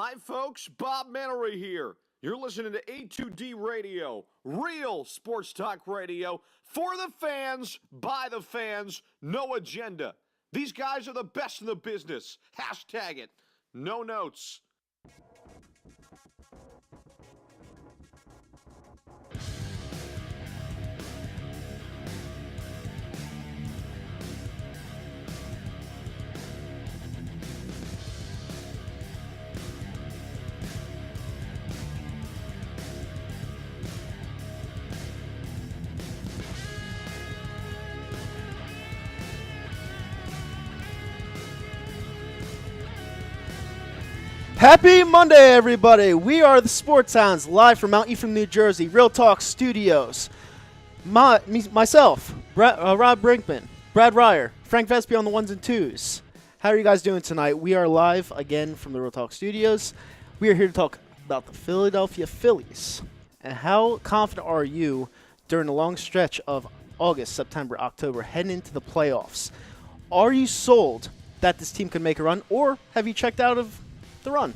Hi, folks. Bob Mannery here. You're listening to A2D Radio, real sports talk radio for the fans, by the fans, no agenda. These guys are the best in the business. Hashtag it. No notes. Happy Monday, everybody. We are the Sports Hounds, live from Mount Ephraim, New Jersey, Real Talk Studios. Myself, Rob Brinkman, Brad Ryer, Frank Vespi on the ones and twos. How are you guys doing tonight? We are live again from the Real Talk Studios. We are here to talk about the Philadelphia Phillies. And how confident are you during the long stretch of August, September, October, heading into the playoffs? Are you sold that this team can make a run, or have you checked out of the run?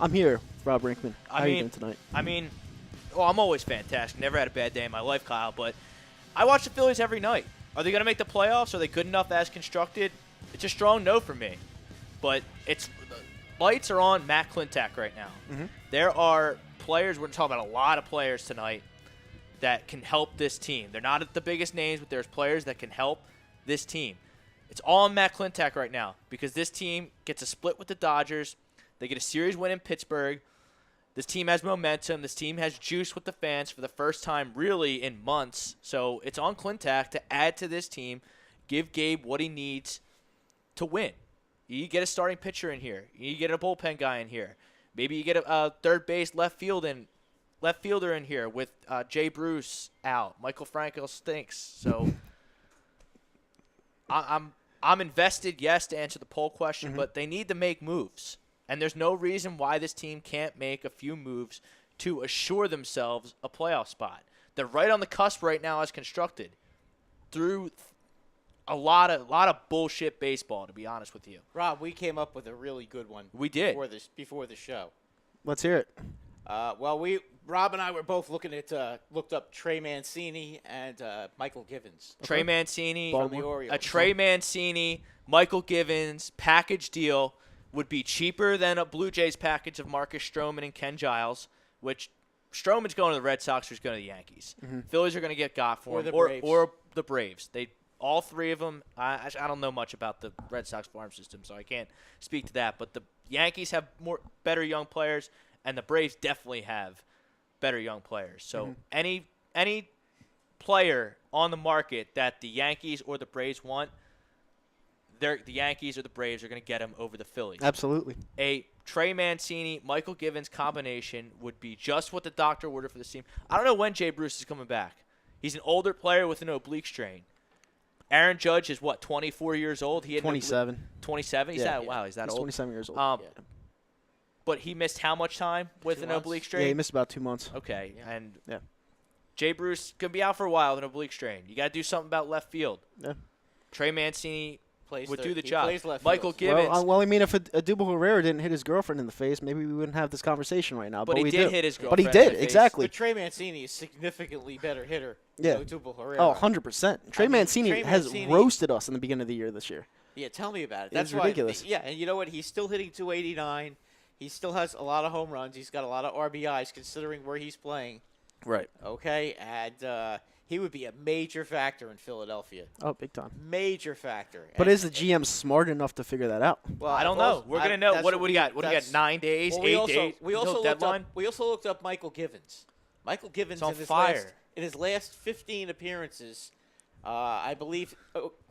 I'm here, Rob Brinkman. How are you doing tonight? I'm always fantastic. Never had a bad day in my life, Kyle, but I watch the Phillies every night. Are they going to make the playoffs? Are they good enough as constructed? It's a strong no for me. But the lights are on Matt Klintak right now. Mm-hmm. There are players, we're talking about a lot of players tonight, that can help this team. They're not the biggest names, but there's players that can help this team. It's all on Matt Klintak right now because this team gets a split with the Dodgers. They get a series win in Pittsburgh. This team has momentum. This team has juice with the fans for the first time really in months. So it's on Klintak to add to this team, give Gabe what he needs to win. You get a starting pitcher in here. You get a bullpen guy in here. Maybe you get a third base left fielder in here with Jay Bruce out. Michael Franco stinks. So I'm invested, yes, to answer the poll question, but they need to make moves. And there's no reason why this team can't make a few moves to assure themselves a playoff spot. They're right on the cusp right now as constructed through a lot of bullshit baseball, to be honest with you. Rob, we came up with a really good one. We did. Before the show. Let's hear it. Rob and I were both looked up Trey Mancini and Michael Givens. Trey Mancini, from the Orioles. A Trey Mancini, Michael Givens package deal would be cheaper than a Blue Jays package of Marcus Stroman and Ken Giles, which Stroman's going to the Red Sox, who's going to the Yankees. Mm-hmm. Phillies are going to get got for him, or the Braves. All three of them. I don't know much about the Red Sox farm system, so I can't speak to that. But the Yankees have better young players, and the Braves definitely have better young players. So any player on the market that the Yankees or the Braves want, the Yankees or the Braves are going to get him over the Phillies. Absolutely. A Trey Mancini, Michael Givens combination would be just what the doctor ordered for this team. I don't know when Jay Bruce is coming back. He's an older player with an oblique strain. Aaron Judge is, 24 years old? He had 27. 27? Wow, he's that old? 27 years old. But he missed how much time with an oblique strain? Yeah, he missed about 2 months. Okay, and Jay Bruce could be out for a while with an oblique strain. You got to do something about left field. Yeah. Trey Mancini would do the job. Michael Givens. If Adubel Herrera didn't hit his girlfriend in the face, maybe we wouldn't have this conversation right now. But he did hit his girlfriend. But he did, exactly. But Trey Mancini is a significantly better hitter than Adubel Herrera. Oh, 100%. Trey Mancini has roasted us in the beginning of the year this year. Yeah, tell me about it. That's ridiculous. And you know what? He's still hitting 289. He still has a lot of home runs. He's got a lot of RBIs considering where he's playing. Right. Okay, and he would be a major factor in Philadelphia. Oh, big time. Major factor. But is the GM smart enough to figure that out? Well, I don't know. We're going to know. What do we got? What do we got? 9 days, 8 days? We also looked up Michael Givens. Michael Givens in his last 15 appearances, I believe,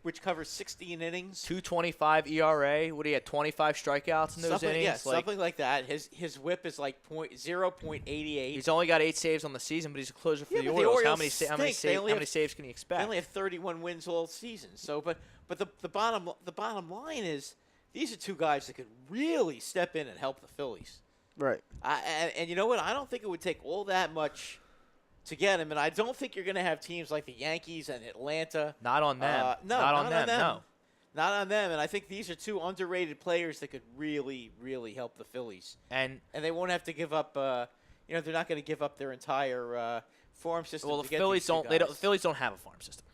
which covers 16 innings. 2.25 ERA. What do you have? 25 strikeouts in those innings? Yeah, something like that. His whip is like 0.88. He's only got 8 saves on the season, but he's a closer for the Orioles. How many saves can you expect? They only have 31 wins all season. So, but the bottom line is these are two guys that could really step in and help the Phillies. Right. And you know what? I don't think it would take all that much to get him, and I don't think you're going to have teams like the Yankees and Atlanta. Not on them. Not on them. Not on them, and I think these are two underrated players that could really, really help the Phillies. And they won't have to give up. They're not going to give up their entire farm system. well, to the get Phillies these two don't. guys. The Phillies don't have a farm system.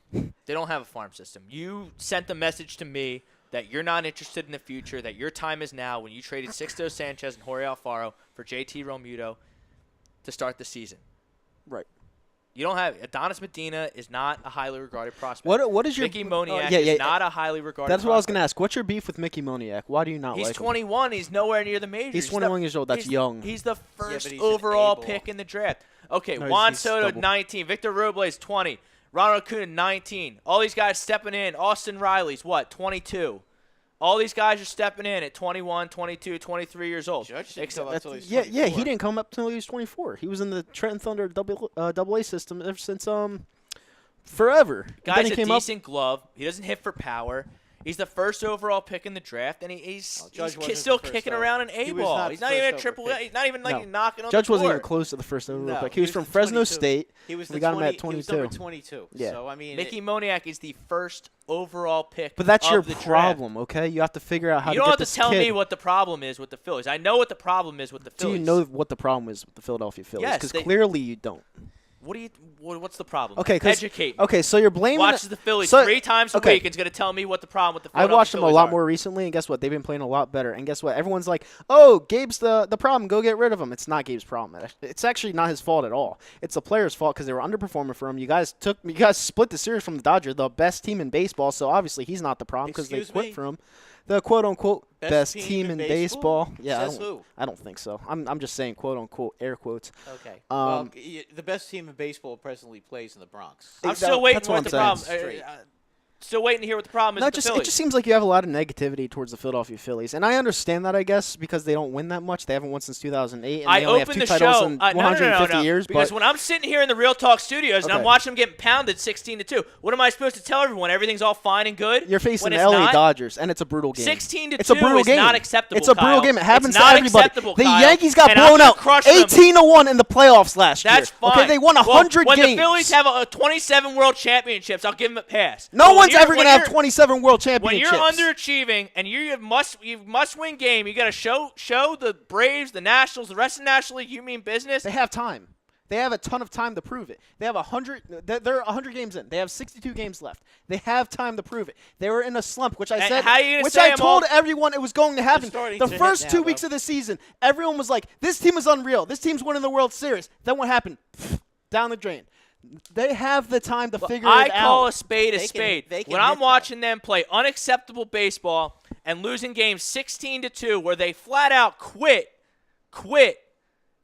They don't have a farm system. You sent the message to me that you're not interested in the future, that your time is now when you traded Sixto Sanchez and Jorge Alfaro for JT Realmuto to start the season. Right. You don't have Adonis Medina is not a highly regarded prospect. What is your Mickey Moniak yeah, is not a highly regarded That's what I was prospect. going to ask. What's your beef with Mickey Moniak? Why do you not He's like him? 21. He's nowhere near the majors. He's 21 years old. That's young. He's the but first he's overall an A-ball. pick in the draft. Okay, No, Juan he's Soto, double. 19. Victor Robles, 20. Ronald Acuna, 19. All these guys stepping in. Austin Riley's, 22. All these guys are stepping in at 21, 22, 23 years old. Judge didn't Except come up till he was Yeah, 24. he didn't come up until he was 24. He was in the Trenton Thunder double A system ever since forever. And then guy's he a came up. decent glove. He doesn't hit for power. He's the first overall pick in the draft, and he's Judge wasn't still the first kicking overall. around an He was A-ball. not He's the not even a first triple. overall pick. He's not even like No. knocking on Judge the door. wasn't even close to the first overall No, pick. He was from the Fresno 22. State. He was We the got him 20 at 22. He was number 22. Yeah. So I mean, Mickey Moniak is the first overall pick. But that's of your the draft. problem, okay? You have to figure out how You to don't get have to this tell kid. me what the problem is with the Phillies. I know what the problem is with the Do Phillies. you know what the problem is with the Philadelphia Phillies? Yes, Because they- clearly you don't. What's the problem? Okay, 'cause- educate me. Okay, so you're blaming. Watches the Phillies so- 3 times a okay. week and is going to tell me what the problem with the I Philadelphia watched them a Phillies lot are. more recently, and guess what? They've been playing a lot better. And guess what? Everyone's like, "Oh, Gabe's the problem. Go get rid of him." It's not Gabe's problem. It's actually not his fault at all. It's the players' fault because they were underperforming for him. You guys split the series from the Dodgers, the best team in baseball. So obviously he's not the problem because they Excuse quit me? for him. The quote unquote best team in baseball? baseball. Yeah, Says who? I don't think so. I'm just saying quote unquote air quotes. Okay. Um, The best team in baseball presently plays in the Bronx. I'm That- still waiting that's what what I'm the saying. problem. Straight. Still waiting to hear what the problem is No, with the it Phillies. just seems like you have a lot of negativity towards the Philadelphia Phillies, and I understand that, I guess, because they don't win that much. They haven't won since 2008, and I they only have opened 2 the titles show. in No, 150 years. Because But when I'm sitting here in the Real Talk Studios and I'm Okay. watching them getting pounded 16-2, what am I supposed to tell everyone? Everything's all fine and good. you're facing when the it's LA not? Dodgers, and it's a brutal game. 16-2 It's a brutal is game. not acceptable. It's a brutal Kyle. game. It happens it's to not everybody. acceptable, The Kyle, Yankees got and I'm blown gonna out crush them. 18-1 in the playoffs last year. That's fine. Okay, they won 100 when games. the Phillies have a 27 World Championships, I'll give them a pass. No But when one's you're- ever when going to have you're- 27 World When Championships. you're underachieving and you must win game, you got to show the Braves, the Nationals, the rest of the National League you mean business. They have time. They have a ton of time to prove it. They have 100. They're 100 games in. They have 62 games left. They have time to prove it. They were in a slump, which I And said, how you gonna which say I I'm told all- everyone it was going to happen. starting The to hit first now, 2 though. weeks of the season, everyone was like, "This team is unreal. This team's winning the World Series." Then what happened? Down the drain. They have the time to figure I it out. call a spade a They can- spade. they can When hit I'm that. watching them play unacceptable baseball and losing games 16-2, where they flat out quit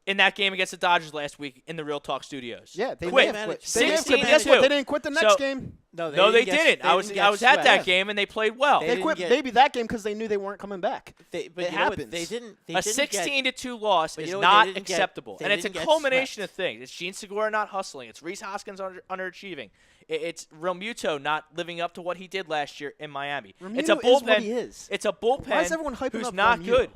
in that game against the Dodgers last week in the Real Talk Studios. Yeah, they quit. may have quit. 16 They may have quit. to Guess what? 2. They didn't quit the next So- game. No, they get- didn't. I was didn't get at that swept. game and they played well. They didn't quit get- maybe that game because they knew they weren't coming back. But It you know what? happens. They didn't. They A didn't 16-2 loss But is you know what? They not didn't get- acceptable, they and it's a didn't get culmination swept. of things. It's Gene Segura not hustling. It's Rhys Hoskins underachieving. It's Realmuto not living up to what he did last year in Miami. It's a Realmuto bullpen. is what he is. It's a bullpen. Why is everyone hyping who's up not Realmuto? good?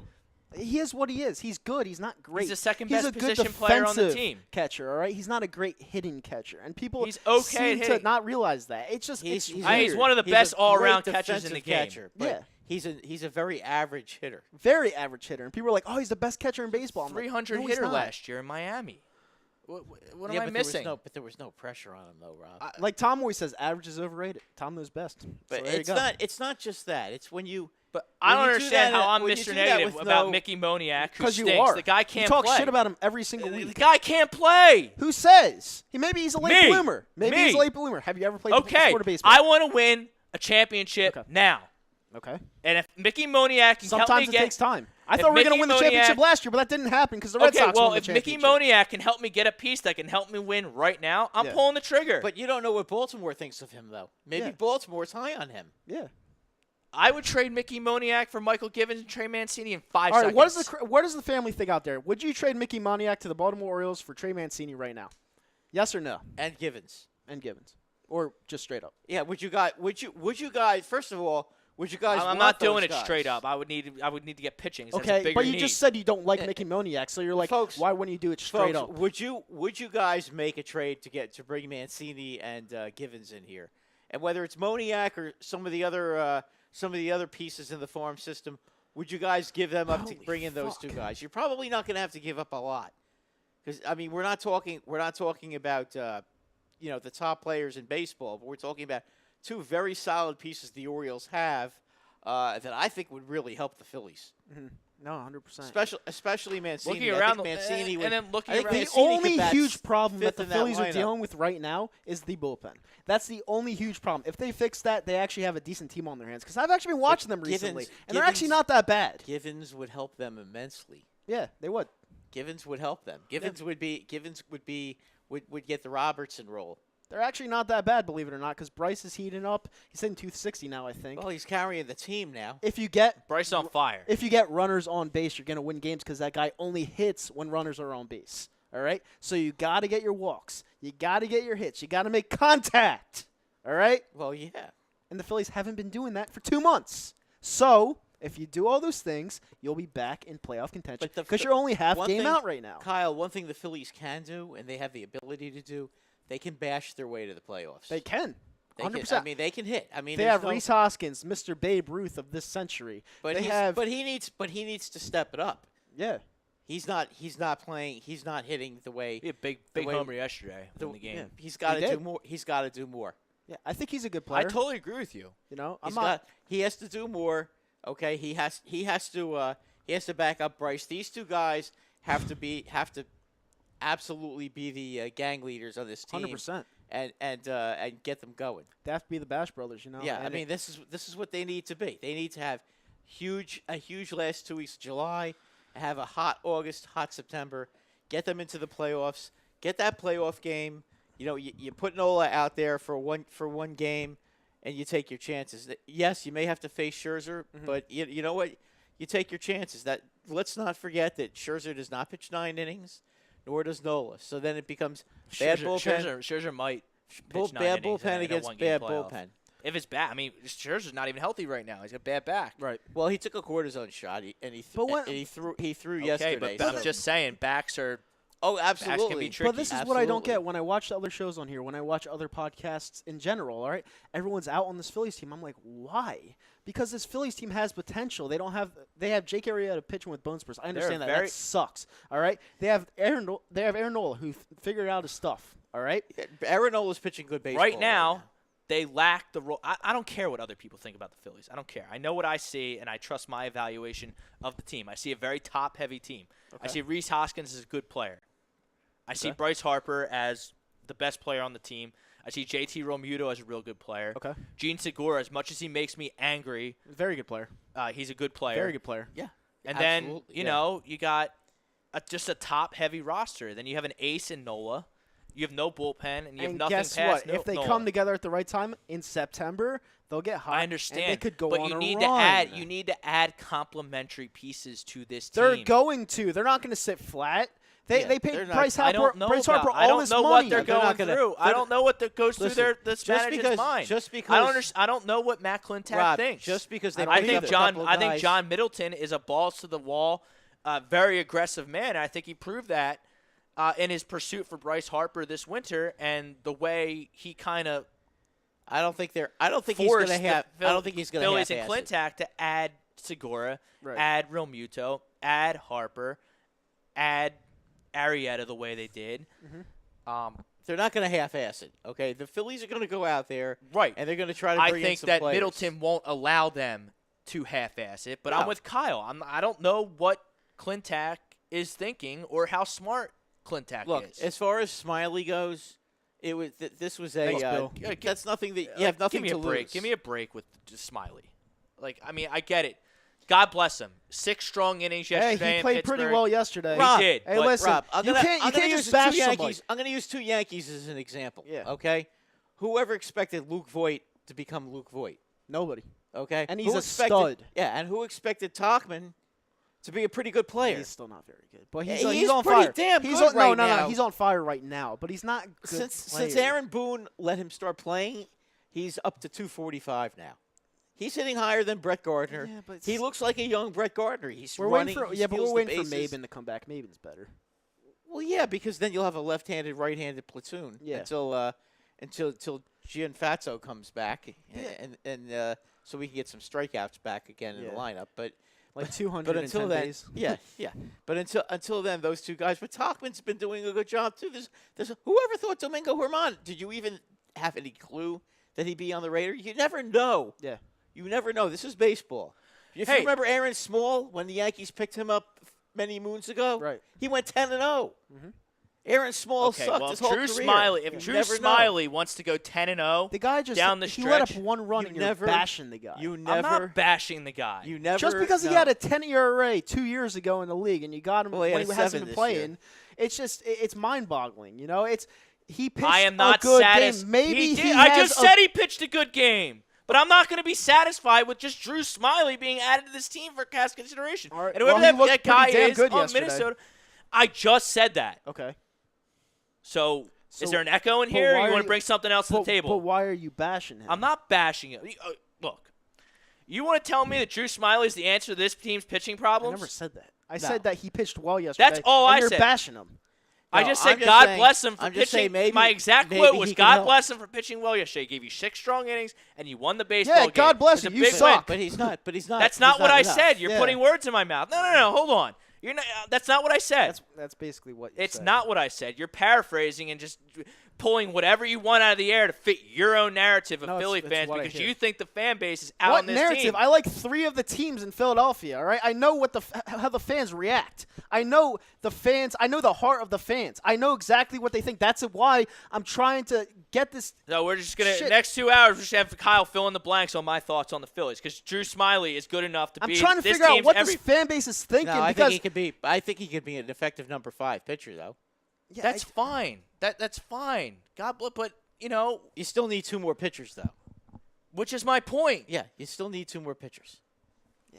He is what he is. He's good. He's not great. He's the second He's best a good position player on the defensive team. catcher, all right? He's not a great hitting catcher. And people He's okay seem at to hitting. not realize that. It's just He's it's he's one of the He's best a all-around great catchers in the defensive game. catcher, but Yeah. he's a very average hitter. very average hitter. And people are like, "Oh, he's the best catcher in baseball." I'm like, 300 no, he's hitter not. last year in Miami. What am I but missing? There was no pressure on him though, Rob. Like Tom always says, average is overrated. Tom knows best. but so there it's you go. not. It's not just that. It's when you. But I when don't you do understand that- how I'm when you Mr. do that Negative with about no- Mickey Moniak, who Because you stinks. are. The guy can't you talk play. shit about him every single The week. guy can't play. Who says? Maybe he's a late Me. bloomer. Maybe he's a Me. late bloomer. Have you ever played the Okay, sport of baseball? I want to win a championship Okay. now. Okay. And if Mickey Moniak can help me Sometimes it get takes time. I if thought we were going Mickey to win the championship Moniak- last year, but that didn't happen because the Red okay, Sox well, won the if Mickey championship. Moniak can help me get a piece that can help me win right now, I'm Yeah. pulling the trigger. But you don't know what Baltimore thinks of him though. Maybe Yeah. Baltimore's high on him. Yeah. I would trade Mickey Moniak for Michael Givens and Trey Mancini in 5 All right, seconds. what does the family think out there? Would you trade Mickey Moniak to the Baltimore Orioles for Trey Mancini right now? Yes or no? And Givens. And Givens. Or just straight up? Yeah. Would you guys? First of all, would you guys? I'm want not those doing it guys? straight up. I would need to get pitching. That's a Okay, bigger but you need. just said you don't like Mickey Moniak, so you're like, Folks- why wouldn't you do it straight Folks, up? would you guys make a trade to bring Mancini and Givens in here? And whether it's Moniak or some of the other some of the other pieces in the farm system, would you guys give them up to bring in those two guys? You're probably not going to have to give up a lot, because I mean we're not talking about the top players in baseball, but we're talking about two very solid pieces the Orioles have that I think would really help the Phillies. Mm-hmm. No, 100%. Especially Mancini. Looking around, Mancini and then looking around, the only huge problem that the Phillies are dealing with right now is the bullpen. That's the only huge problem. If they fix that, they actually have a decent team on their hands. Because I've actually been watching them recently, and they're actually not that bad. Givens would help them immensely. Yeah, they would. Givens would help them. Givens would get the Robertson role. They're actually not that bad, believe it or not, because Bryce is heating up. He's hitting 260 now, I think. Well, he's carrying the team now. If you get Bryce on fire. If you get runners on base, you're going to win games because that guy only hits when runners are on base. All right? So you got to get your walks. You got to get your hits. You got to make contact. All right? Well, yeah. And the Phillies haven't been doing that for 2 months. So if you do all those things, you'll be back in playoff contention because you're only half game out right now. Kyle, one thing the Phillies can do, and they have the ability to do, they can bash their way to the playoffs. They can. 100%. I mean, they can hit. I mean, they have Rhys Hoskins, Mr. Babe Ruth of this century. But he needs to step it up. Yeah. He's not playing. He's not hitting the way. He had a big homer yesterday in the game. Yeah, he's got to do more. He's got to do more. Yeah, I think he's a good player. I totally agree with you. You know, he has to do more. Okay, he has to back up Bryce. These two guys have to absolutely be the gang leaders of this team. 100%. And get them going. They have to be the Bash Brothers, you know. Yeah, I mean this is what they need to be. They need to have a huge last 2 weeks of July, have a hot August, hot September, get them into the playoffs, get that playoff game. You know, you put Nola out there for one game, and you take your chances. Yes, you may have to face Scherzer, but you know what? You take your chances. Let's not forget that Scherzer does not pitch 9 innings, nor does Nola. So then it becomes bad bullpen. Scherzer might pitch 9 bad innings bullpen against bad bullpen. If it's bad, I mean, Scherzer's not even healthy right now. He's got a bad back. Right. Well, he took a cortisone shot, and he threw Okay, yesterday. but I'm just saying, backs are. Oh, Backs can absolutely. be tricky. But this is what I don't get when I watch other shows on here, when I watch other podcasts in general, all right? Everyone's out on this Phillies team. I'm like, why? Because this Phillies team has potential. They have Jake Arrieta pitching with bone spurs. I understand that. That sucks, all right? They have Aaron Nola who figured out his stuff, all right? Aaron Nola's pitching good baseball. Right now, they lack the role. I don't care what other people think about the Phillies. I don't care. I know what I see, and I trust my evaluation of the team. I see a very top-heavy team. Okay. I see Rhys Hoskins as a good player. I see Bryce Harper as the best player on the team. I see JT Realmuto as a real good player. Okay. Gene Segura, as much as he makes me angry, very good player. He's a good player. Very good player. Yeah. And then, you know, you got just a top-heavy roster. Then you have an ace in Nola. You have no bullpen, and you have nothing guess past what? If they Nola. come together at the right time in September, they'll get hot. I understand. And they could go but on you a need run. you need to add complementary pieces to this team. They're going to. They're not going to sit flat. They paid Bryce Harper all this money. I don't know what they're going through. I don't know what goes through this manager's mind. Just because I don't know what Matt Klentak Rob, thinks. Just because they I think John Middleton is a balls to the wall, very aggressive man. And I think he proved that in his pursuit for Bryce Harper this winter, and the way he kind of. I don't think he's going to have. I don't think he's going to have Phillies and Klentak to add Segura, add Realmuto, add Harper, add Arrieta the way they did. They're not going to half-ass it, okay? The Phillies are going to go out there, and they're going to try to bring in some I think that players. Middleton won't allow them to half-ass it, but I'm with Kyle. I don't know what Klentak is thinking or how smart Klentak is. Look, as far as Smiley goes, this was a. Thanks, Bill. That's nothing that you have nothing to lose. Give me a break with just Smiley. Like, I mean, I get it. God bless him. 6 strong innings yesterday. Hey, he played pretty well yesterday. Rob, he did. Hey, listen, Rob, you can't just bash somebody. I'm going to use 2 Yankees as an example. Yeah. Okay. Whoever expected Luke Voit to become Luke Voit? Nobody. Okay. And he's a stud. Yeah, and who expected Tachman to be a pretty good player? He's still not very good, but he's on pretty fire. Damn he's good right now. No, he's on fire right now, but he's not good. Since Aaron Boone let him start playing, he's up to 245 now. He's hitting higher than Brett Gardner. Yeah, but he looks like a young Brett Gardner. We're waiting for Maben to come back. Maben's better. Well, yeah, because then you'll have a left-handed, right-handed platoon until Gianfatso comes back, and so we can get some strikeouts back again in the lineup. But Like 200 but in until 10 then, days. yeah. But until then, those two guys. But Tauchman's been doing a good job too. There's whoever thought Domingo Germán? Did you even have any clue that he'd be on the Raiders? You never know. Yeah. You never know. This is baseball. If you remember Aaron Small when the Yankees picked him up many moons ago, Right. He went 10-0. Aaron Small sucked his whole Drew career. Smiley, if You Drew never know. Smiley wants to go 10-0, The guy just down the he let up stretch, one run you and you're never- bashing the guy. You I'm never. not bashing the guy. You never. Just because he know. had a 10 ERA 2 years ago in the league and you got him Well, he when had he a hasn't 7 been this playing, it's just it's mind-boggling. You know, he pitched I am not a good satisfied. game. Maybe he did. he I has just said he pitched a good game. But I'm not going to be satisfied with just Drew Smiley being added to this team for cash consideration. All right. And whoever Well, he looked that guy pretty damn is good on yesterday. Minnesota, I just said that. Okay. So So- is there an echo in but here? Or why you are want you- to bring something else to the table? But why are you bashing him? I'm not bashing him. Look, you want to tell me that Drew Smiley is the answer to this team's pitching I problems? never said that. I No. said that he pitched well yesterday. That's all and I you're said. bashing him. I No, just I'm said just God saying- bless him for I'm just saying pitching. maybe- My exact maybe quote was he can God help. bless him for pitching well yesterday. He gave you 6 strong innings and you won the baseball Yeah, game. God bless It was you. a You big suck. win. But he's not. That's he's not what I enough. said. You're Yeah. putting words in my mouth. No. Hold on. You're not. That's not what I said. That's basically what you It's said. not what I said. You're paraphrasing and just pulling whatever you want out of the air to fit your own narrative of No, Philly it's fans what I because hear. you think the fan base is out What on this narrative? team. I like 3 of the teams in Philadelphia. All right, I know what how the fans react. I know the fans. I know the heart of the fans. I know exactly what they think. That's why I'm trying to get this. So we're just gonna Shit. next 2 hours. We're just gonna have Kyle fill in the blanks on my thoughts on the Phillies because Drew Smiley is good enough to I'm be. trying to this figure out team's what every, this fan base is thinking No, I because think he could be. I think he could be an effective number 5 pitcher, though. yeah, That's fine. That's fine. God bless, but You still need 2 more pitchers, though. which is my point. Yeah, you still need 2 more pitchers.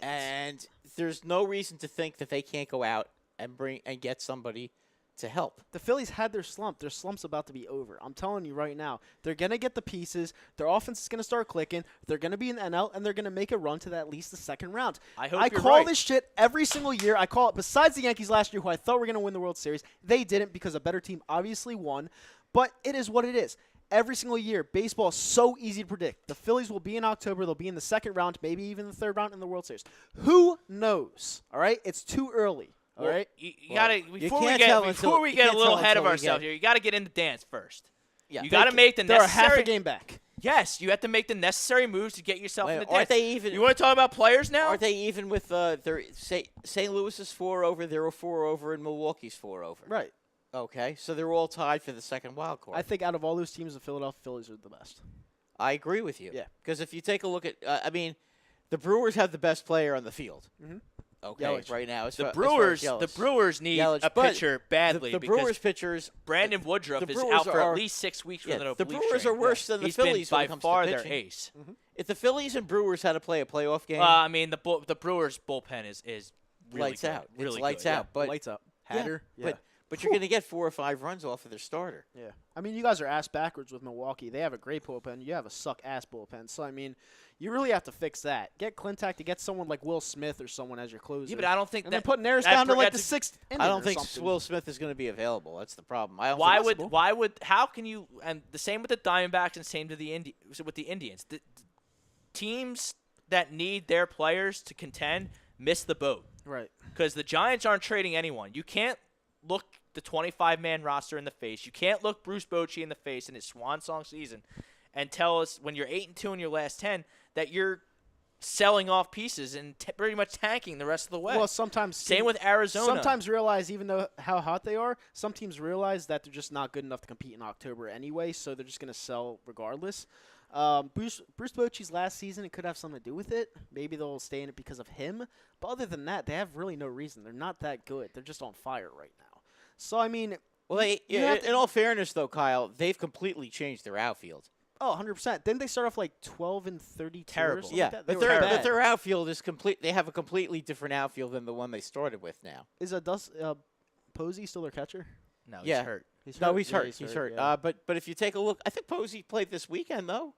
And there's no reason to think that they can't go out and get somebody to help. the Phillies had their slump. Their slump's about to be over. I'm telling you right now. They're gonna get the pieces. Their offense is gonna start clicking. They're gonna be in the NL and they're gonna make a run to at least the second round. I hope I you're call right. this shit every single year. I call it. Besides the Yankees last year, who I thought were gonna win the World Series, they didn't because a better team obviously won. But it is what it is. Every single year, baseball is so easy to predict. The Phillies will be in October. They'll be in the second round, maybe even the third round in the World Series. Who knows? All right, it's too early. All Well, right. you gotta before we can't get tell before until- we you get a can't little tell ahead of until we ourselves get- here. You got to get in the dance first. Yeah. You got to make the They're a necessary. half a game back. Yes, you have to make the necessary moves to get yourself in the Wait, dance. aren't they even? You want to talk about players now? Aren't they even with their St. Louis is 4 over, they're 4 over, and Milwaukee's 4 over? Right. Okay, so they're all tied for the second wild card. I think out of all those teams, the Philadelphia Phillies are the best. I agree with you. Yeah. Because if you take a look at, the Brewers have the best player on the field. Mhm. Okay, Yelich. right now. the Brewers need Yelich, a but pitcher badly The because Brewers pitchers. Brandon Woodruff the is Brewers out for are- at least 6 weeks Yeah, with an the oblique Brewers strain. are worse than the He's Phillies been when by it comes far to their pitching. ace. If the Phillies and Brewers had to play a playoff game, I mean the Brewers bullpen is really lights good. out. Really It's lights good, yeah. out. But Lights up. yeah, Hatter. Yeah. but you're going to get 4 or 5 runs off of their starter. Yeah. I mean, you guys are ass backwards with Milwaukee. They have a great bullpen. You have a suck-ass bullpen. So, I mean, you really have to fix that. Get Clintack to get someone like Will Smith or someone as your closer. Yeah, but I don't think and that then put Nares that's down to per- like the that's- 6th inning I don't or think something. Will Smith is going to be available. That's the problem. I don't Why think would how can you and the same with the Diamondbacks and same to the with the Indians. The teams that need their players to contend miss the boat Right. because the Giants aren't trading anyone. You can't look the 25-man roster in the face. You can't look Bruce Bochy in the face in his swan song season and tell us when you're 8-2 in your last 10 that you're selling off pieces and pretty much tanking the rest of the way. Well, sometimes Same with Arizona. Sometimes realize, even though how hot they are, some teams realize that they're just not good enough to compete in October anyway, so they're just going to sell regardless. Bruce Bochy's last season, it could have something to do with it. Maybe they'll stay in it because of him. But other than that, they have really no reason. They're not that good. They're just on fire right now. So, I mean, Well, you have to- in all fairness, though, Kyle, they've completely changed their outfield. oh, 100%. Didn't they start off like 12-32? Terrible. Or something Yeah, like that? but They were bad. their outfield is complete. They have a completely different outfield than the one they started with now. Is Posey still their catcher? no, he's Yeah. hurt. He's No, he's Yeah, hurt. He's hurt. Yeah. But if you take a look, I think Posey played this weekend though.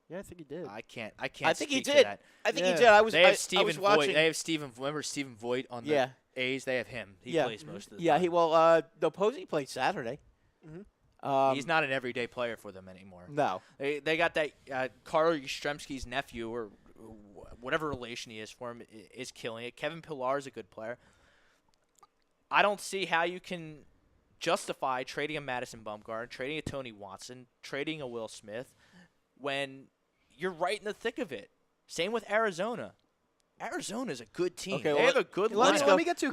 Yeah, I think he did. I can't I think he speak to did. that. I think Yeah. he did. I was. They have I Stephen was Voigt. watching. They have Stephen. Remember Stephen Voigt on the Yeah. A's? They have him. He Yeah. plays most of the Yeah. time. No, Posey played Saturday. Mhm. He's not an everyday player for them anymore. No. They got that Carl Yastrzemski's nephew or whatever relation he is for him is killing it. Kevin Pillar is a good player. I don't see how you can justify trading a Madison Bumgarner, trading a Tony Watson, trading a Will Smith when you're right in the thick of it. Same with Arizona. Arizona's a good team. Okay, they have a good Let lineup. me get to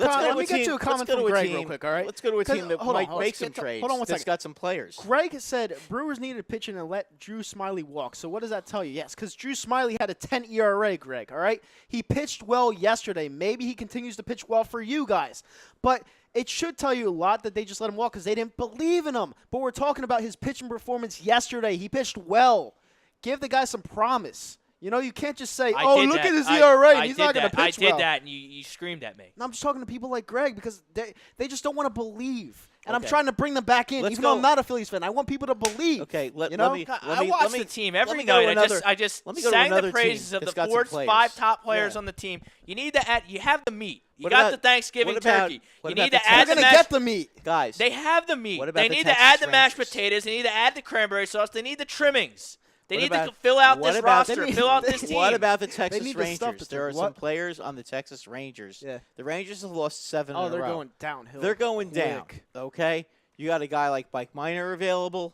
a comment from Greg real quick, all right? Let's go to a team that hold on, might hold on, make let's some get to- trades. hold on one that's second. got some players. Greg said Brewers needed a pitcher and let Drew Smiley walk. So what does that tell you? Yes, because Drew Smiley had a 10 ERA, Greg, all right? He pitched well yesterday. Maybe he continues to pitch well for you guys. But it should tell you a lot that they just let him walk because they didn't believe in him. But we're talking about his pitching performance yesterday. He pitched well. Give the guy some promise. You know, you can't just say, look at his ERA, and he's not going to pitch well. I did that, and you screamed at me. No, I'm just talking to people like Greg because they just don't want to believe. And I'm Okay. trying to bring them back in, Let's even though go. I'm not a Phillies fan. I want people to believe. Okay, let you know? me I watch the team every let me go to night. another- I just let me go to sang the another praises team of the that's got some four, players. 5 top players Yeah. on the team. You need to add. You have the meat. You What got about- the Thanksgiving what about- turkey. what You about need the to They're add the going to mashed. get the meat. Guys. They have the meat. What about They the need to Texas add the mashed Rangers? potatoes. They need to add the cranberry sauce. They need the trimmings. They What need to about- fill out what this about- roster. they need- Fill out they- this team. What about the Texas need the stuff Rangers? to There are do. some What? players on the Texas Rangers. Yeah. The Rangers have lost 7 in a Oh, they're row. going downhill. They're going down. quick. Okay, you got a guy like Mike Minor available.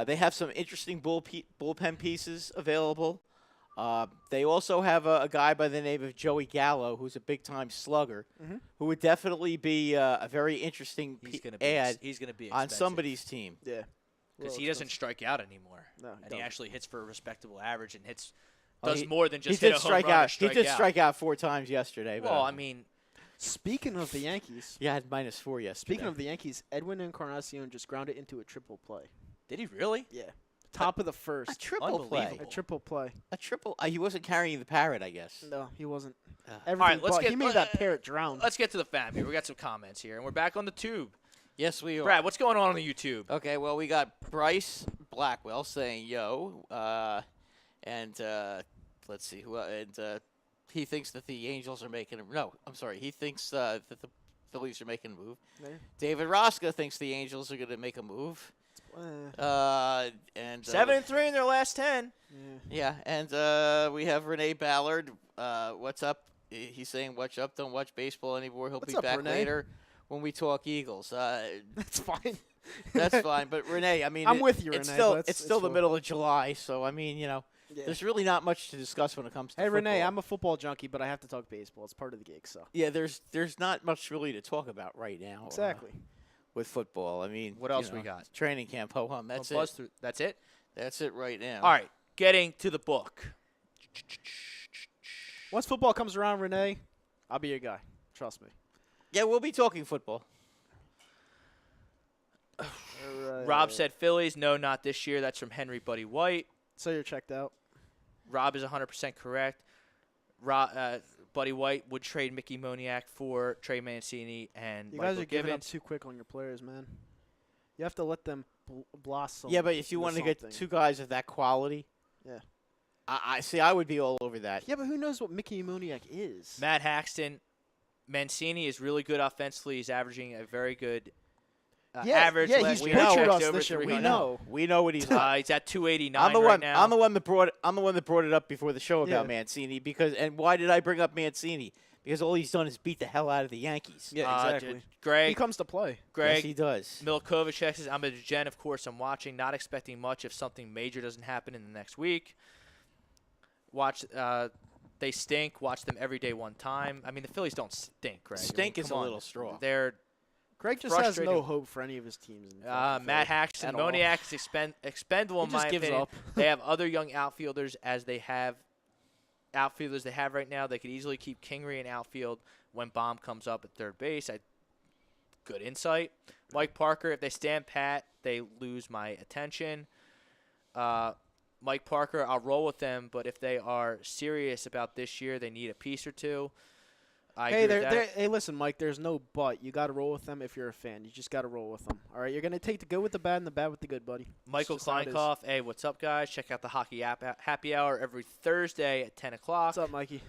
They have some interesting bullpen pieces available. They also have a guy by the name of Joey Gallo, who's a big-time slugger, who would definitely be a very interesting He's going to be. add He's going to be on expensive. somebody's team. Yeah. because Well, he doesn't strike out anymore. No, he and he doesn't. actually hits for a respectable average and hits Oh, does he- more than just he hit did a home strike run or out. strike He did out. strike out 4 times yesterday. But Well, I mean, Speaking of the Yankees, yeah, had -4 yesterday. speaking of the Yankees, Edwin Encarnacion just grounded into a triple play. did he really? Yeah. Top of the first. a triple play. Unbelievable. A triple play. A triple. He wasn't carrying the parrot, I guess. No, he wasn't. Uh, Everything All right, let's but get. he made that parrot drown. Let's get to the fam here. We got some comments here, and we're back on the tube. Yes, we are. Brad, what's going on the YouTube? Okay, well, we got Bryce Blackwell saying yo, and let's see who, and he thinks that the Angels are making a no. I'm sorry, he thinks that the Phillies are making a move. Yeah. David Rosca thinks the Angels are going to make a move. And 7-3 in their last 10. yeah, and we have Renee Ballard. What's up? He's saying, "Watch up! Don't watch baseball anymore. He'll What's be up, back Renee? later when we talk Eagles." That's fine. That's fine, but Renee, I mean, I'm with you, it's Renee, Still, but it's it's still the cool. middle of July, so I mean, you know, Yeah. there's really not much to discuss when it comes to Hey, football. Renee, I'm a football junkie, but I have to talk baseball. It's part of the gig, so. Yeah, there's not much really to talk about right now. Exactly. With football, I mean, What you else we know, got? Training camp, ho hum. That's Buzz it. through- That's it? That's it right now. All right, getting to the book. Once football comes around, Renee, I'll be your guy. Trust me. Yeah, we'll be talking football. Rob said Phillies. No, not this year. That's from Henry Buddy White. So you're checked out. Rob is 100% correct. Buddy White would trade Mickey Moniak for Trey Mancini and You Michael guys are giving up Givens. too quick on your players, man. You have to let them blossom. Yeah, but if you into want to get something. 2 guys of that quality, Yeah. I see. I would be all over that. Yeah, but who knows what Mickey Moniak is? Matt Haxton. Mancini is really good offensively. He's averaging a very good average. Yeah, last he's year. butchered us Over this year. We 300. know. We know what he's like. He's at 289 I'm the right one. now. I'm the one that brought it up before the show about Yeah. Mancini and why did I bring up Mancini? Because all he's done is beat the hell out of the Yankees. Yeah, exactly. He Greg, comes to play. Yes, he does. Milkovic says, I'm a Gen, of course, I'm watching, not expecting much if something major doesn't happen in the next week. Watch, they stink. Watch them every day one time. I mean, the Phillies don't stink, Greg. Stink is come a on. little strong. They're Greg just has frustrating. no hope for any of his teams. in fucking Matt Philly Haxton, at all. Moniak is expendable in He just my gives opinion. up. They have other young outfielders as they have outfielders they have right now. They could easily keep Kingery in outfield when Baum comes up at third base. Good insight. Mike Parker, if they stand pat, they lose my attention. Mike Parker, I'll roll with them, but if they are serious about this year, they need a piece or two. I agree with that. Hey, listen, Mike. There's no but. You got to roll with them if you're a fan. You just got to roll with them. All right, you're gonna take the good with the bad and the bad with the good, buddy. Michael It's just how it is. Kleinkoff, hey, what's up, guys? Check out the Hockey Happy Hour every Thursday at 10 o'clock. What's up, Mikey?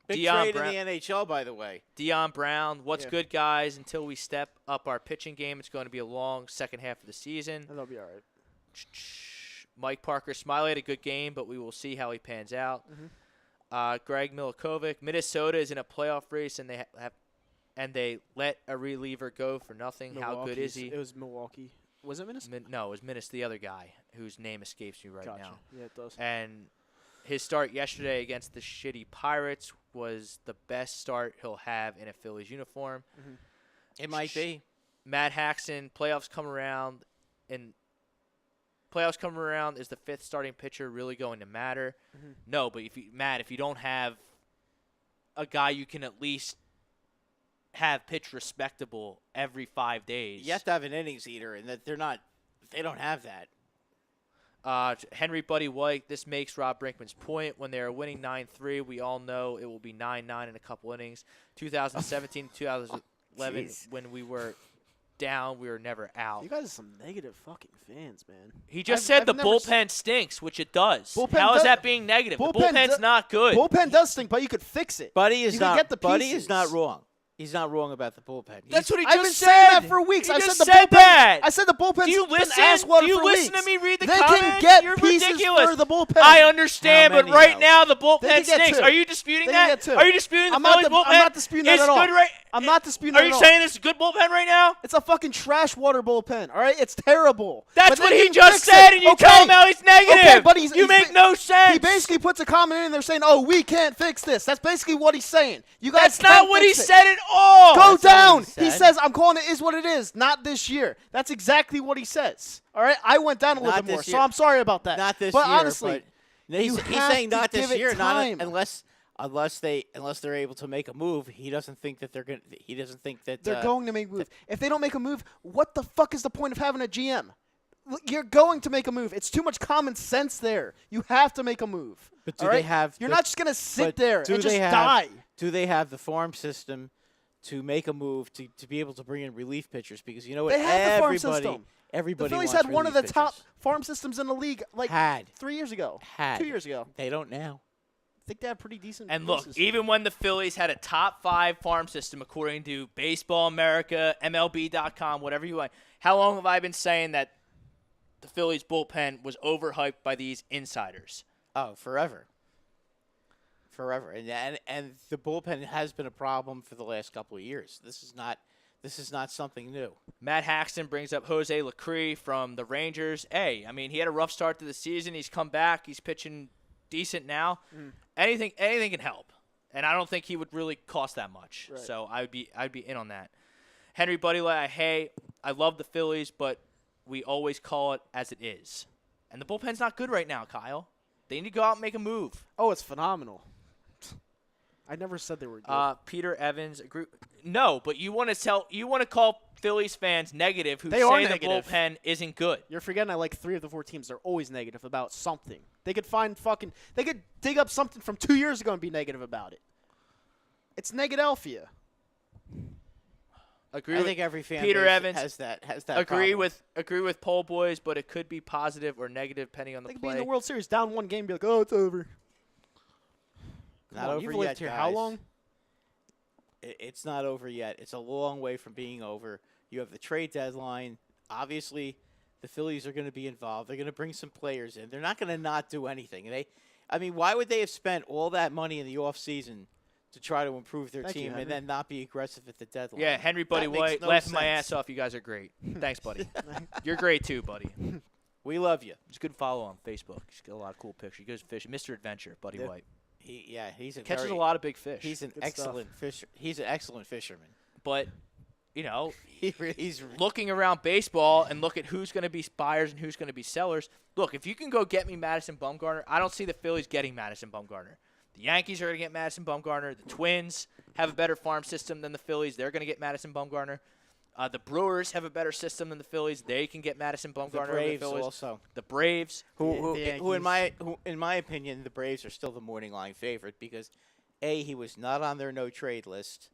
Big Deion trade Brown. in the NHL, by the way. Deion Brown. What's Yeah. good, guys? Until we step up our pitching game, it's going to be a long second half of the season. That'll be all right. Mike Parker Smiley had a good game, but we will see how he pans out. Greg Milikovic. Minnesota is in a playoff race, and they let a reliever go for nothing. How good is he? It was Milwaukee. Was it Minnesota? No, it was Minnesota, the other guy whose name escapes me right Gotcha. now. Yeah, it does. And his start yesterday against the shitty Pirates was the best start he'll have in a Phillies uniform. It might be. Matt Haxton, playoffs come around, is the fifth starting pitcher really going to matter? No, but if you don't have a guy you can at least have pitch respectable every 5 days. You have to have an innings eater, and that they don't have that. Henry Buddy White, this makes Rob Brinkman's point. When they are winning 9-3, we all know it will be 9-9 in a couple innings. 2017, 2011, when we were down, we were never out. You guys are some negative fucking fans, man. He just said the bullpen stinks, which it does. How is that being negative? The bullpen's not good. Bullpen does stink, but you could fix it. Buddy is Buddy is not wrong. He's not wrong about the bullpen. That's what he I've been just saying said. that for weeks. He I just said the said bullpen. that. I said the bullpen's Do you been listen? ass water Do you for listen weeks. to me read the they comments? can get You're pieces ridiculous. for the bullpen. I understand, How but many, right though? now the They bullpen can get stinks. two. Are you disputing They can that? get two. Are you disputing the I'm not Phillies the- bullpen? I'm not disputing that It's at all. good, right? I'm not disputing Are that you at all. saying it's a good bullpen right now? It's a fucking trash water bullpen. All right, it's terrible. That's But what they he can just fix said, it. and you Okay. tell him how he's negative. Okay, but you make no sense. He basically puts a comment in there saying, "Oh, we can't fix this." That's basically what he's saying. You guys That's not can't what he fix it. said at all. Go That's not what down. he He said. says, "I'm calling it is what it is, not this year." That's exactly what he says. All right, I went down a little Not bit more, this so year. I'm sorry about that. Not this but year, honestly, but he's have saying to not this give it year, time. unless they're able to make a move. He doesn't think that He doesn't think that they're going to make a move. If they don't make a move, what the fuck is the point of having a GM? You're going to make a move. It's too much common sense there. You have to make a move. But do all they right? have? You're but- not just gonna sit but there do and just they have- die. Do they have the farm system to make a move to be able to bring in relief pitchers? Because you know what, They have the farm everybody, system. The everybody Phillies wants had one of the relief top pitchers. farm systems in the league like Had 3 years ago, had 2 years ago. They don't now. I think they have pretty decent. And farm look, system. even when the Phillies had a top 5 farm system, according to Baseball America, MLB.com, whatever you want, how long have I been saying that the Phillies bullpen was overhyped by these insiders? Oh, forever. And the bullpen has been a problem for the last couple of years. This is not something new. Matt Haxton brings up Jose Lucree from the Rangers. Hey, I mean, he had a rough start to the season. He's come back. He's pitching decent now. Anything can help. And I don't think he would really cost that much. Right. So I'd be in on that. Henry Buddy, hey, I love the Phillies, but we always call it as it is. And the bullpen's not good right now, Kyle. They need to go out and make a move. oh, it's phenomenal. I never said they were good. Peter Evans, no, but you want to call Phillies fans negative who They are say the negative. bullpen isn't good. You're forgetting I like 3 of the 4 teams. They're always negative about something. They could they could dig up something from 2 years ago and be negative about it. It's Negadelphia. Agree I with think every fan Peter base Evans has that. agree problem. with Pole Boys, but it could be positive or negative depending on the They could be in play. the World Series, down 1 game, be like, "Oh, it's over." Not Come on, over you've yet, lived here how guys. long? It's not over yet. It's a long way from being over. You have the trade deadline. Obviously, the Phillies are going to be involved. They're going to bring some players in. They're not going to not do anything. Why would they have spent all that money in the offseason to try to improve their Thank you, team Henry. and then not be aggressive at the deadline? Yeah, Henry Buddy That makes White, no laughing my sense. ass off. You guys are great. Thanks, buddy. You're great too, buddy. We love you. He's a good follow on Facebook. He's got a lot of cool pictures. He goes fishing. Mr. Adventure, Buddy Yeah. White. He's a Catches very, a lot of big fish. He's an Good stuff. excellent fisher. He's an excellent fisherman. But, He's looking around baseball and look at who's going to be buyers and who's going to be sellers. Look, if you can go get me Madison Bumgarner, I don't see the Phillies getting Madison Bumgarner. The Yankees are going to get Madison Bumgarner. The Twins have a better farm system than the Phillies. They're going to get Madison Bumgarner. The Brewers have a better system than the Phillies. They can get Madison Bumgarner. the over Braves the Phillies. also. The Braves. Who The in my opinion, the Braves are still the morning line favorite because A, he was not on their no trade list,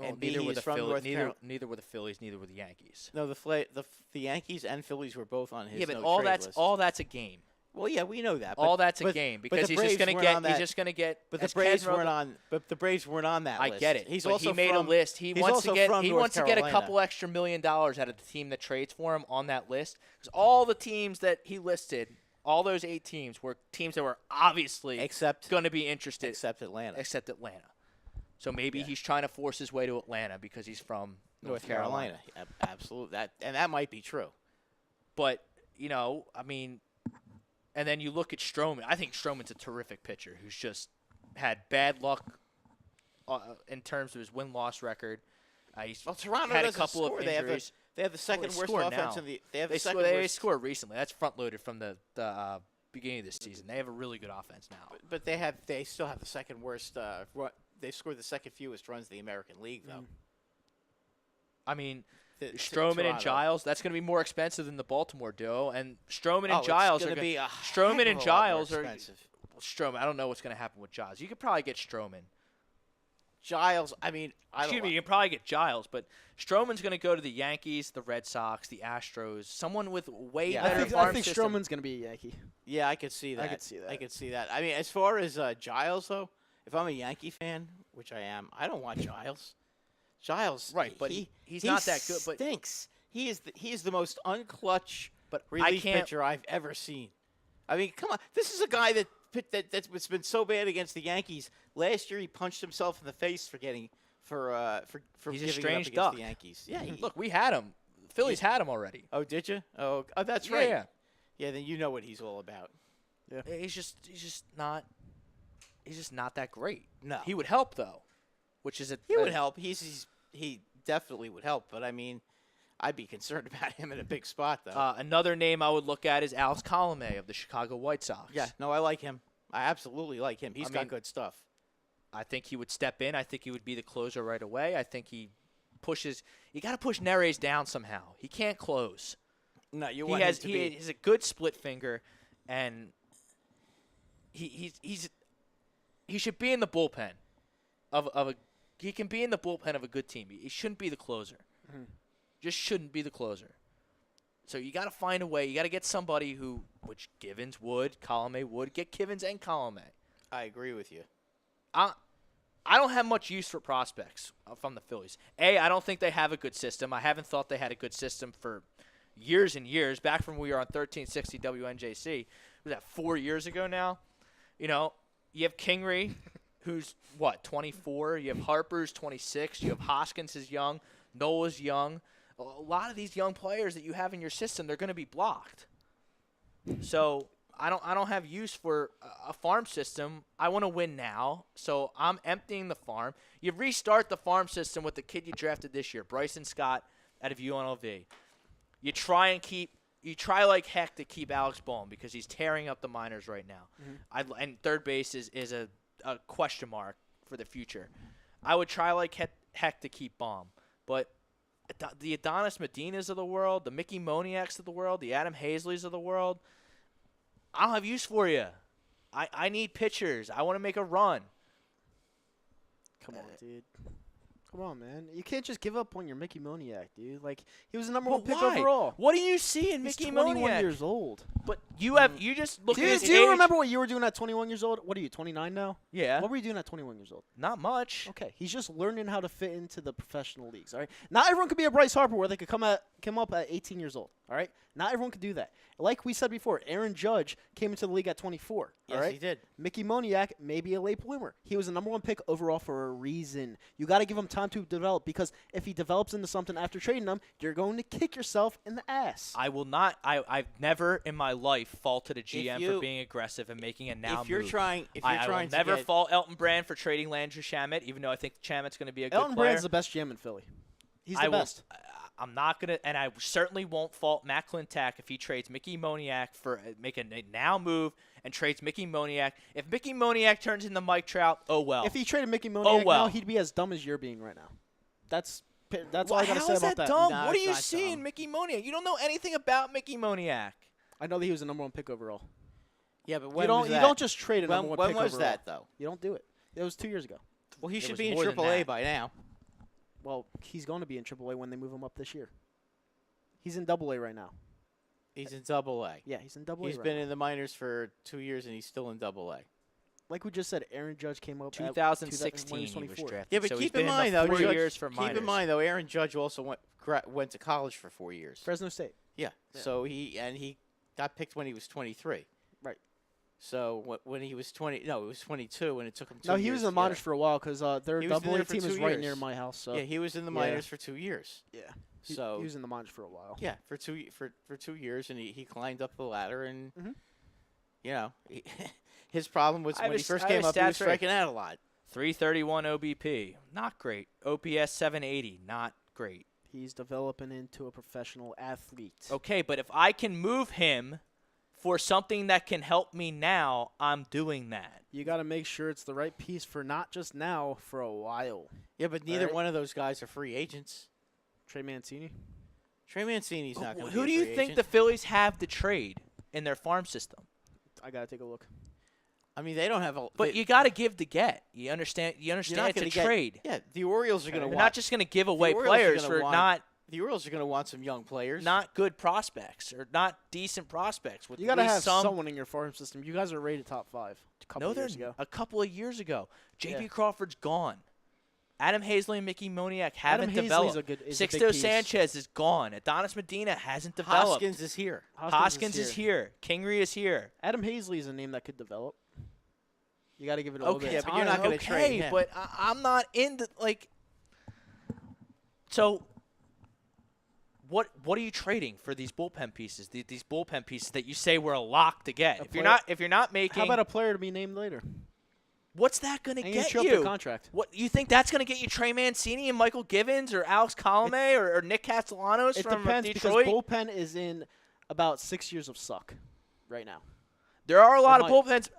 and B, neither he were is the from Phillies. North Carolina. Neither were the Phillies. Neither were the Yankees. No, the Yankees and Phillies were both on his Yeah, but no all trade that's list. all that's a game. Well, yeah, we know that. All that's a but- game but because the he's just Braves going to weren't get. on He's that- just going to get. But as the Braves Ken wrote- weren't on. But the Braves weren't on that I list. get it. He's but also he made from, a list. He he's wants also to get. from He North wants to get a Carolina. couple extra $1 million out of the team that trades for him on that list. Because all the teams that he listed, all those 8 teams, were teams that were obviously Except going to be interested. except Atlanta, Except Atlanta. So maybe he's trying to force his way to Atlanta because he's from North Carolina. Absolutely, that might be true. But I mean, and then you look at Stroman. I think Stroman's a terrific pitcher who's just had bad luck in terms of his win-loss record. Well, Toronto had a doesn't couple score. of They injuries. have the second worst score offense now. in the. They have They the second scored, they worst. scored recently. That's front-loaded from the beginning of this season. They have a really good offense now. But they still have the second worst. They scored the second fewest runs in the American League, though. I mean, Stroman Stroman and Giles, that's going to be more expensive than the Baltimore duo. And Stroman and Giles Giles are are going to be a Stroman heck and of a lot more Giles are expensive. Stroman. I don't know what's going to happen with Giles. You could probably get Stroman. Giles. I mean, Excuse me, you can probably get Giles, but Stroman's going to go to the Yankees, the Red Sox, the Astros, someone with way Yeah, better I farm think system. Stroman's going to be a Yankee. Yeah, I could see that. I could see that. I could see that. I mean, as far as Giles, though, if I'm a Yankee fan, which I am, I don't want Giles. Giles, Right, but he's not that good, but- stinks. He is the most unclutch But I relief can't. pitcher I've ever seen. I mean, come on, this is a guy that's been so bad against the Yankees. Last year, he punched himself in the face for giving He's a giving it up strange against duck. the Yankees. Yeah, Look, we had him. Phillies had him already. Oh, did you? Oh, that's right. Yeah. Yeah, then you know what he's all about. He's just not that great. No. He would help though, which is He would help. He definitely would help. But I mean, I'd be concerned about him in a big spot, though. Another name I would look at is Alex Colomé of the Chicago White Sox. Yeah, no, I like him. I absolutely like him. He's I got mean- good stuff. I think he would step in. I think he would be the closer right away. I think he pushes. You got to push Neres down somehow. He can't close. No, you He want has him to be. he has a good split finger, and he should be in the bullpen of a. He can be in the bullpen of a good team. He shouldn't be the closer. Just shouldn't be the closer. So you got to find a way. You got to get somebody who, which Givens would, Colomé would, get Givens and Colomé. I agree with you. I don't have much use for prospects from the Phillies. I don't think they have a good system. I haven't thought they had a good system for years and years. Back from when we were on 1360 WNJC, was that 4 years ago now? You have Kingery, who's 24. You have Harper's 26. You have Hoskins is young. Nola's young. A lot of these young players that you have in your system, they're going to be blocked. So I don't have use for a farm system. I want to win now, so I'm emptying the farm. You restart the farm system with the kid you drafted this year, Bryson Scott out of UNLV. You try like heck to keep Alex Bohm because he's tearing up the minors right now. And third base is a question mark for the future. I would try like heck to keep Bohm, but the Adonis Medinas of the world, the Mickey Moniacs of the world, the Adam Hazleys of the world, I don't have use for you. I need pitchers. I want to make a run. Come on, dude. Come on, man. You can't just give up on your Mickey Moniak, dude. Like, he was the number one pick why? overall. What do you see in He's Mickey 21 Moniak? years old. But you just look at Dude, his do you age. remember what you were doing at 21 years old? What are you, 29 now? Yeah. What were you doing at 21 years old? Not much. Okay, he's just learning how to fit into the professional leagues, all right? Not everyone could be a Bryce Harper where they could come up at 18 years old, all right? Not everyone could do that. Like we said before, Aaron Judge came into the league at 24, Yes, all right? he did. Mickey Moniak may be a late bloomer. He was the number one pick overall for a reason. You got to give him time to develop because if he develops into something after trading him, you're going to kick yourself in the ass. I will not. I've never in my life faulted a GM for you- being aggressive and making a now If you're move. trying, I will to never get, fault Elton Brand for trading Landry Shamet, even though I think Shamet's going to be a good Elton player. Brand's the best GM in Philly. He's the I will- best. I'm not going to, and I certainly won't fault Matt Klintak if he trades Mickey Moniak for making a now move and trades Mickey Moniak. If Mickey Moniak turns into Mike Trout, oh well. If he traded Mickey Moniak well. now, he'd be as dumb as you're being right now. That's all Well, I got to how say is about that that. dumb? No, What do it's you not see in dumb. Mickey Moniak? You don't know anything about Mickey Moniak. I know that he was the number one pick overall. Yeah, but You when don't was you that? don't just trade a number one when pick was overall. that though? You don't do it. It was 2 years ago. Well, he It should was be in more than AAA that. by now. Well, he's going to be in AAA when they move him up this year. He's in AA right now. He's in Double A. Yeah, he's in Double A. He's right been now. in the minors for 2 years, and he's still in Double A. Like we just said, Aaron Judge came up 2016 at he was 24. drafted. Yeah, but so he's keep been in the mind, though, 4 Judge, years for keep minors. in mind, though, Aaron Judge also went to college for 4 years. Fresno State. Yeah. Yeah. So he got picked when he was 23. Right. So when he was 22, and it took him 2 No, years. he was in the to get minors it. for a while because their He was in Double A there for team is 2 right years. near my house. So Yeah, he was in the minors for 2 years. yeah. So he was in the minors for a while. yeah, for 2 years, and he climbed up the ladder, and Mhm. you know, his problem was I have when a he s- first I have came a up, he was stats right. striking out a lot. 331 OBP, not great. OPS 780, not great. He's developing into a professional athlete. Okay, but if I can move him for something that can help me now, I'm doing that. You got to make sure it's the right piece for not just now, for a while. Yeah, but neither Right. one of those guys are free agents. Trey Mancini. Trey Mancini's not going to be Who a do you free think agent. the Phillies have to trade in their farm system? I got to take a look. I mean, they don't have a. But you got to give to get. You understand? You you're understand not it's a going to get. trade. Yeah, the Orioles are going to You're want. not just going to give away Orioles are players gonna for want- The Orioles are going to want some young players. not good prospects or not decent prospects. With You got got to to have some. someone in your farm system. You guys are rated top 5 a couple No, they're years ago. a couple of years ago. J.B. Yeah. Crawford's gone. Adam Hazley and Mickey Moniak haven't Adam developed. Hazley's a good- is a big Sixto piece. Sanchez is gone. Adonis Medina hasn't developed. Hoskins is here. Hoskins is here. Kingery is here. Adam Hazley is a name that could develop. You got to give it a little bit Okay, of but time. you're not gonna okay, trade him. but I'm not into like. So. What are you trading for these bullpen pieces? These bullpen pieces that you say were a lock to get. If you're not making, How about a player to be named later? what's that going to And you get show up you? the contract. What you think that's going to get you? Trey Mancini and Michael Givens or Alex Colomé or Nick Castellanos It from depends Detroit? because bullpen is in about 6 years of suck right now. There are a lot It of might. bullpens,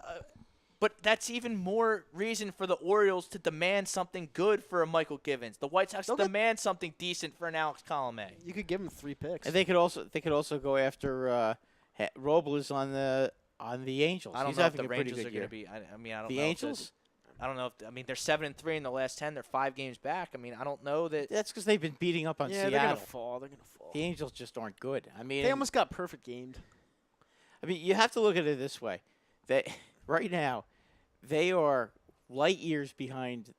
but that's even more reason for the Orioles to demand something good for a Michael Givens. The White Sox They'll get- demand something decent for an Alex Colomé. You could give him 3 picks. And they could also go after Robles on the Angels. I don't He's know if having the a pretty Rangers good are year. going to be. I mean, I don't The know. If Angels? I don't know if they're 7-3 in the last 10. They're 5 games back. I mean, I don't know that. That's because they've been beating up on yeah, Seattle. they're going to fall. They're going to fall. The Angels just aren't good. I mean, They almost got perfect gamed. you have to look at it this way. That right now, they are light years behind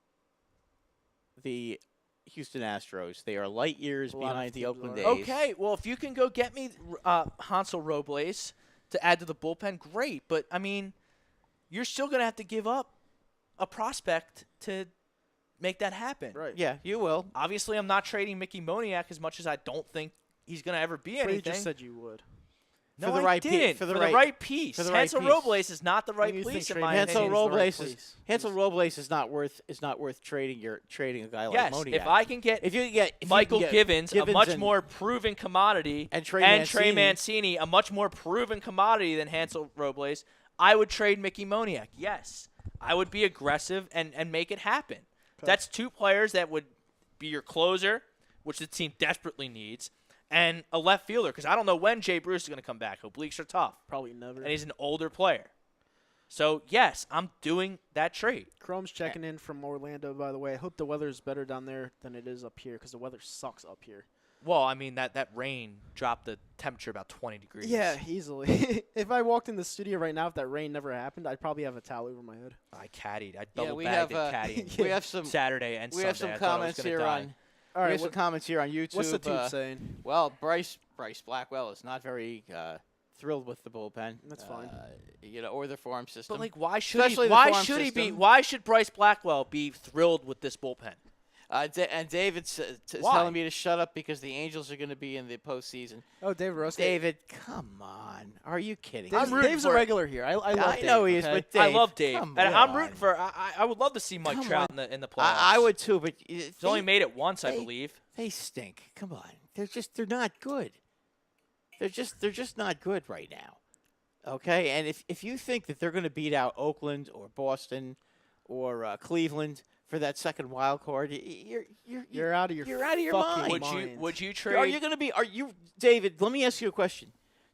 the Houston Astros. They are light years A lot of behind the teams Oakland are. A's. Okay, well, if you can go get me Hansel Robles to add to the bullpen, great. But, I mean, you're still going to have to give up a prospect to make that happen. Right. Yeah, you will. Obviously, I'm not trading Mickey Moniak as much as I don't think he's going to ever be But you anything. just said you would. No, For the I right piece- didn't. for the the right- right piece. for the right Hansel piece. Robles is not the right you think piece in Trey my Mancini opinion. is the right Robles place. Hansel Robles is not worth trading a guy like Yes, Moniak. if I can get if you can get Michael Givens, a much and- more proven commodity, and Trey Mancini, a much more proven commodity than Hansel Robles, I would trade Mickey Moniak. Yes, I would be aggressive and make it happen. That's 2 players that would be your closer, which the team desperately needs, and a left fielder, because I don't know when Jay Bruce is going to come back. Obliques are tough, Probably never. and he's an older player. So, yes, I'm doing that trade. Chrome's checking in from Orlando, by the way. I hope the weather is better down there than it is up here because the weather sucks up here. Well, I mean, that rain dropped the temperature about 20 degrees. Yeah, easily. If I walked in the studio right now, if that rain never happened, I'd probably have a towel over my head. I caddied. I Yeah, double we bagged have it caddying. we have some Saturday and we Sunday. have some I thought I was comments gonna here die. on All we right, have some comments here on YouTube. what's the tube saying? Well, Bryce Blackwell is not very thrilled with the bullpen. That's fine. Or the farm system. But like, why should Especially he? the Why farm should he be? system. Why should Bryce Blackwell be thrilled with this bullpen? And David is Why? telling me to shut up because the Angels are going to be in the postseason. Oh, David Rose. David, come on. Are you kidding? Dave's, I'm rooting Dave's for a it. regular here. I love Dave. know he is, okay? but Dave, I love Dave, come and I'm on. rooting for. I would love to see Mike Come Trout on. in the playoffs. I would too, but He's only made it once, I they- believe. They stink. Come on. They're not good. They're just not good right now. Okay? And if you think that they're going to beat out Oakland or Boston or Cleveland for that second wild card, You're out of your you're out of your fucking mind. Would you Are trade? you going to be David, let me ask you a question.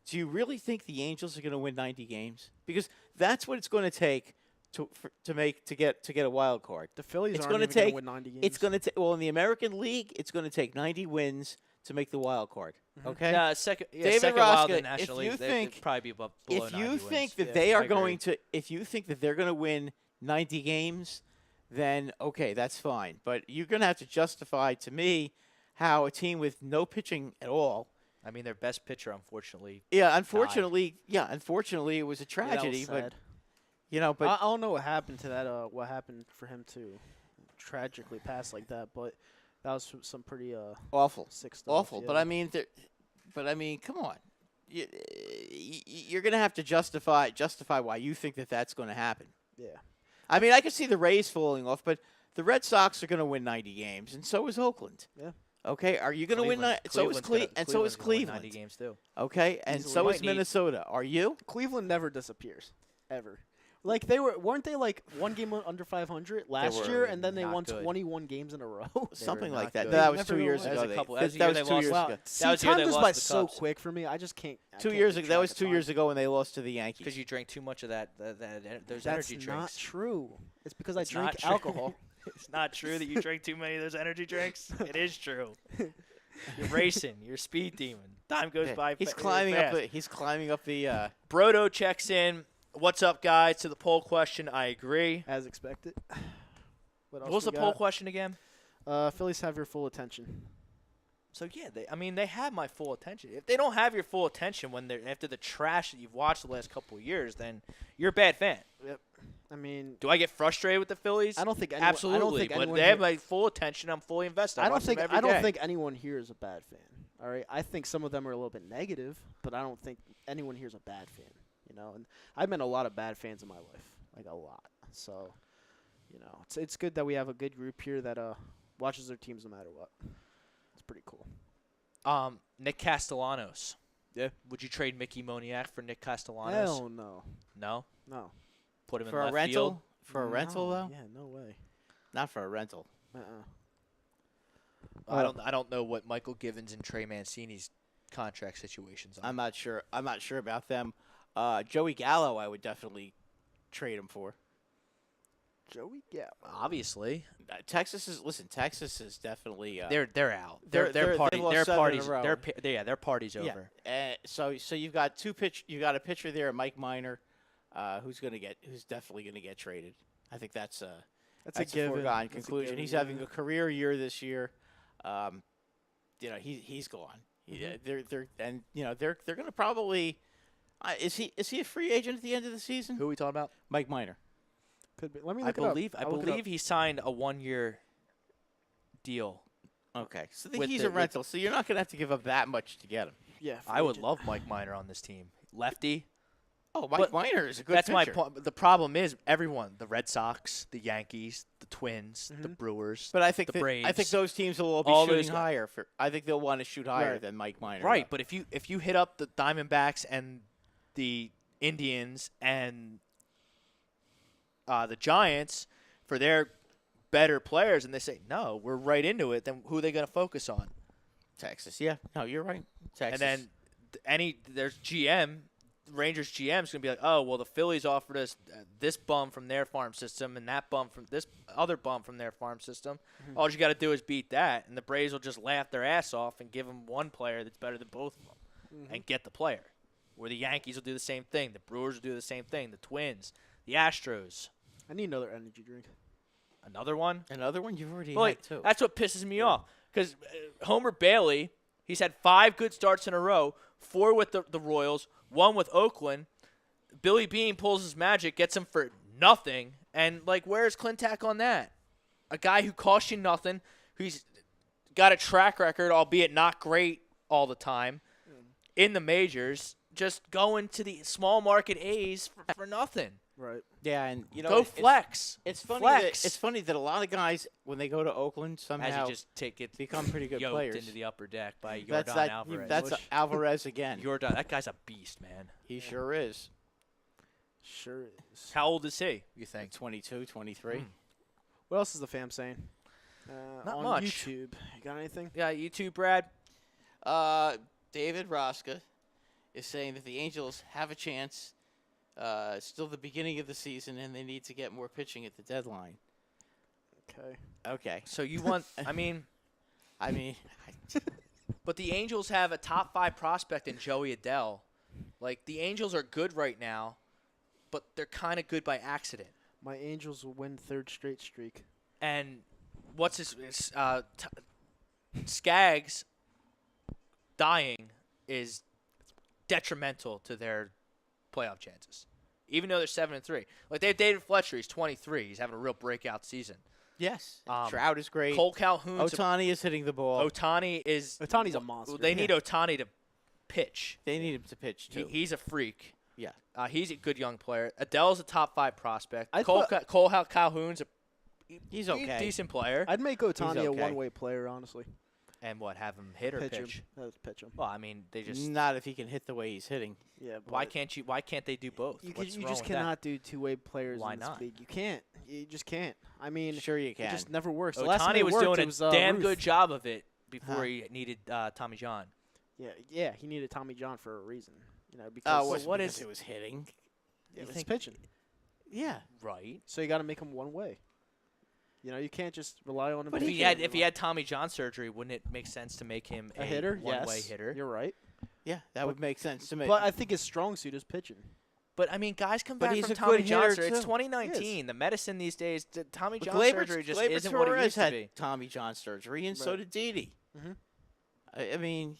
Do you really think the Angels are going to win 90 games? Because that's what it's going to take to get a wild card. The Phillies It's aren't gonna even going take- to win 90 games. It's going to take in the American League, it's going to take 90 wins to make the wild card. Okay. David David wild in Roska, the National if you League, think they'd probably be below if 90 you wins. think that Yeah, they I are agree. going to, if you think that they're going to win 90 games, then okay, that's fine. But you're going to have to justify to me how a team with no pitching at all. I mean, their best pitcher, unfortunately. Unfortunately, it was a Yeah, that tragedy. was but sad. but I don't know what happened to that. What happened for him to tragically pass like that? But that was some pretty awful, sick stuff. awful. Yeah. But I mean, come on. You're going to have to justify why you think that that's going to happen. Yeah. I mean, I could see the Rays falling off, but the Red Sox are going to win 90 games, and so is Oakland. Yeah. Okay, are you going to win? So is Cleveland's gonna win 90 Cleveland. games too. Okay, and Easily. so Might is need- Minnesota. Are you? Cleveland never disappears, ever. Like weren't they like one game under 500 last were year, and then they not won good. 21 games in a row? Something not like that. good. That was Never 2 know years what. ago. That was a couple- That that was the year was they 2 lost years the- ago. That See, was the year time they goes lost by to the so Cubs. quick for me. I just can't. I 2 can't years keep ago. That track was of 2 time. years ago when they lost to the Yankees. Because you drank too much of those That's energy not drinks. true. It's because I It's drink not true. alcohol. It's not true that you drink too many of those energy drinks. It is true. You're racing. You're a speed demon. Time goes by. He's fa- climbing fast. up. He's climbing up the. Brodo checks in. What's up, guys? To the poll question, I agree. As expected. What else What was we the poll got? question again? Phillies have your full attention. So yeah, they have my full attention. If they don't have your full attention when they're after the trash that you've watched the last couple of years, then you're a bad fan. Yep. I mean, Do I get frustrated with the Phillies? I don't think anyone, Absolutely, I don't think but anyone they have here- my full attention. I'm fully invested. I don't watch them think every I don't day. think anyone here is a bad fan. All right, I think some of them are a little bit negative, but I don't think anyone here is a bad fan. You know, and I've met a lot of bad fans in my life, like a lot. So, you know, it's good that we have a good group here that watches their teams no matter what. It's pretty cool. Nick Castellanos. Yeah. Would you trade Mickey Moniak for Nick Castellanos? Hell no, No. no. Put him for in a left rental. field. For a rental though. Yeah, no way. Not for a rental. I don't know what Michael Givens and Trey Mancini's contract situations are. I'm not sure. I'm not sure about them. Joey Gallo, I would definitely trade him for. Joey Gallo. Obviously. Texas is definitely. They're out. they've Their lost 7 in a parties. row. Their party's over. So you've got you got a pitcher there, Mike Minor, who's definitely gonna get traded. I think that's a given. foregone That's a conclusion. given, He's yeah. having a career year this year. He's gone. They're gonna probably. Is he a free agent at the end of the season? Who are we talking about? Mike Minor. Could be. Let me I look it up. believe I'll look it up. he signed a 1-year deal. Okay, so With he's the- a rental, so you're not gonna have to give up that much to get him. Yeah, I would free love Mike Minor on this team. Lefty. Oh, But Mike Minor is a good That's my pitcher. point. The problem is everyone, the Red Sox, the Yankees, the Twins, the Brewers, But I think the Braves. I think those teams will all be all those shooting guys- higher. I think they'll want to shoot higher Right. than Mike Minor. right, but if you hit up the Diamondbacks and the Indians and the Giants for their better players, and they say no, we're right into it, then who are they going to focus on? Texas. Yeah, no, you're right. Texas. And then there's Rangers GM's going to be like, oh, well, the Phillies offered us this bum from their farm system and that bum from this other bum from their farm system. All you got to do is beat that, and the Braves will just laugh their ass off and give them one player that's better than both of them and get the player. Where the Yankees will do the same thing. The Brewers will do the same thing. The Twins. The Astros. I need another energy drink. Another one? another one you've already Well, had too. that's what pisses me off. Because Homer Bailey, he's had 5 good starts in a row, 4 with the Royals, 1 with Oakland. Billy Beane pulls his magic, gets him for nothing. And, where's Clintack on that? A guy who costs you nothing, who's got a track record, albeit not great all the time, in the majors, just going to the small market A's for nothing. Right. Yeah, and Go flex. It's funny. Flex. It's funny that a lot of guys, when they go to Oakland, As somehow you just get become pretty good yoked players. into the upper deck by That's Yordan Alvarez. That's Alvarez again. That guy's a beast, man. He sure is. Sure is. How old is he, you think? 22, 23. What else is the fam saying? Not on much. YouTube. You got anything? Yeah, you too, Brad? David Roska is saying that the Angels have a chance. It's still the beginning of the season, and they need to get more pitching at the deadline. Okay. Okay. So you want, I mean, But the Angels have a top 5 prospect in Joey Adele. Like, the Angels are good right now, but they're kind of good by accident. My Angels will win third straight streak. And what's his Skaggs dying is detrimental to their playoff chances. Even though they're 7-3. Like, they have David Fletcher. He's 23. He's having a real breakout season. Yes. Trout is great. Cole Calhoun. Otani is hitting the ball. Otani's a monster. They need Otani to pitch. They need him to pitch, too. He's a freak. Yeah. He's a good young player. Adele's a top 5 prospect. I Cole thought- Calhoun's He's okay. a decent player. I'd make Otani He's a okay. one-way player, honestly. And what, have him hit or pitch? Pitch him. Well, I mean, they just Not if he can hit the way he's hitting. Yeah. But why can't they do both? you What's wrong just with that? cannot do two-way players Why in this not? league. You can't. You just can't. I mean, Sure you it can. just never works. The last time Otani it was worked, doing it a was, damn Ruth. good job of it before Huh. he needed Tommy John. Yeah. He needed Tommy John for a reason. Because Because what is- it was hitting? it's think- pitching. Yeah. Right. So you got to make him one way. You can't just rely on him. But if he had Tommy John surgery, wouldn't it make sense to make him a hitter, one-way yes, hitter? You're right. Yeah, that would make sense to me. But I think his strong suit is pitching. But I mean, guys come But back he's from a Tommy good John hitter, surgery. It's too. 2019. The medicine these days, Tommy But John Gleyber- surgery just Gleyber isn't what it Torres used to had be. Tommy John surgery, and so Right. did Didi. Mhm. I mean,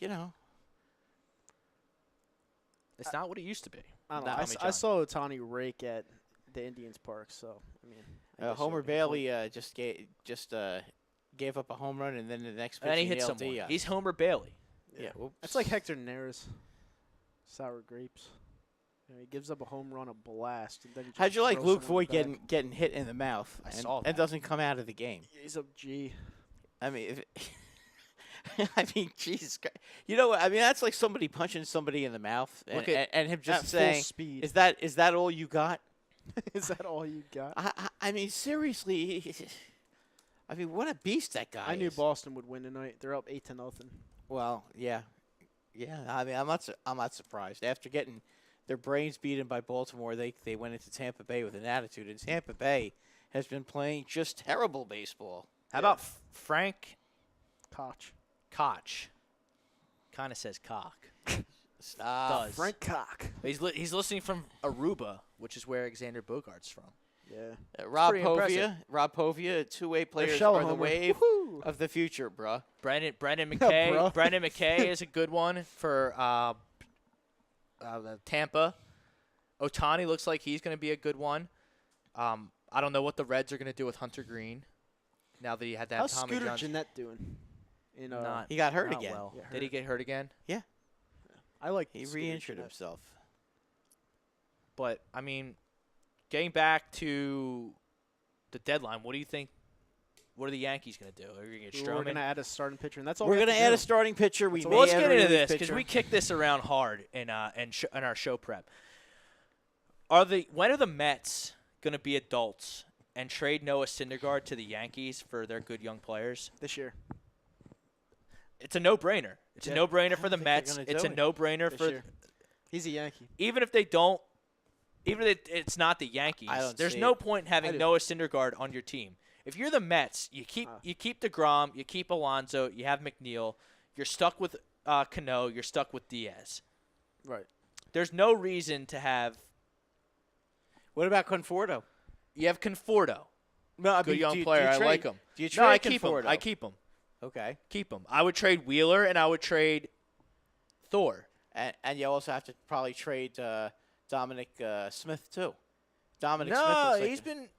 It's not what it used to be. I don't know. Tommy I John. saw Otani rake at the Indians Park, so I mean. I guess Homer you can Bailey just gave up a home run, and then the next pitch And he he hit nailed someone. Diaz. He's Homer Bailey. Yeah, It's like Hector Neris, sour grapes. He gives up a home run, a blast. And then he How'd just you like throws Luke someone Voigt back. getting hit in the mouth I and, saw and that. doesn't come out of the game? He's a G. I mean, I mean, Jesus Christ. You know what? I mean, that's like somebody punching somebody in the mouth and, Look at- and him At just full saying, speed. is that all you got? Is that all you got? I mean, seriously. I mean, what a beast that guy I knew is. Boston would win tonight. They're up 8-0. Well, yeah. I mean, I'm not surprised. After getting their brains beaten by Baltimore, they went into Tampa Bay with an attitude, and Tampa Bay has been playing just terrible baseball. How about Frank Koch. Koch? Kind of says cock. Stop. Does. Frank Koch. He's listening from Aruba, which is where Alexander Bogart's from. Yeah. Rob pretty impressive. Povia, two-way players Shell are the homer. wave Woohoo. of the future, bruh. Brendan Yeah, McKay. bro. Brendan McKay is a good one for Tampa. Otani looks like he's going to be a good one. I don't know what the Reds are going to do with Hunter Green. Now that he had that How's Tommy Scooter John. Jeanette doing? Not- He got hurt not again. well. Did he get hurt again? I like He Scooter re-injured Jeanette. himself. But I mean, getting back to the deadline, what do you think? What are the Yankees going to do? Are you going to get We're Stroman? going to add a starting pitcher, and that's all We're we have going to to add do. a starting pitcher. We That's may all- Let's add get a into relief this because pitcher. we kicked this around hard in our show prep. When are the Mets going to be adults and trade Noah Syndergaard to the Yankees for their good young players? this year. It's a no-brainer. It's a Yeah. no-brainer for the think they're Mets. gonna It's do a it no-brainer This for year. He's a Yankee. even if they don't. Even if it's not the Yankees, I don't there's see no it. point in I having do. Noah Syndergaard on your team. If you're the Mets, you keep DeGrom, you keep Alonso, you have McNeil. You're stuck with Cano. You're stuck with Diaz. Right. There's no reason to have. What about Conforto? You have Conforto, No, I good mean, young do you player. I trade- like him. Do you No, I trade keep him. Conforto? I keep him. Okay. Keep him. I would trade Wheeler and I would trade Thor. And you also have to probably trade Dominic Smith too. Dominic Smith. No, looks like he's been.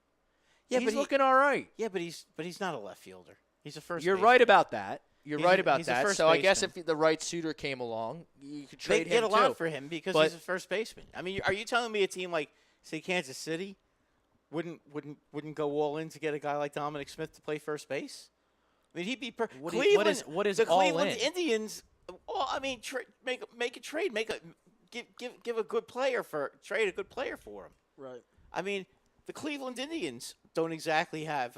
Yeah, he's but looking all right. but he's not a left fielder. He's a first. You're baseman. right about that. You're He's right a- about he's a that. first So I guess baseman. if the right suitor came along, you could They trade get him a lot too. for him because But- he's a first baseman. I mean, are you telling me a team like say Kansas City wouldn't go all in to get a guy like Dominic Smith to play first base? I mean, he'd be What do you- Cleveland. what is the all Cleveland in? Indians? Well, I mean, make a trade, give a good player trade a good player for him. Right. I mean, the Cleveland Indians don't exactly have.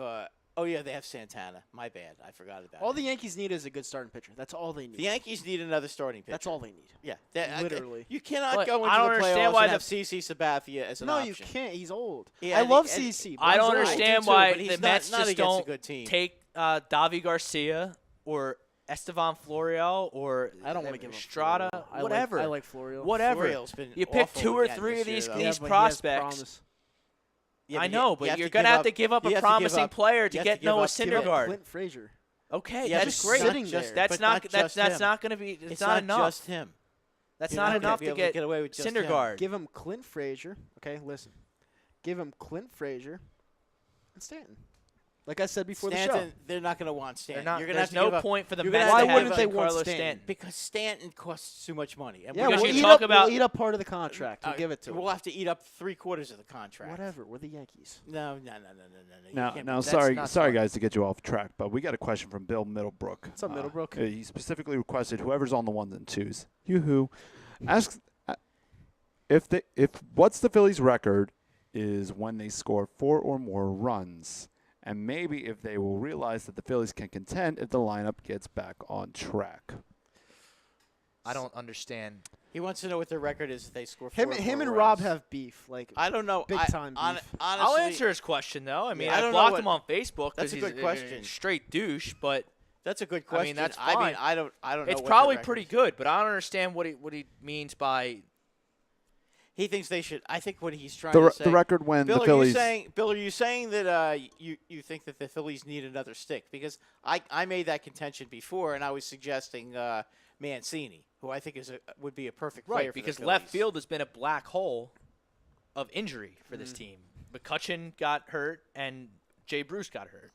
Oh yeah, they have Santana. My bad, I forgot about All him. the Yankees need is a good starting pitcher. That's all they need. The Yankees need another starting pitcher. That's all they need. Yeah, Literally. You cannot But go into I don't the understand playoffs why and the- have CC Sabathia as an No, option. you can't. He's old. Yeah, I and- love and- CC. but I he's don't old. understand too, why but he's the not- Mets not just against a don't good team. take Davi Garcia or Estevan Florial or I don't want to give him Strada, Florial. whatever. I like Florial. Whatever. Florial's been You pick awful 2 or again 3 this of year, these though. Yeah, but he has prospects. promise. Yeah, I you- know, you but have you're to going to give have to give up you a have to give promising up- player you to have get to give Noah up- give up Syndergaard. Clint Frazier. Okay, Yeah, that's but great. sitting there. That's but not not that's just him. not going to be. It's, It's not enough. just him. That's You're not not gonna enough be to able to get get away with just him. Syndergaard. Give him Clint Frazier. Okay, listen. Give him Clint Frazier and Stanton. Like I said before the Stanton, show. they're not going to want Stanton. They're not, You're gonna there's have to give no up, point for the you're Mets gonna to have have to give wouldn't they up want Giancarlo Stanton? Stanton. because Stanton costs too much money. And Yeah, Because we'll you eat, talk up, about- we'll eat up part of the contract. We'll give it to him. We'll have to eat up 3/4 of the contract. Whatever. We're the Yankees. No. You Now, can't- now, that's sorry, not sorry, smart. guys, to get you off track, but we got a question from Bill Middlebrook. What's up, Middlebrook? He specifically requested whoever's on the 1s and 2s. Yoo-hoo. Asks if what's the Phillies' record is when they score 4 or more runs, and maybe if they will realize that the Phillies can contend if the lineup gets back on track. I don't understand. He wants to know what their record is if they score 4 Him or more and Rob runs. have beef. Like I don't know. big time beef. Honestly, I'll answer his question though. I mean, Yeah, I I don't know blocked what- him on Facebook That's because a he's good question. straight douche. But That's a good I question. mean, that's I fine. I don't know. it's what probably their record pretty is. good. But I don't understand what he means by. He thinks they should. I think what he's trying The, to re- say. the record when Bill, the Phillies. Bill, are you saying that you think that the Phillies need another stick? Because I made that contention before, and I was suggesting Mancini, who I think would be a perfect player Right, for the because left Phillies. field has been a black hole of injury for this team. McCutchen got hurt, and Jay Bruce got hurt.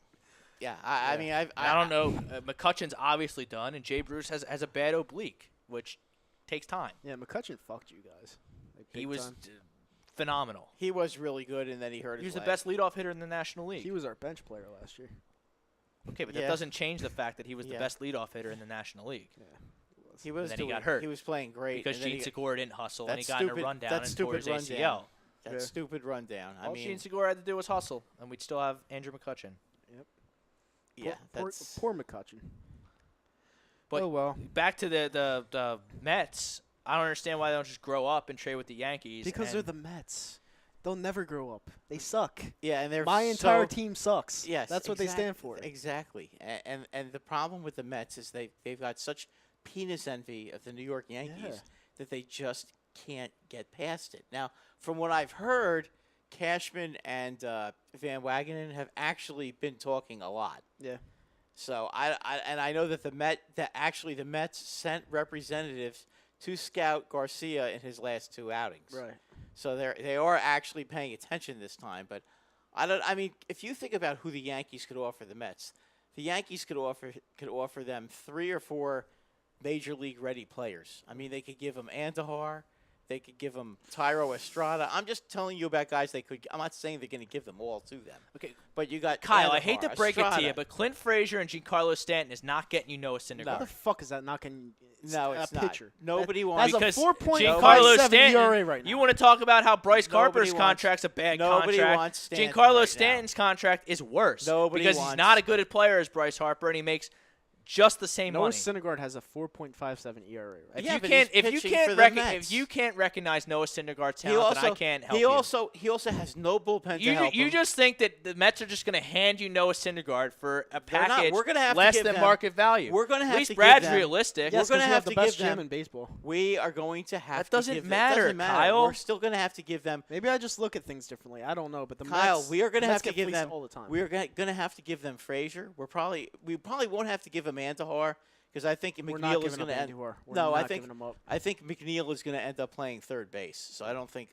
Yeah, I mean, I don't know. McCutchen's obviously done, and Jay Bruce has a bad oblique, which takes time. yeah, McCutchen fucked you guys. Like, He big was time. phenomenal. He was really good, and then he hurt He his was the leg. best leadoff hitter in the National League. He was our bench player last year. Okay, but Yeah. that doesn't change the fact that he was the Yeah. best leadoff hitter in the National League. He was then he doing, got hurt. He was playing great Because and then Gene he- Segura didn't hustle, and he that got in a stupid- rundown that and tore his stupid ACL. rundown. That Yeah. stupid rundown. I All mean, Gene Segura had to do was hustle, and we'd still have Andrew McCutchen. yeah, poor, that's poor McCutchen. But oh well, back to the Mets, I don't understand why they don't just grow up and trade with the Yankees. because they're and the Mets. They'll never grow up. They suck. yeah, and they're My entire so- team sucks. Yes, that's what they stand for. Exactly. And the problem with the Mets is they've got such penis envy of the New York Yankees Yeah. that they just can't get past it. Now, from what I've heard, Cashman and Van Wagenen have actually been talking a lot. Yeah. So I know that the Mets sent representatives to scout Garcia in his last 2 outings. Right. So they are actually paying attention this time. But I mean, if you think about who the Yankees could offer the Mets, the Yankees could offer them 3 or 4 major league ready players. I mean, they could give them Andahar. They could give them Tyro Estrada. I'm just telling you about guys they could. I'm not saying they're going to give them all to them. Okay, But you got Kyle, I hate Andahar, to break it to Estrada. you, but Clint Frazier and Giancarlo Stanton is not getting you Noah Syndergaard. What the fuck is that knocking? No, it's a not. pitcher. Nobody That- wants- That's Because a 4.57 Giancarlo Stanton, ERA right now. you want to talk about how Bryce Nobody Harper's wants- contract's a bad nobody contract. wants Stanton Giancarlo right now. Stanton's contract is worse Nobody because wants- he's not a good a player as Bryce Harper, and he makes just the same Noah money. Syndergaard has a 4.57 ERA right If now. you but can't, he's if you pitching can't, for the if Mets. you can't recognize Noah Syndergaard's He talent, also then I can't help he you. also has no bullpen to help You him. just think that the Mets are just going to hand you Noah Syndergaard for a They're not. package We're gonna have to less give than them- market value. we're gonna have At least to give Brad's them- realistic. Yes, gonna 'cause we have the to best give them- gym in baseball. We are going to have That to doesn't give them- matter, doesn't matter. Kyle. We're still going to have to give them. Maybe I just look at things differently. I don't know, but the Kyle, Mets, we are going to Mets have to get give fleeced them all the time. We're going to have to give them Frazier. We probably won't have to give them Andahar because I think We're not McNeil is giving going up to end. Andujar. We're No, not I think giving him up. McNeil is going to end up playing third base. So I don't think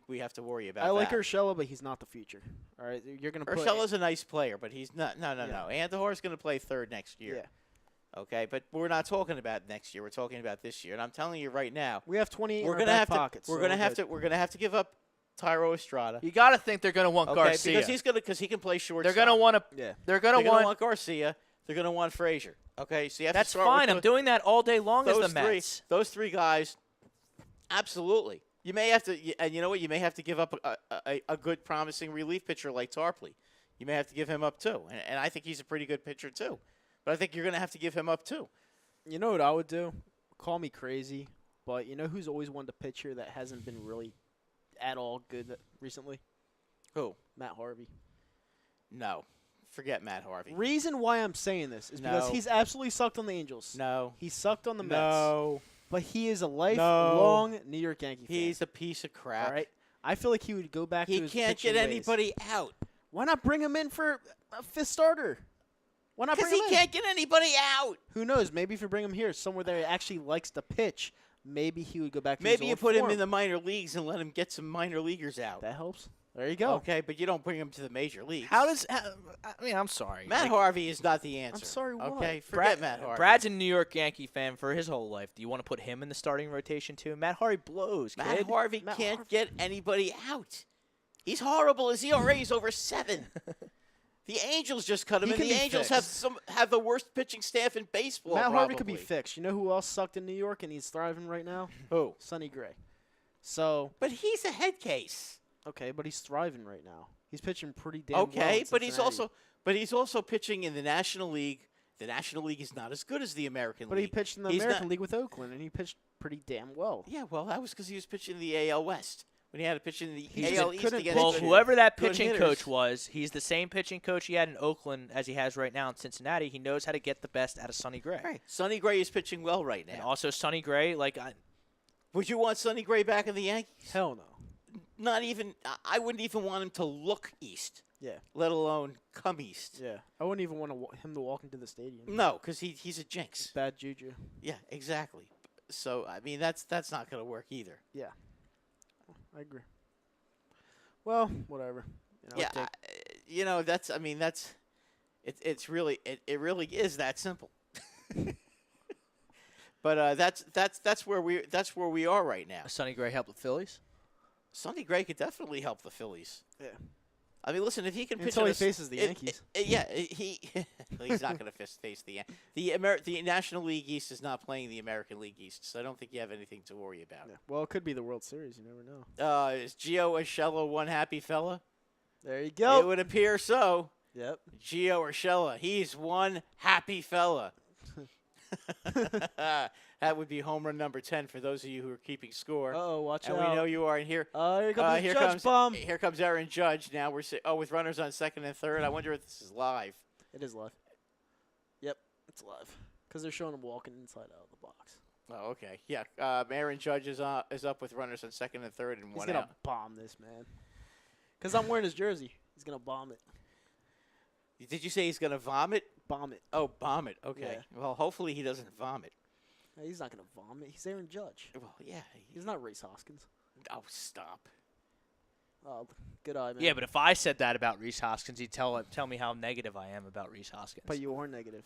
we have to worry about I like that. Urshela, but he's not the future. All right, you're gonna put Urshela's a nice player, but he's not. No. Yeah. Andahar is going to play third next year. Yeah. Okay, but we're not talking about next year. We're talking about this year. And I'm telling you right now, We have 20 we're in our going to back have pockets. to. We're so going to have good. to. We're going to have to give up Tyro Estrada. You got to think they're going to want Okay, Garcia. because he can play shortstop. They're going to want to. Yeah. They're going They're to going to want. want Garcia. They're going to want Frazier. Okay, so you have That's to start fine. with I'm doing that all day long as the Mets. Those 3 guys, absolutely. You may have to, and you know what? You may have to give up a good, promising relief pitcher like Tarpley. You may have to give him up too, and I think he's a pretty good pitcher too. But I think you're going to have to give him up too. You know what I would do? Call me crazy, but you know who's always wanted to pitch here that hasn't been really at all good recently? Who? Matt Harvey. No, Forget Matt Harvey. Reason why I'm saying this is because No. he's absolutely sucked on the Angels. No. He sucked on the Mets. No. But he is a lifelong New York Yankee fan. He's a piece of crap. All right. I feel like he would go back to He his can't pitching get ways. anybody out. Why not bring him in for a fifth starter? Why not Because bring he him in? can't get anybody out. Who knows? Maybe if you bring him here, somewhere that he actually likes to pitch, maybe he would go back to Maybe his you old put him form. in the minor leagues and let him get some minor leaguers out. That helps. There you go. Okay, but you don't bring him to the major leagues. I mean, I'm sorry. Matt Like, Harvey is not the answer. sorry, why? Okay, forget Brad, Matt Harvey. Brad's a New York Yankee fan for his whole life. Do you want to put him in the starting rotation too? Matt Harvey blows, Matt kid. Harvey Matt can't Harvey. get anybody out. He's horrible. His ERA is over 7. The Angels just cut him, He and can the be Angels fixed. have the worst pitching staff in baseball. Matt Harvey could be probably. fixed. You know who else sucked in New York and he's thriving right now? Who? Sonny Gray. So, But he's a head case. okay, but he's thriving right now. He's pitching pretty damn well. Okay, in but he's Cincinnati. also pitching in the National League. The National League is not as good as the American But League. he pitched in the He's American not- League with Oakland, and he pitched pretty damn well. Yeah, well, that was because he was pitching in the AL West when he had to pitch in the He AL just East couldn't against Well, pitch. good- whoever that good pitching hitters. coach was, he's the same pitching coach he had in Oakland as he has right now in Cincinnati. He knows how to get the best out of Sonny Gray. Right. Sonny Gray is pitching well right And now. also Sonny Gray, Would you want Sonny Gray back in the Yankees? Hell no. Not even. I wouldn't even want him to look east, Yeah, let alone come east. yeah. I wouldn't even want him to walk into the stadium. No, because he's a jinx. Bad juju. Yeah, exactly. So I mean, that's not going to work either. Yeah, I agree. Well, whatever. You know, Yeah, that's. I mean, that's. It's really it really is that simple. But that's where we are right now. Sonny Gray helped the Phillies. Sonny Gray could definitely help the Phillies. Yeah. I mean, listen, if he can pitch Until in he a s- faces the Yankees. He's not going to face the Yankees. The National League East is not playing the American League East, so I don't think you have anything to worry about. Yeah. Well, it could be the World Series. You never know. Is Gio Urshela one happy fella? There you It go. would appear so. Yep. Gio Urshela, he's one happy fella. That would be home run number 10 for those of you who are keeping score. Oh, watch and out. we know you are. And here, Here comes the Judge bomb. here comes Aaron Judge. Now we're with runners on second and third. I wonder if this is live. It is live. Yep, it's live. Because they're showing him walking inside out of the box. Oh, okay. Yeah. Aaron Judge is up with runners on second and third and He's one going to out. bomb this, man. Because I'm wearing his jersey. He's going to bomb it. Did you say he's going to vomit? Bomb it. Oh, bomb it. Okay. Yeah. Well, hopefully he doesn't vomit. No, he's not going to vomit. He's Aaron Judge. Well, yeah. He's not Race Hoskins. Oh, stop. Oh, good eye, man. Yeah, but if I said that about Reese Hoskins, he'd tell me how negative I am about Reese Hoskins. But you are negative.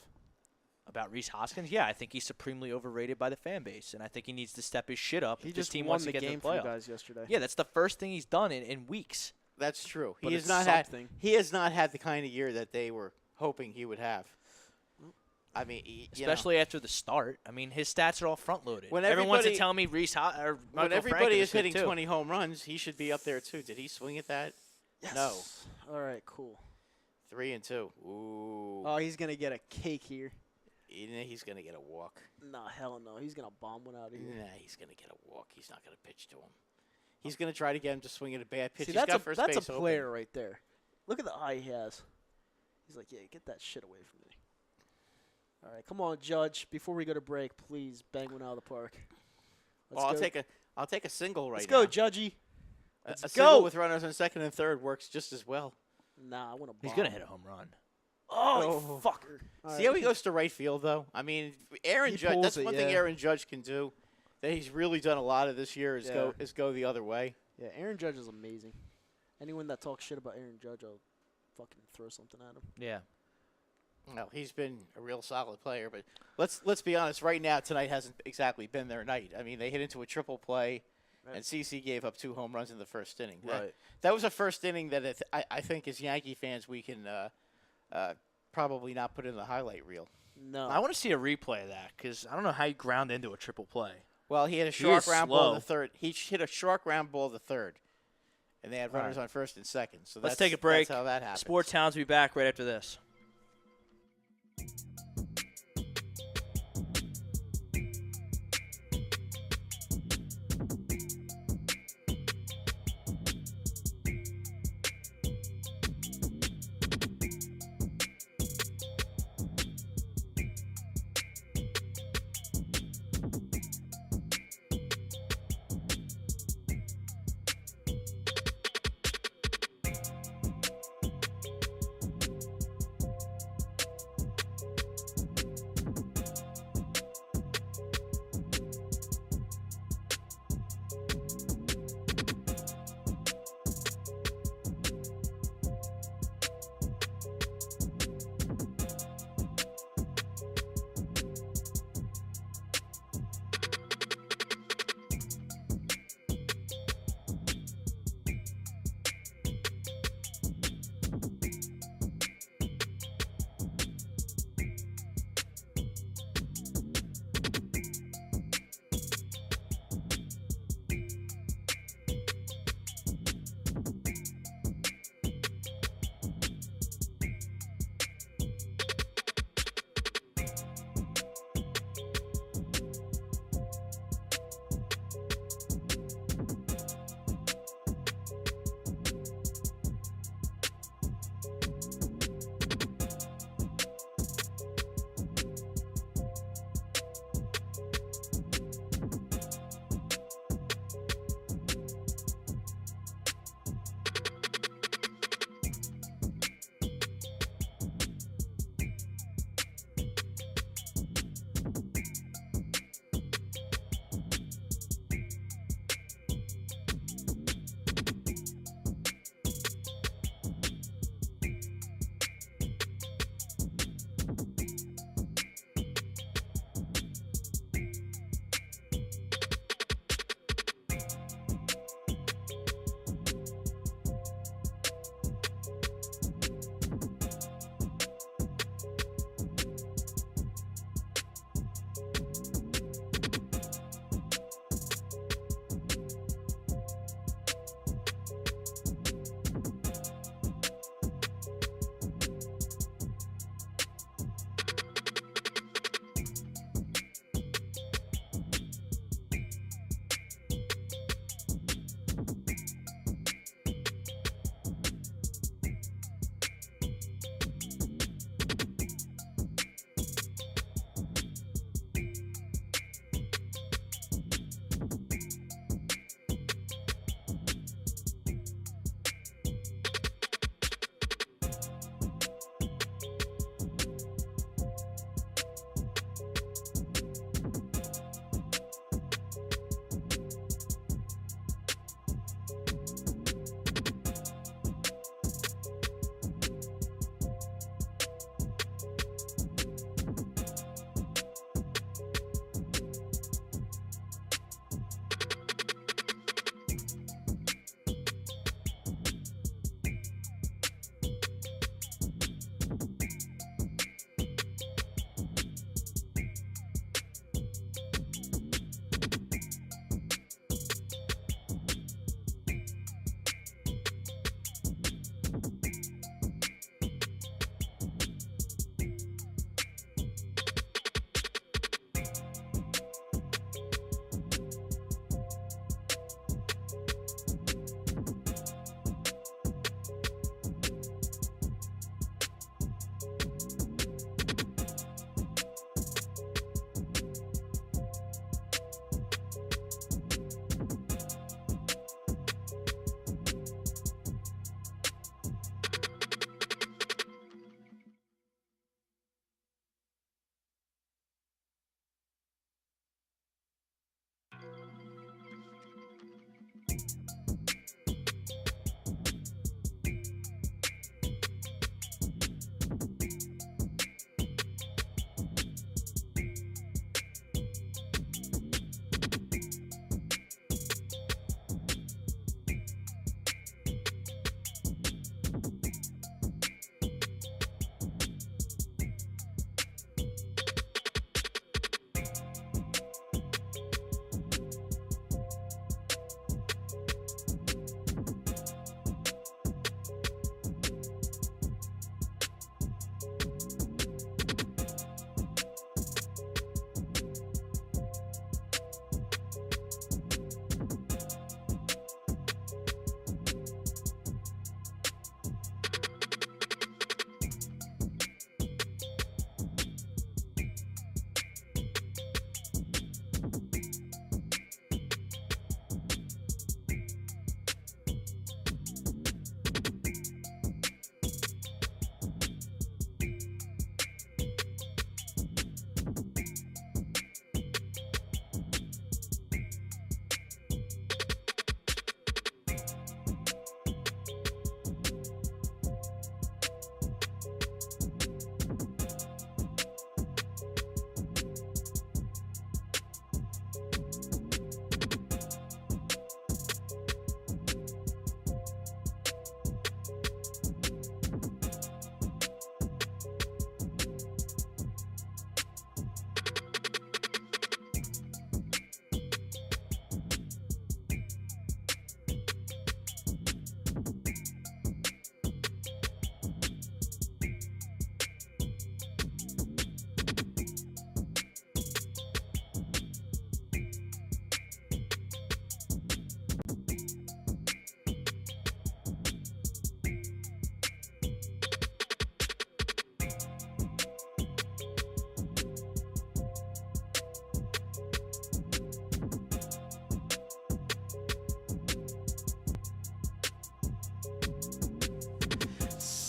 About Reese Hoskins? Yeah, I think he's supremely overrated by the fan base, and I think he needs to step his shit up He if this just team won wants the to get game to the for you playoffs. guys yesterday. Yeah, that's the first thing he's done in weeks. That's true. But He has it's not something. He has not had the kind of year that they were hoping he would have. I mean, Especially after the start. I mean, his stats are all front loaded. When Everyone wants to everybody- tell me Reese or when Michael everybody Franken is hitting good, too. 20 home runs, he should be up there too. Did he swing at that? Yes. No. All right, cool. 3 and 2. Ooh. Oh, he's going to get a cake here. He's gonna get a walk. No, hell no. He's going to bomb one out of here. Nah, he's gonna get a walk. He's not gonna pitch to him. He's gonna try to get him to swing at a bad pitch. See, He's got that's first a base player open. right there. Look at the eye he has. He's like, yeah, get that shit away from me. All right, come on, Judge. Before we go to break, please bang one out of the park. Let's Well, go. I'll take a single right Let's now. go, Judgy. A Let's single go. with runners on second and third works just as well. Nah, I want to bomb. He's going to hit a home run. Oh, Oh. fucker. All See right. how he goes to right field, though? I mean, Aaron He Judge, pulls that's it, one thing yeah. Aaron Judge can do that he's really done a lot of this year is Yeah. go the other way. Yeah, Aaron Judge is amazing. Anyone that talks shit about Aaron Judge, I'll fucking throw something at him. Yeah. No, he's been a real solid player, but let's be honest. Right now, tonight hasn't exactly been their night. I mean, they hit into a triple play, Right. and CC gave up 2 home runs in the first inning. Right. That was a first inning that I think as Yankee fans we can probably not put in the highlight reel. No. I want to see a replay of that because I don't know how you ground into a triple play. Well, he had a He short is ground ball slow. to third. He hit a short ground ball to third, and they had All runners right. on first and second. So Let's that's, take a break. That's how that happens. Sports Hounds will be back right after this.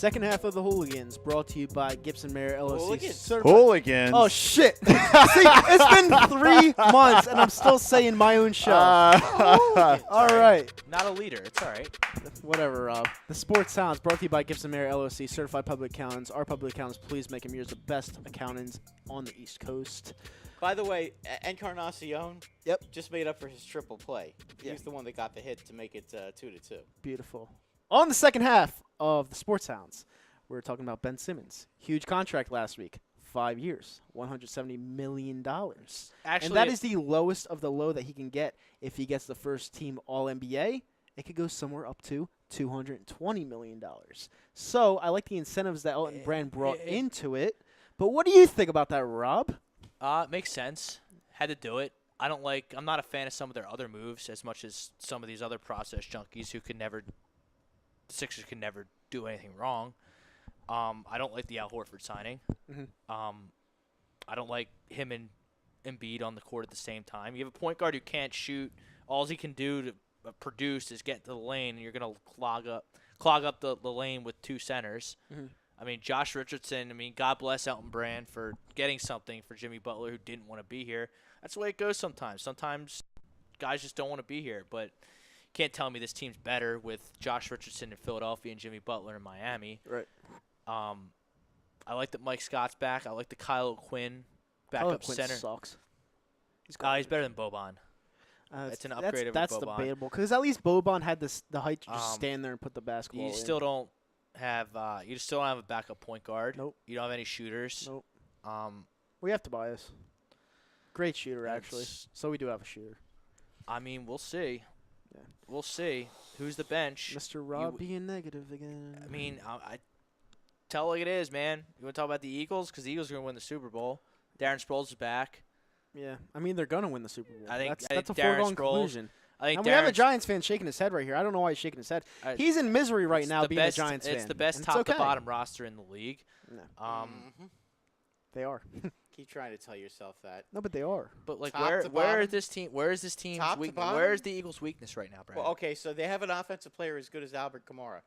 Second half of the Hooligans, brought to you by Gibson Mayer LLC. Hooligans. Certified- Hooligans. Oh shit! See, it's been 3 months and I'm still saying my own show. All right, Not a leader. It's all right. whatever, Rob. The Sports Sounds, brought to you by Gibson Mayer LLC, certified public accountants. Our public accountants, please make them yours the best accountants on the East Coast. By the way, Encarnacion Yep. just made up for his triple play. Yeah. He's the one that got the hit to make it 2-2. Beautiful. On the second half of the Sports Sounds, we're talking about Ben Simmons. Huge contract last week. 5 years, $170 million. Actually, And that is the lowest of the low that he can get if he gets the first team All-NBA. It could go somewhere up to $220 million. So I like the incentives that Elton Brand brought into it. But what do you think about that, Rob? Makes sense. Had to do it. I'm not a fan of some of their other moves as much as some of these other process junkies who the Sixers can never do anything wrong. I don't like the Al Horford signing. Mhm. I don't like him and Embiid on the court at the same time. You have a point guard who can't shoot. All he can do to produce is get to the lane, and you're going to clog up the lane with 2 centers. Mhm. I mean, Josh Richardson, God bless Elton Brand for getting something for Jimmy Butler who didn't want to be here. That's the way it goes sometimes. Sometimes guys just don't want to be here, but you can't tell me this team's better with Josh Richardson in Philadelphia and Jimmy Butler in Miami. Right. I like that Mike Scott's back. I like the Kyle O'Quinn backup Quinn center. sucks. He's better than Boban. It's an upgrade over That's Boban. debatable because at least Boban had the height to just stand there and put the basketball You in. still don't have a backup point guard. Nope. You don't have any shooters. Nope. Um, We have Tobias. Great shooter, actually. It's- So we do have a shooter. We'll see. Yeah. We'll see who's the bench. Mr. Rob being negative again. I tell it like it is, man. You want to talk about the Eagles? Because the Eagles are going to win the Super Bowl. Darren Sproles is back. Yeah, they're gonna win the Super Bowl. I think that's a Darren foregone Sproles- conclusion. I think And we have a Darren- Giants fan shaking his head right here. I don't know why he's shaking his head. He's in misery right it's now the being best, a Giants fan. It's the best and top it's okay. to bottom roster in the league. No, Mhm. they are. Keep trying to tell yourself that. No, but they are. But like, Top where to where bottom? is this team? Where is this team's Top to weakness? bottom? Where is the Eagles' weakness right now, Brad? Well, okay, so they have an offensive player as good as Albert Kamara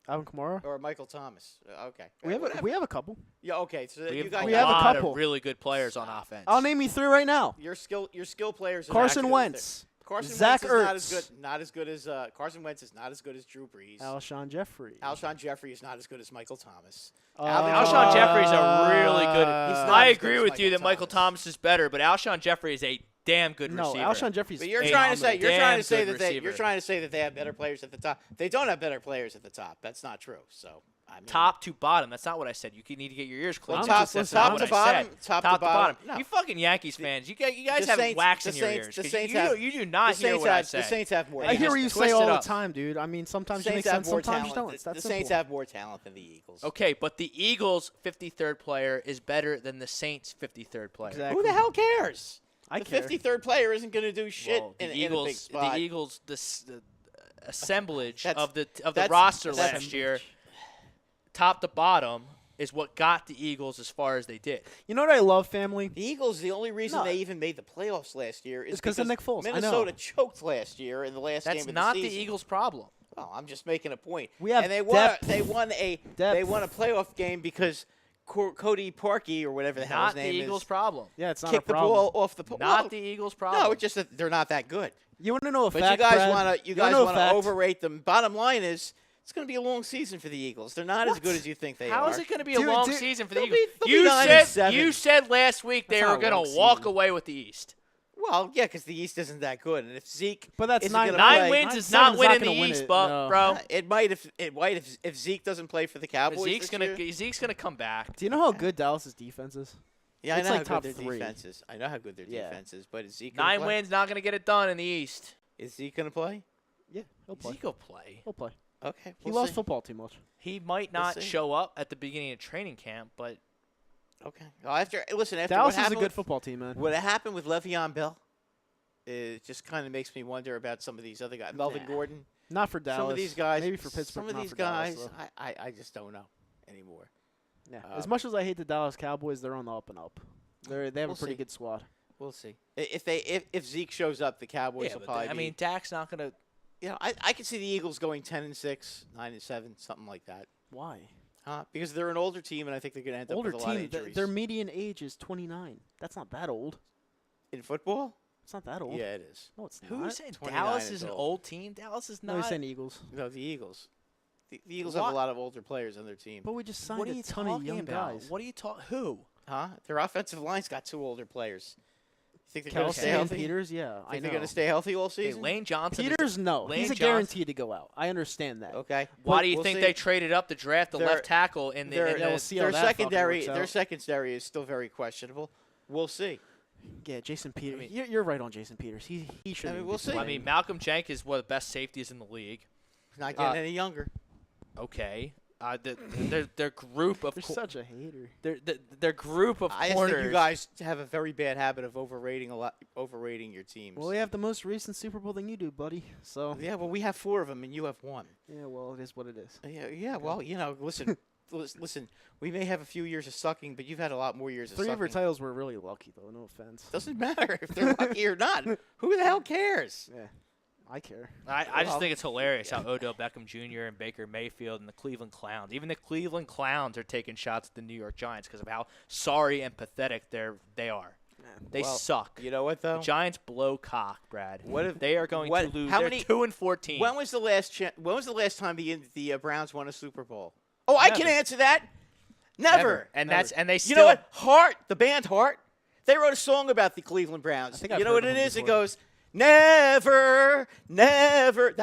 Alvin Kamara. or Michael Thomas. Okay. We have a couple. Yeah. Okay. So we you have, guys we a have a lot couple. of really good players on offense. I'll name you 3 right now. your skill players. Are Carson not Wentz. Carson Zach Wentz is not as Ertz. good. Not as good as Carson Wentz is not as good as Drew Brees. Alshon Jeffrey. Alshon Jeffrey is not as good as Michael Thomas. Alshon Jeffrey's a really good. He's not I as good agree as with you Michael that Michael Thomas is better, but Alshon Jeffrey is a damn good No, receiver. Alshon Jeffrey's. But you're Hey, trying to say damn that good you're receiver. trying to say that they have better players at the top. They don't have better players at the top. That's not true. So I mean, Top to bottom. That's not what I said. You need to get your ears cleaned. Well, That's top not to what bottom, I said. top to bottom. No. You fucking Yankees fans. You guys the have Saints- wax the in your Saints- ears. the 'cause Saints you, have- you do not hear what I say. The Saints have more. I hear what you Twist say it all the up. time, dude. I mean, sometimes you make Saints have sense, more sometimes you talent. don't. It's that the simple. Saints have more talent than the Eagles. Okay, but the Eagles' 53rd player is better than the Saints' 53rd player. Exactly. Who the hell cares? I the care. 53rd player isn't going to do shit Well, in a big spot. The Eagles, the assemblage That's- of the that's- roster that's- last year, top to bottom, is what got the Eagles as far as they did. You know what I love, family? The Eagles, the only reason No. they even made the playoffs last year is It's 'cause of Nick Foles. I know. Minnesota choked last year in the last That's game of not the the season. Eagles' problem. Well, I'm just making a point. We have and they depth. won a playoff game because Cody Parkey or whatever the hell Not his the name Eagles' is problem. Yeah, it's not kicked a the problem. ball off the Not the Eagles' problem. No, it's just that they're not that good. You want to know a But fact, you guys Brad? want to You wanna know a want to fact? overrate them. Bottom line is it's going to be a long season for the Eagles. They're not as good as you think they How are. is it going to be Dude, a long dude, season for the they'll Eagles? be 9-7. You said last week they That's were not a going long to walk season. away with the East. Well, yeah, because the East isn't that good, and if Zeke, But that's isn't nine- gonna Nine play- wins is 9-7's not not winning the gonna win East, it, bro. no. It might if Zeke doesn't play for the Cowboys. Zeke's this year. gonna come back. Do you know how good Dallas's defense is? Yeah, I it's know like how top good their 3. defense is. I know how good their Yeah. defense is, but is Zeke gonna 9 play? wins not gonna get it done in the East. Is Zeke going to play? Yeah, he'll play. Zeke will play. He'll play. Okay, He we'll loves see. football too much. He might We'll not see. show up at the beginning of training camp, but Okay. Well, after Dallas what is a happened good with- football team, man. What happened with Le'Veon Bell? It just kind of makes me wonder about some of these other guys. Melvin Nah. Gordon. Not for Dallas. Some of these guys. Maybe for Pittsburgh. Some of not these for Dallas, guys. though. I just don't know anymore. Yeah. As much as I hate the Dallas Cowboys, they're on the up and up. They have We'll a pretty see. good squad. We'll see. If Zeke shows up, the Cowboys yeah, will but probably. I mean, Dak's not gonna. I can see the Eagles going 10-6, 9-7, something like that. Why? Huh? Because they're an older team, and I think they're going to end up Older with a lot of team. injuries. Their median age is 29. That's not that old. In football? It's not that old. Yeah, it is. No, it's Who are you not. saying 29 Dallas is is an old. old team? Dallas is No, not. he's saying Eagles. No, the Eagles. The Eagles have a lot of older players on their team. But we just signed What are a you ton of talking young about? guys. What are you talking? Who? Huh? Their offensive line's got 2 older players. You think they're going to Kelsey stay and healthy? Peters, yeah, I Think know. they're going to stay healthy all Hey, season? Lane Johnson. Peters, no. Lane He's a Johnson- guarantee to go out. I understand that. Okay. Why But do you we'll think see. they traded up to draft the They're- left tackle in the? Their, in Yeah, the- we'll see how their that fucking secondary, works their out. secondary is still very questionable. We'll see. Yeah, Jason Peters. mean- You're right on Jason Peters. He should. we'll see. I mean, Malcolm Jenkins is one of the best safeties in the league. He's not getting any younger. Okay. Their group of You're such a hater. their group of I just corners. think you guys have a very bad habit of overrating your teams. Well, we have the most recent Super Bowl than you do, buddy. So Yeah, well, we have 4 of them, and you have 1. yeah, well, it is what it is. Yeah. Well, listen, listen. We may have a few years of sucking, but you've had a lot more years of 3 sucking. of our titles were really lucky, though. No offense. Doesn't matter if they're lucky or not. Who the hell cares? Yeah, I care. I just Well- think it's hilarious how Odell Beckham Jr. and Baker Mayfield and the Cleveland Clowns, even the Cleveland Clowns, are taking shots at the New York Giants because of how sorry and pathetic they are. They Well, suck. You know what though? The Giants blow cock, Brad. What if- they are going what- to lose? how They're many- 2-14. When was the last time the Browns won a Super Bowl? Oh, I can Never. answer that. Never. And Never. they You still. know what? Heart, the band Heart, they wrote a song about the Cleveland Browns. I think You I've know heard what it of them is? It before. goes, never, never.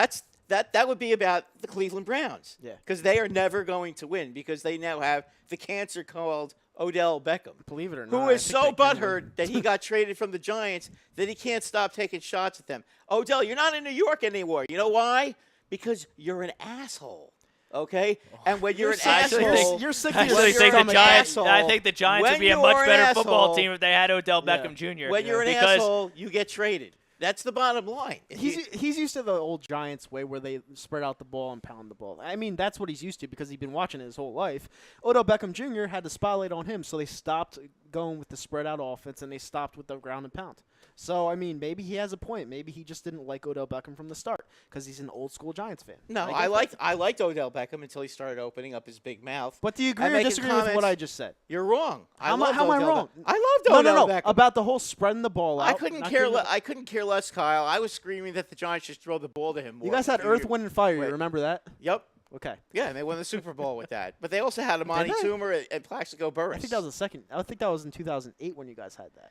That would be about the Cleveland Browns. Yeah. Because they are never going to win because they now have the cancer called Odell Beckham. Believe it or not, Who I is think so they can win. butthurt that he got traded from the Giants that he can't stop taking shots at them. Odell, you're not in New York anymore. You know why? Because you're an asshole. Okay? And when you're an I actually asshole, think- You're sick I of your actually think the stomach, Giants. asshole. I think the Giants When would be a you're much an better football asshole- team if they had Odell Yeah. Beckham Jr. when you're an because asshole, you get traded. That's the bottom line. He's used to the old Giants way where they spread out the ball and pound the ball. I mean, that's what he's used to because he's been watching it his whole life. Odell Beckham Jr. had the spotlight on him, so they stopped going with the spread out offense and they stopped with the ground and pound. So, I mean, maybe he has a point. Maybe he just didn't like Odell Beckham from the start because he's an old school Giants fan. No, get I that. liked Odell Beckham until he started opening up his big mouth. But do you agree and or making disagree with what comments. I just said? You're wrong. How am I wrong? I loved No, Odell no. Beckham. About the whole spreading the ball out. I couldn't not care. giving the- I couldn't care less, Kyle. I was screaming that the Giants should throw the ball to him more. You guys had a few Earth, years- Wind, and Fire. Wait. You remember that? Yep. Okay. Yeah, and they won the Super Bowl with that. But they also had Amani Did they? Toomer and Plaxico Burress. I think that was the second. I think that was in 2008 when you guys had that.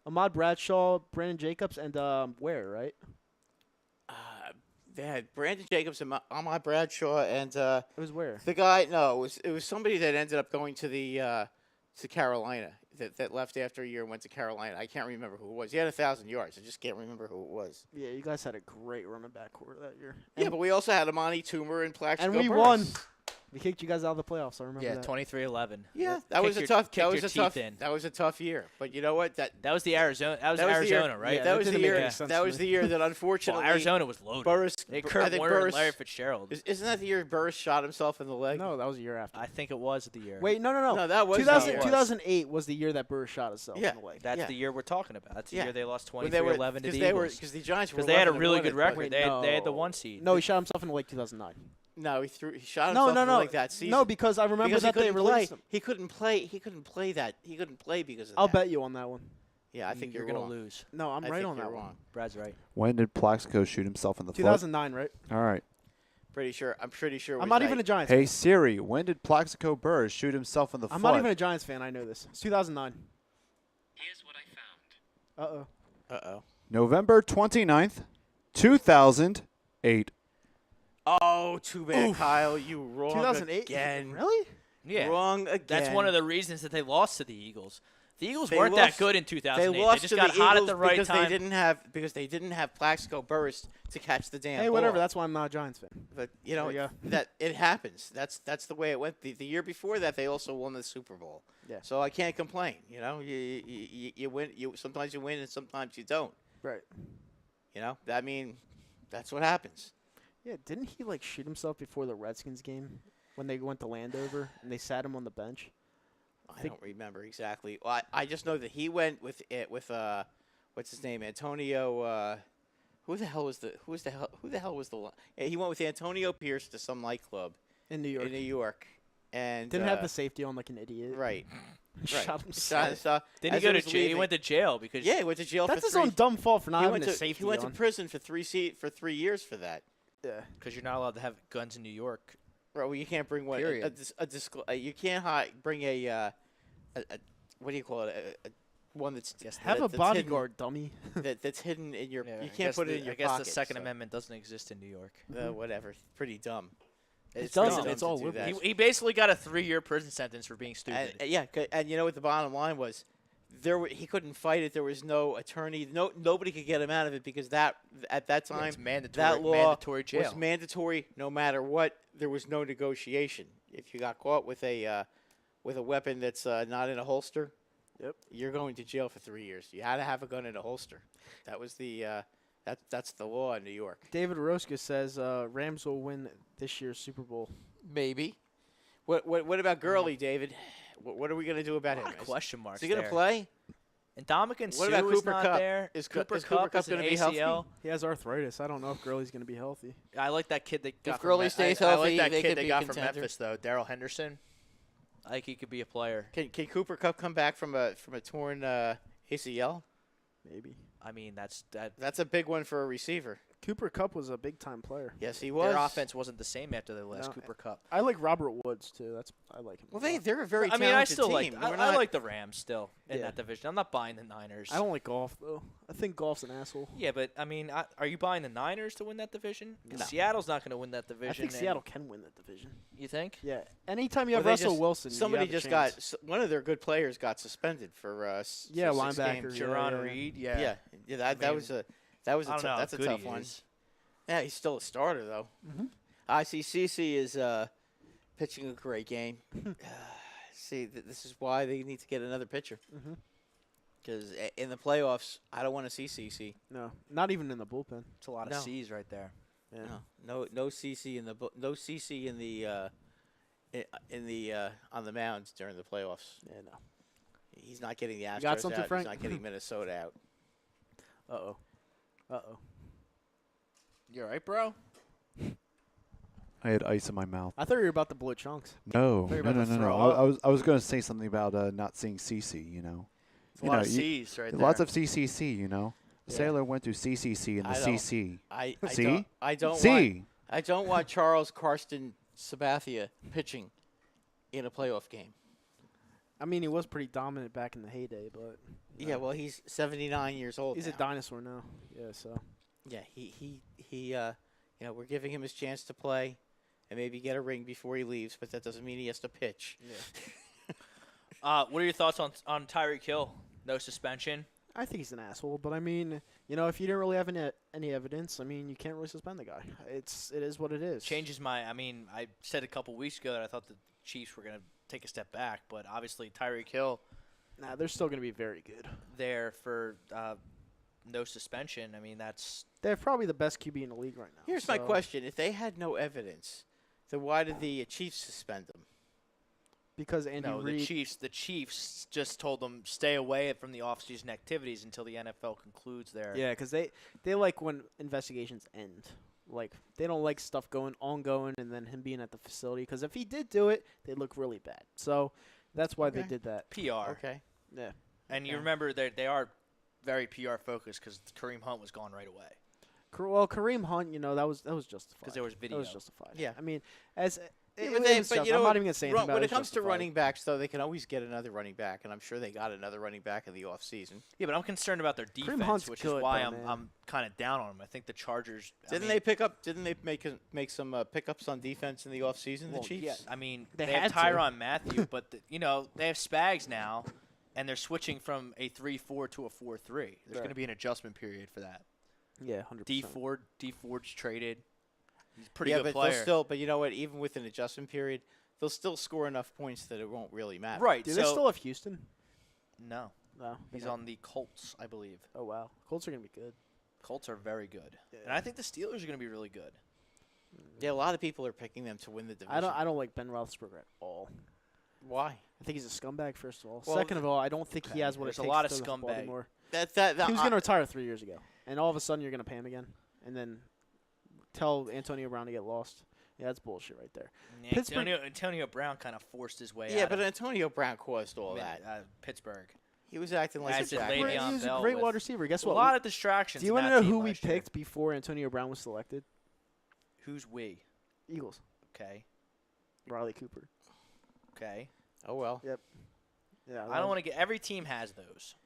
Ahmad Bradshaw, Brandon Jacobs, and Ware, right? They had Brandon Jacobs and Ahmad Bradshaw and It was Ware. the guy. No, it was somebody that ended up going to the to Carolina. That left after a year and went to Carolina. I can't remember who it was. He had 1,000 yards. I just can't remember who it was. Yeah, you guys had a great running back core that year. Yeah, but we also had Amani Toomer and Plaxico And we Burress. won. We kicked you guys out of the playoffs. I remember yeah, that. 23-11. Yeah, Kicked that was a your- tough. kicked That your was a teeth tough. in. That was a tough year. But you know what? That was the Arizona. That was That was the year- Arizona, right? Yeah, that was didn't the make year. any sense That to was me. the year that Well, unfortunately Arizona was loaded. Burris. They I Kurt think Warner and Burris. Larry Fitzgerald. Isn't that the year Burris shot himself in the leg? No, that was a year after. I think it was the year. Wait, no. No, that was 2000, the year. 2008 was the year that Burr shot himself Yeah. in the leg. That's Yeah. the year we're talking about. That's the Yeah. year they lost When they were 23-11 to the they were Eagles. because the Giants were Because they had a 11 and really won good it, record. but- They had the no. 1 seed. No, he shot himself in the leg 2009. No, he shot No, himself in the no. leg that season. No, because I remember because that he they couldn't play. released him. He couldn't play. He couldn't play that. He couldn't play because of I'll that. bet you on that one. Yeah, I think you're you're gonna wrong. lose. No, I'm I right think on you're that one. wrong. Brad's right. When did Plaxico shoot himself in the foot? 2009, right? All right. Pretty sure. I'm pretty sure. It I'm was not even a Giants Hey fan. Siri, when did Plaxico Burress shoot himself in the I'm foot? not even a Giants fan. I know this. It's 2009. Here's what I found. Uh-oh. November 29th, 2008. Oh, too bad, Kyle. You wrong 2008? again. Really? Yeah. Wrong again. That's one of the reasons that they lost to the Eagles. The Eagles They weren't lost- that good in They 2008. lost just to got the hot Eagles at the right because time. they didn't have Plaxico Burress to catch the damn Hey, whatever. ball. That's why I'm not a Giants fan. But you know There you go. that it happens. That's the way it went. The year before that, they also won the Super Bowl. Yeah. So I can't complain. You know, you win. Sometimes you win and sometimes you don't. Right. You know, I mean, that's what happens. Yeah, didn't he like shoot himself before the Redskins game when they went to Landover and they sat him on the bench? I don't remember exactly. Well, I just know that he went with what's his name, Antonio. Who the hell was the he went with Antonio Pierce to some nightclub In New York. in New York, and Didn't have the safety on like an idiot. right. Shot Right. himself. Didn't he go to jail? He went to jail because Yeah, he went to jail That's for his 3 own dumb fault for not he having went the to safety he went on. to prison for 3 years for that. Yeah. because you're not allowed to have guns in New York. Right, well, you can't bring one. Period. You can't bring a what do you call it? One that's Have a that's bodyguard, dummy. hidden, that's hidden in your. Yeah, you I can't guess put it in your I guess pocket. the Second so, Amendment doesn't exist in New York. Whatever. Pretty dumb. It pretty doesn't. dumb It's to all do liberal. that. He basically got a 3-year prison sentence for being stupid. And, yeah, and you know what the bottom line was? He couldn't fight it. There was no attorney. Nobody could get him out of it because at that time it's mandatory. that law mandatory jail. was mandatory no matter what. There was no negotiation. If you got caught with a weapon that's not in a holster, Yep. you're going to jail for 3 years. You had to have a gun in a holster. That was the that's the law in New York. David Rosca says Rams will win this year's Super Bowl. Maybe. What about Gurley, David? What are we going to do about A him? lot of question marks. Is he going to there. play? And Dominican What Sue about is Cooper not Kupp? there. Is Cooper Cooper Kupp Kupp is an gonna be ACL. healthy? He has arthritis. I don't know if Gurley's going to be healthy. I like that kid that got. Gurley from stays I healthy, like that they kid could they be got a from contender. Memphis though, Darrell Henderson. I think he could be a player. Can Cooper Kupp come back from a torn ACL? Maybe. I mean, that's That's a big one for a receiver. Cooper Kupp was a big-time player. Yes, he was. their offense wasn't the same after the last No, Cooper Cup. I like Robert Woods, too. I like him. Well, a lot. they're a very I mean, I talented still team. like I like the Rams still in Yeah. that division. I'm not buying the Niners. I don't like golf, though. I think golf's an asshole. Yeah, but I mean, are you buying the Niners to win that division? 'Cause No. Seattle's not going to win that division. I think and- Seattle can win that division. You think? Yeah. Anytime you have Well, Russell Wilson, Somebody you have a just chance. one of their good players got suspended for Yeah, for 6 linebacker. games. Yeah, Jerron yeah. Reed. Yeah, that I mean, was a I don't know how that's a good tough he one. is. Yeah, he's still a starter though. I see. CC is pitching a great game. See, this is why they need to get another pitcher. Because in the playoffs, I don't want to see CC. No, not even in the bullpen. It's a lot No. of C's right there. Yeah. No CC in the on the mounds during the playoffs. Yeah, no. He's not getting the Astros got something, out. Frank? He's not getting Minnesota out. Uh-oh. Uh-oh. You all right, bro? I had ice in my mouth. I thought you were about to blow chunks. No, Thought you no, were no, about to no, throw no. up. I was going to say something about not seeing CC. You know, It's a lot of C's right there. lots of CCC. You know, Yeah. Sailor went to CCC and the I don't- CC. I See? don't. I don't C. want. I don't want Charles Karsten Sabathia pitching in a playoff game. I mean, he was pretty dominant back in the heyday, but Yeah, well, he's 79 years old. he's now. a dinosaur now. Yeah, so. Yeah, we're giving him his chance to play and maybe get a ring before he leaves, but that doesn't mean he has to pitch. What are your thoughts on Tyreek Hill? No suspension. I think he's an asshole, but I mean, you know, if you didn't really have any evidence, I mean, you can't really suspend the guy. It is what it is. Changes my. I mean, I said a couple weeks ago that I thought the Chiefs were going to take a step back, but obviously Tyreek Hill Nah, they're still going to be very good. there for no suspension. I mean, that's They're probably the best QB in the league right now. Here's my so- question. If they had no evidence, then why did the Chiefs suspend him? Because Andy no. Reid. The Chiefs just told them stay away from the offseason activities until the NFL concludes their. Yeah, because they like when investigations end. Like, they don't like stuff ongoing and then him being at the facility. Because if he did do it, they'd look really bad. So that's why they Okay. did that. PR. Okay. Yeah. And you Okay. remember that they are very PR focused because Kareem Hunt was gone right away. Well, Kareem Hunt, you know, that was justified. 'Cause there was video. That was justified. Yeah. I mean, as Yeah, it but was you just- know I'm what, not even gonna say anything about it. when it It's comes to justified. running backs, though, they can always get another running back, and I'm sure they got another running back in the offseason. Yeah, but I'm concerned about their defense, Hunt's which good, is why though, I'm man. kind of down on them. I think the Chargers. Didn't they make some pickups on defense in the offseason, Well, the Chiefs? yeah. I mean, They they have had to. Tyrann Mathieu, but they have Spags now, and they're switching from a 3-4 to a 4-3. There's going to be an adjustment period for that. Yeah, 100%. D Ford's traded. He's a pretty yeah, good but player. they'll still. But you know what? Even with an adjustment period, they'll still score enough points that it won't really matter. Right. Do so they still have Houston? no, No. they he's don't. on the Colts, I believe. Oh, wow. Colts are going to be good. Colts are very good, Yeah. and I think the Steelers are going to be really good. Yeah, a lot of people are picking them to win the division. I don't like Ben Roethlisberger at all. Why? I think he's a scumbag, first of all. Well, Second of all, I don't think he okay, has what there's it a takes lot of to scumbag. Baltimore. That He was going to retire 3 years ago, and all of a sudden you're going to pay him again, and then tell Antonio Brown to get lost. Yeah, that's bullshit right there. Yeah, Pittsburgh- Antonio Brown kind of forced his way Yeah, out but of Antonio Brown caused all that. Pittsburgh. He was acting like As a did jack. Le'Veon He was a Bell great with wide receiver. Guess A what? lot of distractions. Do you want want to to know who we picked before Antonio Brown was selected? Who's we? Eagles. Okay. Riley Cooper. Okay. Oh, well. Yeah. I don't want to get. Every team has those.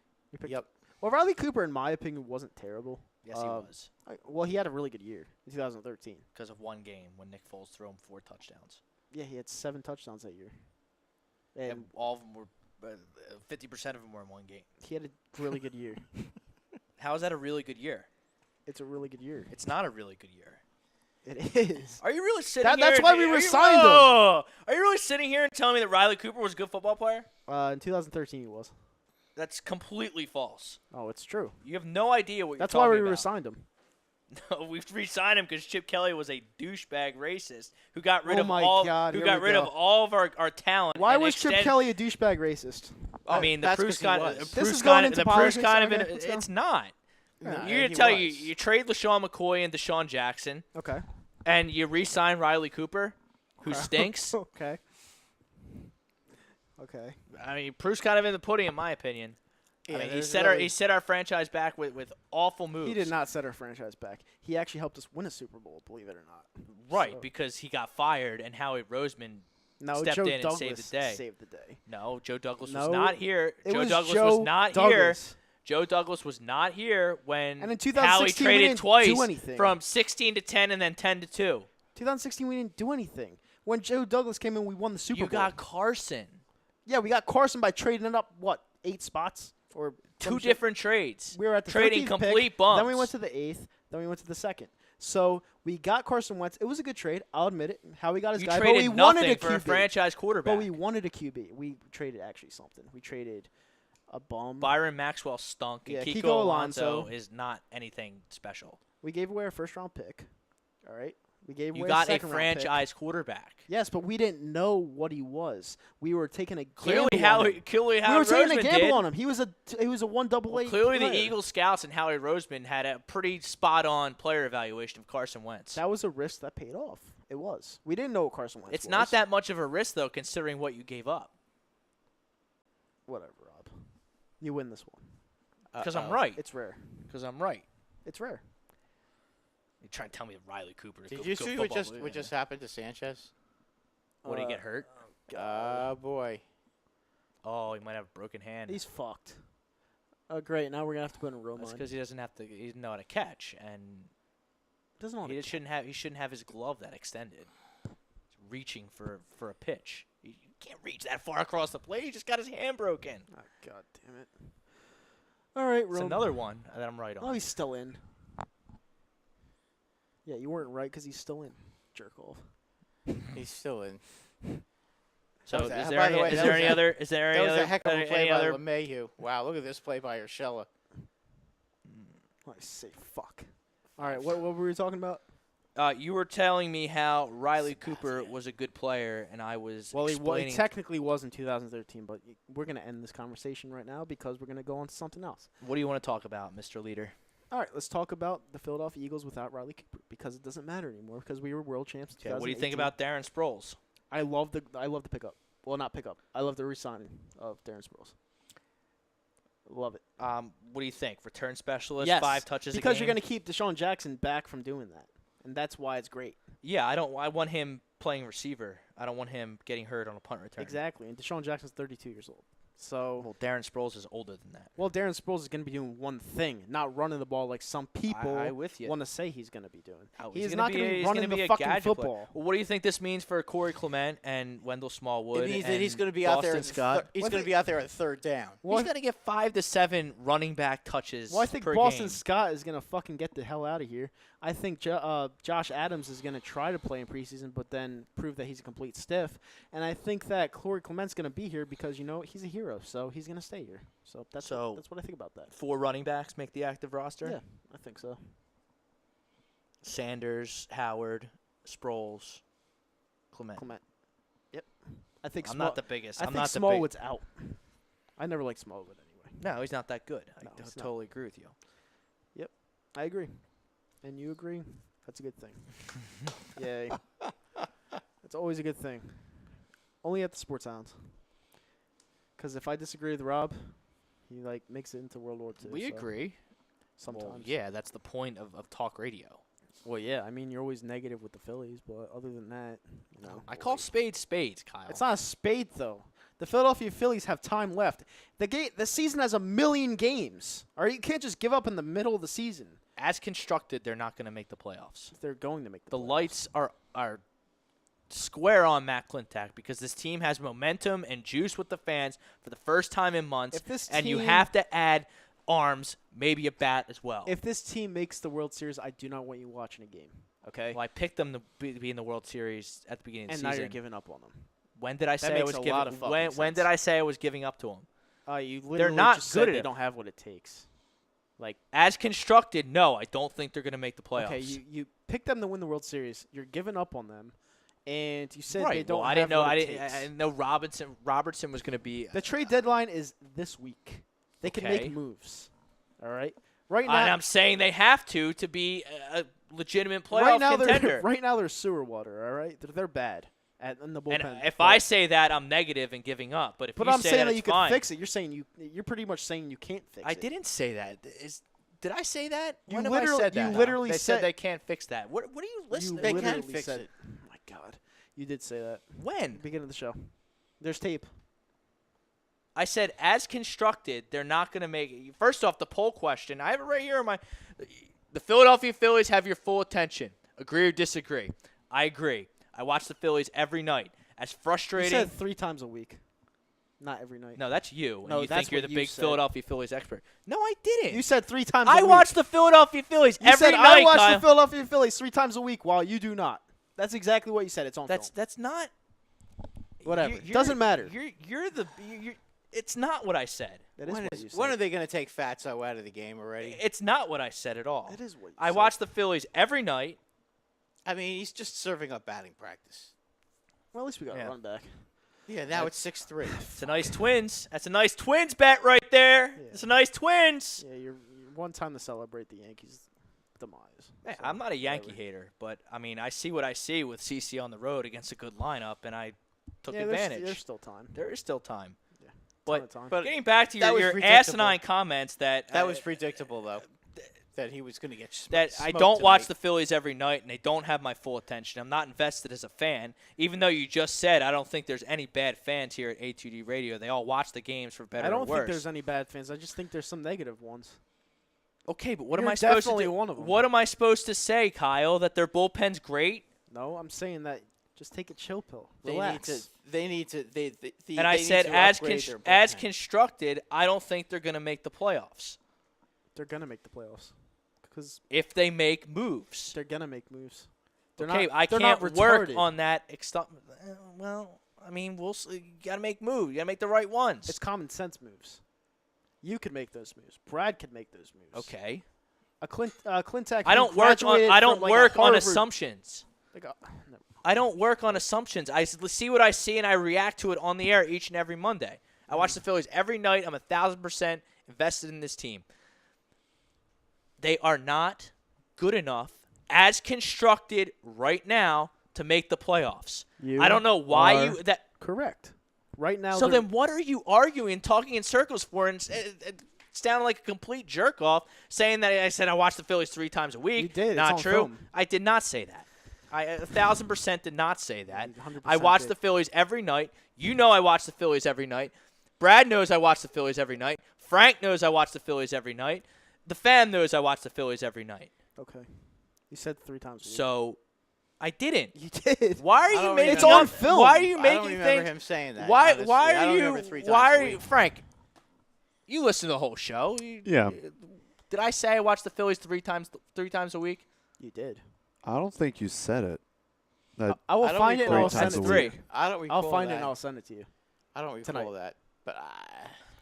Yep. Well, Riley Cooper, in my opinion, wasn't terrible. Yes, he was. Well, he had a really good year in 2013. Because of one game when Nick Foles threw him 4 touchdowns. Yeah, he had 7 touchdowns that year. And all of them were. 50% of them were in one game. He had a really good year. How is that a really good year? It's a really good year. It's not a really good year. It is. Are you really sitting here? That's why we resigned him. Are you really sitting here and telling me that Riley Cooper was a good football player? In 2013, he was. That's completely false. Oh, it's true. You have no idea what That's you're why talking we about. resigned him. No, we re-signed him because Chip Kelly was a douchebag racist who got rid Oh of my all God, who here got we rid go. of all of our talent. Why and was Chip extend- Kelly a douchebag racist? I mean, the That's proof's 'cause he kind of was. This is going into the proof's politics, kind of okay, let's go. it's not. Yeah, You're he gonna tell was. you trade LaShawn McCoy and Deshaun Jackson, Okay. and you re-sign Riley Cooper, who stinks. Okay. Okay. I mean, proof's kind of in the pudding, in my opinion. Yeah, I mean, he there's set really- he set our franchise back with awful moves. He did not set our franchise back. He actually helped us win a Super Bowl, believe it or not. Right, So- because he got fired, and Howie Roseman No, stepped Joe in and Douglas saved the day. saved the day. No, Joe Douglas No, was not here. It Joe was Douglas Joe was not here. Douglas. Joe Douglas was not here when And in Howie 2016 we traded didn't twice do anything. from 16 to 10 and then 10 to 2. 2016, we didn't do anything. When Joe Douglas came in, we won the Super You Bowl. got Carson. Yeah, we got Carson by trading it up, 8 spots? Or some Two shit? different trades. We were at the trading 13th complete pick, bumps. Then we went to the 8th. Then we went to the 2nd. So we got Carson Wentz. It was a good trade. I'll admit it. How we got his You guy. But traded we wanted nothing a for a QB. franchise quarterback. But we wanted a QB. We traded actually something. We traded a bum. Byron Maxwell stunk, and Yeah, Kiko Kiko Alonso Alonso is not anything special. We gave away our first-round pick. All right? We gave You away got a second-round pick. franchise quarterback. Yes, but we didn't know what he was. We were taking a Clearly, gamble on him. Howie We were taking a Roseman gamble did. on him. He was a 1AA. Clearly, the player. Eagles scouts and Howie Roseman had a pretty spot-on player evaluation of Carson Wentz. That was a risk that paid off. It was. We didn't know what Carson Wentz was. It's not that much of a risk, though, considering what you gave up. Whatever, Rob. You win this one. Because I'm right. It's rare. Because I'm right. It's rare. You trying to tell me that Riley Cooper is Did good, you good see football what player. just happened to Sanchez? What, did he get hurt? Oh, boy. Oh, he might have a broken hand. He's fucked. Oh, great. Now we're going to have to put in a row That's line. because he doesn't have to. He doesn't know how to catch, and Doesn't know how he to just shouldn't have. He shouldn't have his glove that extended. He's reaching for a pitch. You can't reach that far across the plate. He just got his hand broken. Oh, God damn it. All right, It's Rob. another one that I'm right on. Oh, he's still in. Yeah, you weren't right because he's still in. Jerk off. He's still in. So That was is a- there by the any? way, Is that there was any a- other? Is there That any was other? a heck of a any play by other? LeMahieu. Wow, look at this play by Urshela. I say fuck. All right, what were we talking about? You were telling me how Riley Cooper was a good player, and I was Well, he explaining. technically was in 2013, but we're going to end this conversation right now because we're going to go on to something else. What do you want to talk about, Mr. Leader? All right, let's talk about the Philadelphia Eagles without Riley Cooper because it doesn't matter anymore because we were world champs. in Okay, what do you think 2018. about Darren Sproles? I love the pickup. Well, not pickup. I love the re-signing of Darren Sproles. Love it. What do you think? Return specialist, Yes, 5 touches because a you're game? going to keep Deshaun Jackson back from doing that, and that's why it's great. Yeah, I want him playing receiver. I don't want him getting hurt on a punt return. Exactly, and Deshaun Jackson's 32 years old. So, Well, Darren Sproles is older than that. well, Darren Sproles is going to be doing one thing, not running the ball like some people I with you. want to say he's going to be doing. Oh, He's gonna not going to be running the a fucking gadget football. player. Well, what do you think this means for Corey Clement and Wendell Smallwood? It means that and he's going to be out there. Boston Scott? He's Well, I going to be out there at third down. Well, He's going to get 5 to 7 running back touches. Well, I think per Boston game. Scott is going to fucking get the hell out of here. I think Josh Adams is going to try to play in preseason, but then prove that he's a complete stiff. And I think that Corey Clement's going to be here because, he's a hero, so he's going to stay here. So that's what I think about that. 4 running backs make the active roster. Yeah, I think so. Sanders, Howard, Sproles, Clement. Yep. I think I'm not the biggest. I I'm think not the Smallwood's out. I never liked Smallwood anyway. No, he's not that good. No, I he's not. totally agree with you. I agree. And you agree? That's a good thing. Yay. It's always a good thing. Only at the Sports Hounds. Because if I disagree with Rob, he makes it into World War II. We agree. Sometimes. Well, yeah, that's the point of talk radio. Well, yeah. I mean, you're always negative with the Phillies, but other than that, I call spades spades, Kyle. It's not a spade, though. The Philadelphia Phillies have time left. The season has 1 million games. All right, you can't just give up in the middle of the season. As constructed, they're not going to make the playoffs. They're going to make the The playoffs. lights are square on Matt Klintak because this team has momentum and juice with the fans for the first time in months, and you have to add arms, maybe a bat as well. If this team makes the World Series, I do not want you watching a game. Okay? Well, I picked them to be in the World Series at the beginning of the And season. now you're giving up on them. When did I say I makes was a giving? lot of fucking When sense. did I say I was giving up to them? You literally not just good said at they it. don't have what it takes. As constructed, no, I don't think they're going to make the playoffs. Okay, you picked them to win the World Series. You're giving up on them, and you said right. they don't well, have I didn't know. what I it didn't. takes. I didn't know Robertson was going to be. The trade deadline is this week. They can Okay. make moves. All right. Right And now, I'm saying they have to be a legitimate playoff right now contender. right now they're sewer water. All right, they're bad in the bullpen. And if I say that, I'm negative and giving up. But if but you I'm say saying that, that you it's can fine. fix it. You're pretty much saying you can't fix it. I didn't say that. Did I say that? You When have I literally- said you that? literally they said- they can't fix that. What are you listening? They You can literally fix said, it. Oh my God, you did say that. When? Beginning of the show. There's tape. I said, as constructed, they're not going to make it. First off, the poll question. I have it right here. The Philadelphia Phillies have your full attention. Agree or disagree? I agree. I watch the Phillies every night. As You frustrating. said 3 times a week, not every night. No, that's you. No, and you that's think you're what the you big said. Philadelphia Phillies expert. No, I didn't. You said 3 times. a I week. watch the Philadelphia Phillies You every said night. I watch Kyle. the Philadelphia Phillies 3 times a week, while you do not. That's exactly what you said. It's on film. That's not. Whatever. You're- Doesn't matter. It's not what I said. That is what you said. When are they going to take Fatso out of the game already? It's not what I said at all. That is what you I said. watch the Phillies every night. I mean, he's just serving up batting practice. Well, at least we got Yeah. a run back. Yeah, now it's 6-3. It's a nice Twins. That's a nice Twins bet right there. Yeah. It's a nice Twins. Yeah, you're one time to celebrate the Yankees' demise. Hey, So, I'm not a Yankee whatever. hater, but I mean, I see what I see with CC on the road against a good lineup, and I took Yeah, advantage. There's still time. There is still time. Yeah. But Ton of time. But getting back to that was your predictable. asinine comments that That was predictable, though, that he was going to get that I smoked don't watch tonight. the Phillies every night, and they don't have my full attention. I'm not invested as a fan, even though you just said I don't think there's any bad fans here at A2D Radio. They all watch the games for better I don't or think worse. there's any bad fans. I just think there's some negative ones. Okay, but what am You're I supposed to definitely do? one of 'em. What am I supposed to say, Kyle? That their bullpen's great? No, I'm saying that just take a chill pill. They Relax. need to. And I said, as constructed, I don't think they're going to make the playoffs They're going to make the playoffs. Because if they make moves. they're going to make moves. They're Okay, not, I they're can't not work retarded. on that. Well, I mean, we'll see. You got to make moves. You got to make the right ones. It's common sense moves. You could make those moves. Brad could make those moves. Okay. Clintac. I don't work on. I don't work on assumptions. No. I don't work on assumptions. I see what I see and I react to it on the air each and every Monday. I watch the Phillies every night. I'm 1,000% invested in this team. They are not good enough as constructed right now to make the playoffs. You I don't know why are you that. Correct. Right now. So they're- then, what are you arguing, talking in circles for? And it sounded like a complete jerk off, saying that I said I watch the Phillies 3 times a week. You did. It's Not on true. film. I did not say that. I 1,000% did not say that. You 100% I watch did. the Phillies every night. You know I watch the Phillies every night. Brad knows I watch the Phillies every night. Frank knows I watch the Phillies every night. The fan knows I watch the Phillies every night. Okay. You said 3 times a week. So, I didn't. You did. Why are I you don't making? It's on up- film. Why are you I making don't remember things? him saying that. Why? honestly. Why I are don't you? remember 3 times Why a are you, week. Frank? You listen to the whole show. Yeah. Did I say I watch the Phillies 3 times a week? You did. I don't think you said it. That I will I don't find it and recall I'll send times it a to three. you. I don't recall I'll find that. it and I'll send it to you. I don't recall tonight. that. But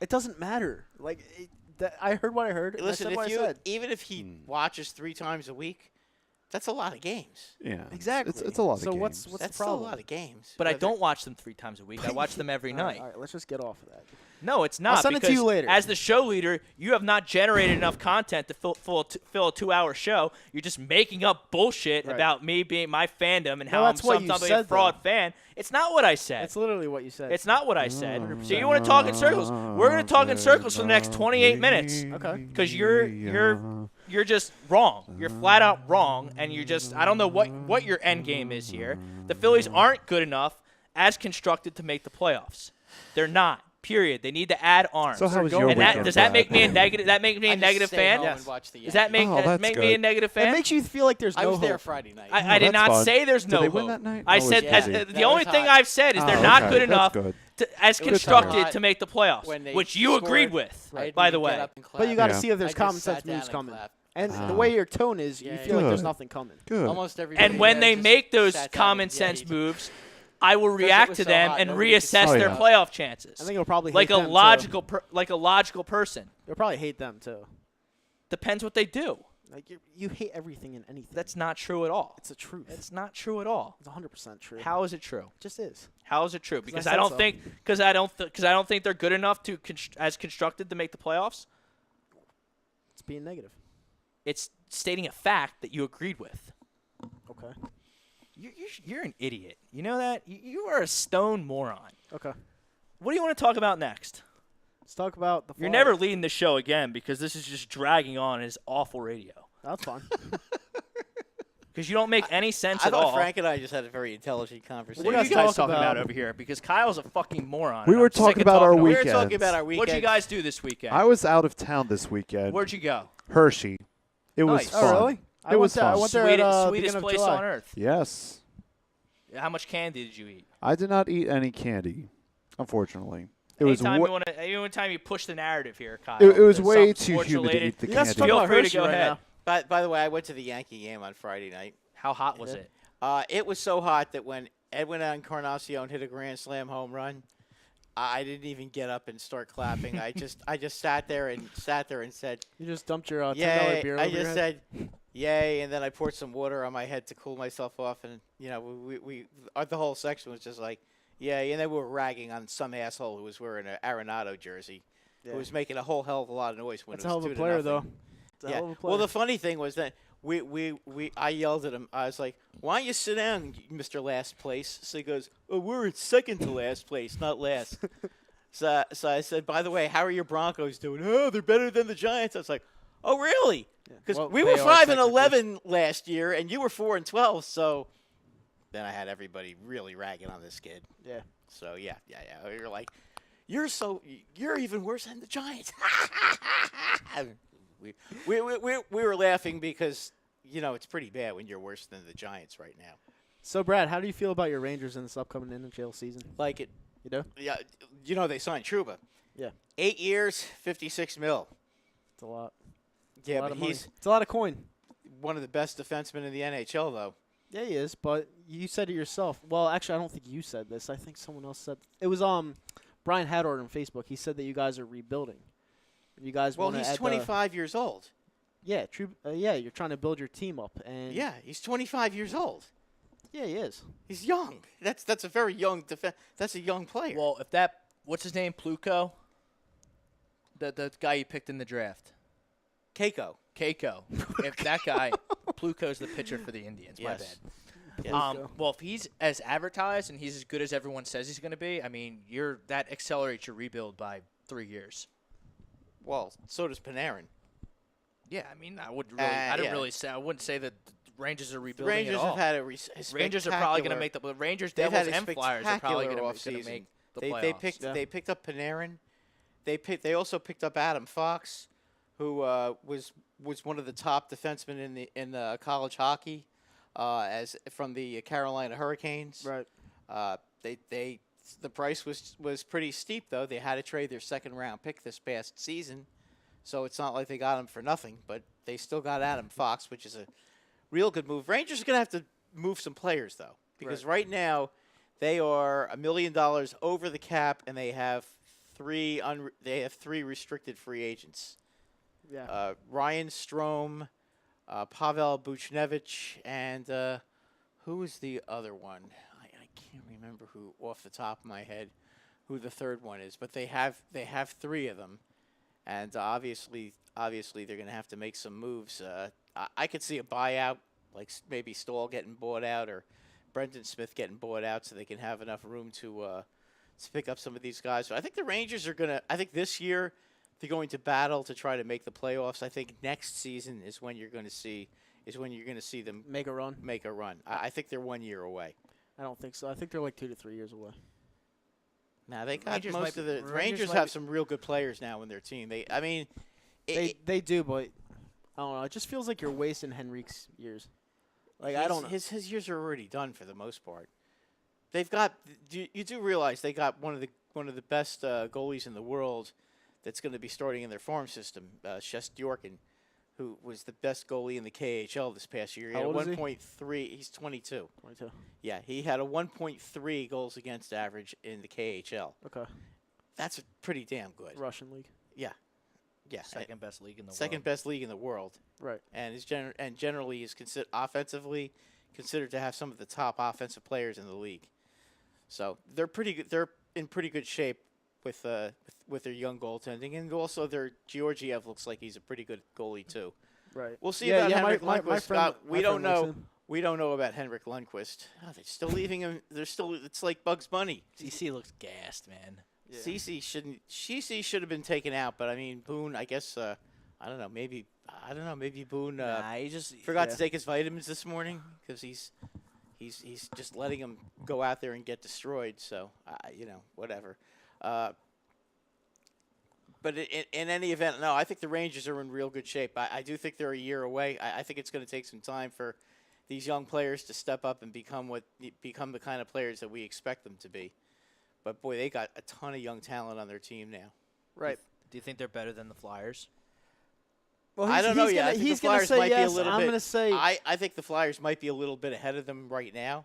It doesn't matter. I heard what I heard. And listen, I said what if I said. even if he watches 3 times a week, That's a lot of games. Yeah. Exactly. It's a lot of so games. what's That's the still a problem? lot of games. But I Whether- don't watch them 3 times a week. I watch them every night. All right, let's just get off of that. No, it's not. send it to because you later. As the show leader, you have not generated enough content to fill a 2-hour show. You're just making up bullshit Right. about me being my fandom and No, how I'm that's what you something a said, fraud though. fan. It's not what I said. It's literally what you said. It's not what I said. So you want to talk in circles? We're going to talk in circles for the next 28 minutes. Okay. Because you're just wrong. You're flat out wrong, and you're just I don't know what your end game is here. The Phillies aren't good enough as constructed to make the playoffs. They're not. Period. They need to add arms. So how was your and weekend, does that make me a Brad? negative? That make me I a just negative stayed fan? home Yes. and watched the Does that make Oh, that's make me a good. negative It fan? makes you feel like there's no I was there hope. Friday night. I did that's not fun. say there's Did no they hope. win that night? I Oh, it said was as, busy. the That only was thing hot. I've said is they're Oh, not okay. good That's enough good. as was constructed hot to make the playoffs, when they which you agreed scored. with, I didn't by even the get way. up and But you got to Yeah. see if there's I just common sat sense down moves and coming. clapped. And Ah. the way your tone is, you Yeah, feel like there's Good. nothing coming. Good. Almost everybody. And when there they just make those sat down common and- yeah, sense he- moves, I will Because it react was to so them hot, and nobody could reassess see their it. playoff chances. I think it'll probably like hate a them, too. logical person. They'll probably hate them too. Depends what they do. Like you hate everything and anything. That's not true at all. it's the truth. It's not true at all. It's 100% true. How is it true? It just is. How is it true? 'Cause I Because said I don't so. think because I don't think they're good enough to as constructed to make the playoffs. It's being negative. It's stating a fact that you agreed with. Okay. You're an idiot. You know that? You are a stone moron. Okay. What do you want to talk about next? Let's talk about the. You're Flyers. never leading the show again because this is just dragging on his awful radio. That's fine. Because you don't make any sense I at all. thought Frank and I just had a very intelligent conversation. What are you guys guys talk talking about about? over here? Because Kyle's a fucking moron. We and were I'm sick talking of about our talking We about were weekend. talking about our it. weekend. What'd you guys do this weekend? I was out of town this weekend. Where'd you go? Hershey. It was Nice. fun. Oh really? It was I fun. went there at Sweetest beginning of place July. on earth. Yes. How much candy did you eat? I did not eat any candy, unfortunately. It was Anytime you push the narrative here, Kyle. it was there's way something too sports humid to related, eat the You guys candy. talking Feel about free to Hershey go right ahead. now. By the way, I went to the Yankee game on Friday night. How hot was Yeah. it? It was so hot that when Edwin Encarnacion hit a grand slam home run, I didn't even get up and start clapping. I just sat there and said, You just dumped your $10 "Yay!" beer I over your just head? said, "Yay!" And then I poured some water on my head to cool myself off, and the whole section was just like, "Yay!" And then we were ragging on some asshole who was wearing an Arenado jersey, Yeah. who was making a whole hell of a lot of noise when That's it a hell was of a 2-0. player, though. It's a Yeah. hell of a player. Well, the funny thing was that I yelled at him. I was like, "Why don't you sit down, Mr. Last Place?" So he goes, "Oh, we're second to last place, not last." so I said, "By the way, how are your Broncos doing?" "Oh, they're better than the Giants." I was like, "Oh, really?" Because Well, we they were are 5-11 last year, and you were 4-12. So then I had everybody really ragging on this kid. Yeah. So yeah. You're like, you're even worse than the Giants. we were laughing because it's pretty bad when you're worse than the Giants right now. So, Brad, how do you feel about your Rangers in this upcoming NHL season? Like it, You do? yeah. They signed Trouba. Yeah. 8 years, $56 million. It's a lot. Yeah, a lot but of money. he's It's a lot of coin. one of the best defensemen in the NHL, though. Yeah, he is, but you said it yourself. Well, actually, I don't think you said this. I think someone else said it was Brian Hadord on Facebook. He said that you guys are rebuilding. You guys Well, want to he's 25 years old. Yeah, true. Yeah, you're trying to build your team up, and Yeah, he's 25 years old. yeah, he is. He's young. That's a very young That's a young player. Well, what's his name? Pluko? The guy you picked in the draft. Keiko. Keiko. If that guy, Pluko's the pitcher for the Indians. My Yes. bad. Yes. Pluko. Well, if he's as advertised and he's as good as everyone says he's going to be, I mean, that accelerates your rebuild by 3 years. Well, so does Panarin. Yeah, I mean, I wouldn't say that the Rangers are The rebuilding Rangers at all. have had a Rangers are probably going to make the Rangers, They've Devils, had a and Flyers are probably going spectacular to make the They playoffs. they picked up Panarin. They also picked up Adam Fox, who was one of the top defensemen in the college hockey, as from the Carolina Hurricanes. Right. The price was pretty steep though. They had to trade their second round pick this past season, so it's not like they got him for nothing. But they still got Adam Fox, which is a real good move. Rangers are gonna have to move some players though, because right now they are $1 million over the cap, and they have three restricted free agents. Yeah. Ryan Strome, Pavel Buchnevich, and who was the other one? I can't remember who off the top of my head who the third one is, but they have three of them, and obviously they're going to have to make some moves. I could see a buyout, like maybe Stahl getting bought out or Brendan Smith getting bought out, so they can have enough room to pick up some of these guys. But I think the Rangers are going to. I think this year they're going to battle to try to make the playoffs. I think next season is when you're going to see them Make a run. make a run. I think they're 1 year away. I don't think so. I think they're like 2 to 3 years away. Now they got Rangers most might of be- the Rangers Rangers might have be- some real good players now in their team. They do, but I don't know. It just feels like you're wasting Henrique's years. Like I don't know. His years are already done for the most part. They've got. You do realize they got one of the best goalies in the world that's going to be starting in their farm system, Shestyorkin, who was the best goalie in the KHL this past year. He How had old is he? 1.3. He's 22. 22. Yeah, he had a 1.3 goals against average in the KHL. Okay. That's pretty damn good. Russian league. Yeah. Second best league in the Second world. best league in the world. Right. And generally is offensively considered to have some of the top offensive players in the league. So they're pretty good. They're in pretty good shape with their young goaltending, and also their Georgiev looks like he's a pretty good goalie too. Right. We'll see about Henrik my Lundqvist. friend, We my don't friend likes know. him. We don't know about Henrik Lundqvist. Oh, they're still leaving him. It's like Bugs Bunny. CC looks gassed, man. Yeah. CC should have been taken out, but I mean Boone. I guess I don't know. Maybe Boone He just forgot to take his vitamins this morning because he's just letting him go out there and get destroyed. So whatever. But in any event, no, I think the Rangers are in real good shape. I do think they're a year away. I think it's going to take some time for these young players to step up and become the kind of players that we expect them to be. But boy, they got a ton of young talent on their team now. Right. Do you think they're better than the Flyers? Well, I don't know yet. I think He's the gonna Flyers say might yes. be a little I'm bit. gonna say I think the Flyers might be a little bit ahead of them right now,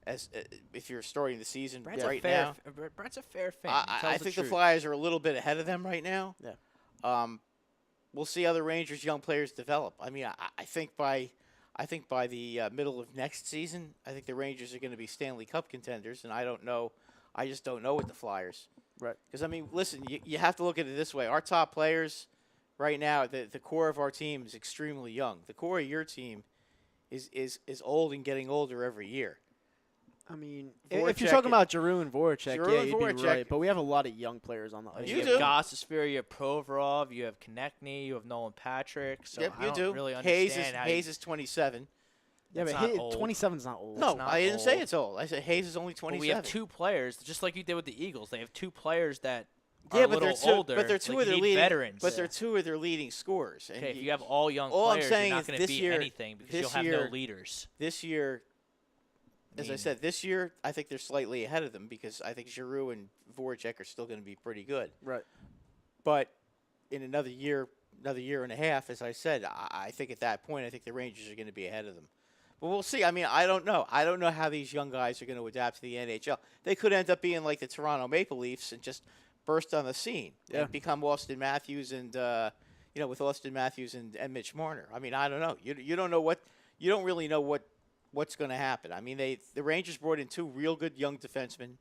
as if you're starting the season Brett's right a fair, now. Brett's a fair fan. He tells I think the truth. Flyers are a little bit ahead of them right now. Yeah. We'll see how the Rangers' young players develop. I mean, I think by the middle of next season, I think the Rangers are going to be Stanley Cup contenders, and I don't know. I just don't know with the Flyers. Right. Because I mean, listen, you have to look at it this way. Our top players right now, the core of our team is extremely young. The core of your team is old and getting older every year. I mean, Voracek if you're talking and- about Giroux and Voracek, Giroux yeah, and you'd be Voracek- right. But we have a lot of young players on the ice. You You do. have Gostisbehere, you have Provorov, you have Konechny, you have Nolan Patrick. So Yep, I you don't do. really Hayes understand how is 27. Yeah, That's but not old. 27 is not old. No, not I didn't say old. it's old. I said Hayes is only But 27. we have two players, just like you did with the Eagles. They have two players that are Yeah, a but little they're two. older. But they're two like of their you need leading veterans. But they're two of their leading scorers. And Okay, if you have all young all I'm players, saying you're not is going to this beat year- anything because this you'll have year- no leaders. this year, as I mean- said, this year I think they're slightly ahead of them because I think Giroux and Voracek are still going to be pretty good. Right. But in another year and a half, as I said, I think at that point I think the Rangers are going to be ahead of them. But we'll see. I mean, I don't know. I don't know how these young guys are going to adapt to the NHL. They could end up being like the Toronto Maple Leafs and just burst on the scene and become Austin Matthews and with Austin Matthews and Mitch Marner. I mean, I don't know. You don't know you don't really know what's going to happen. I mean, the Rangers brought in two real good young defensemen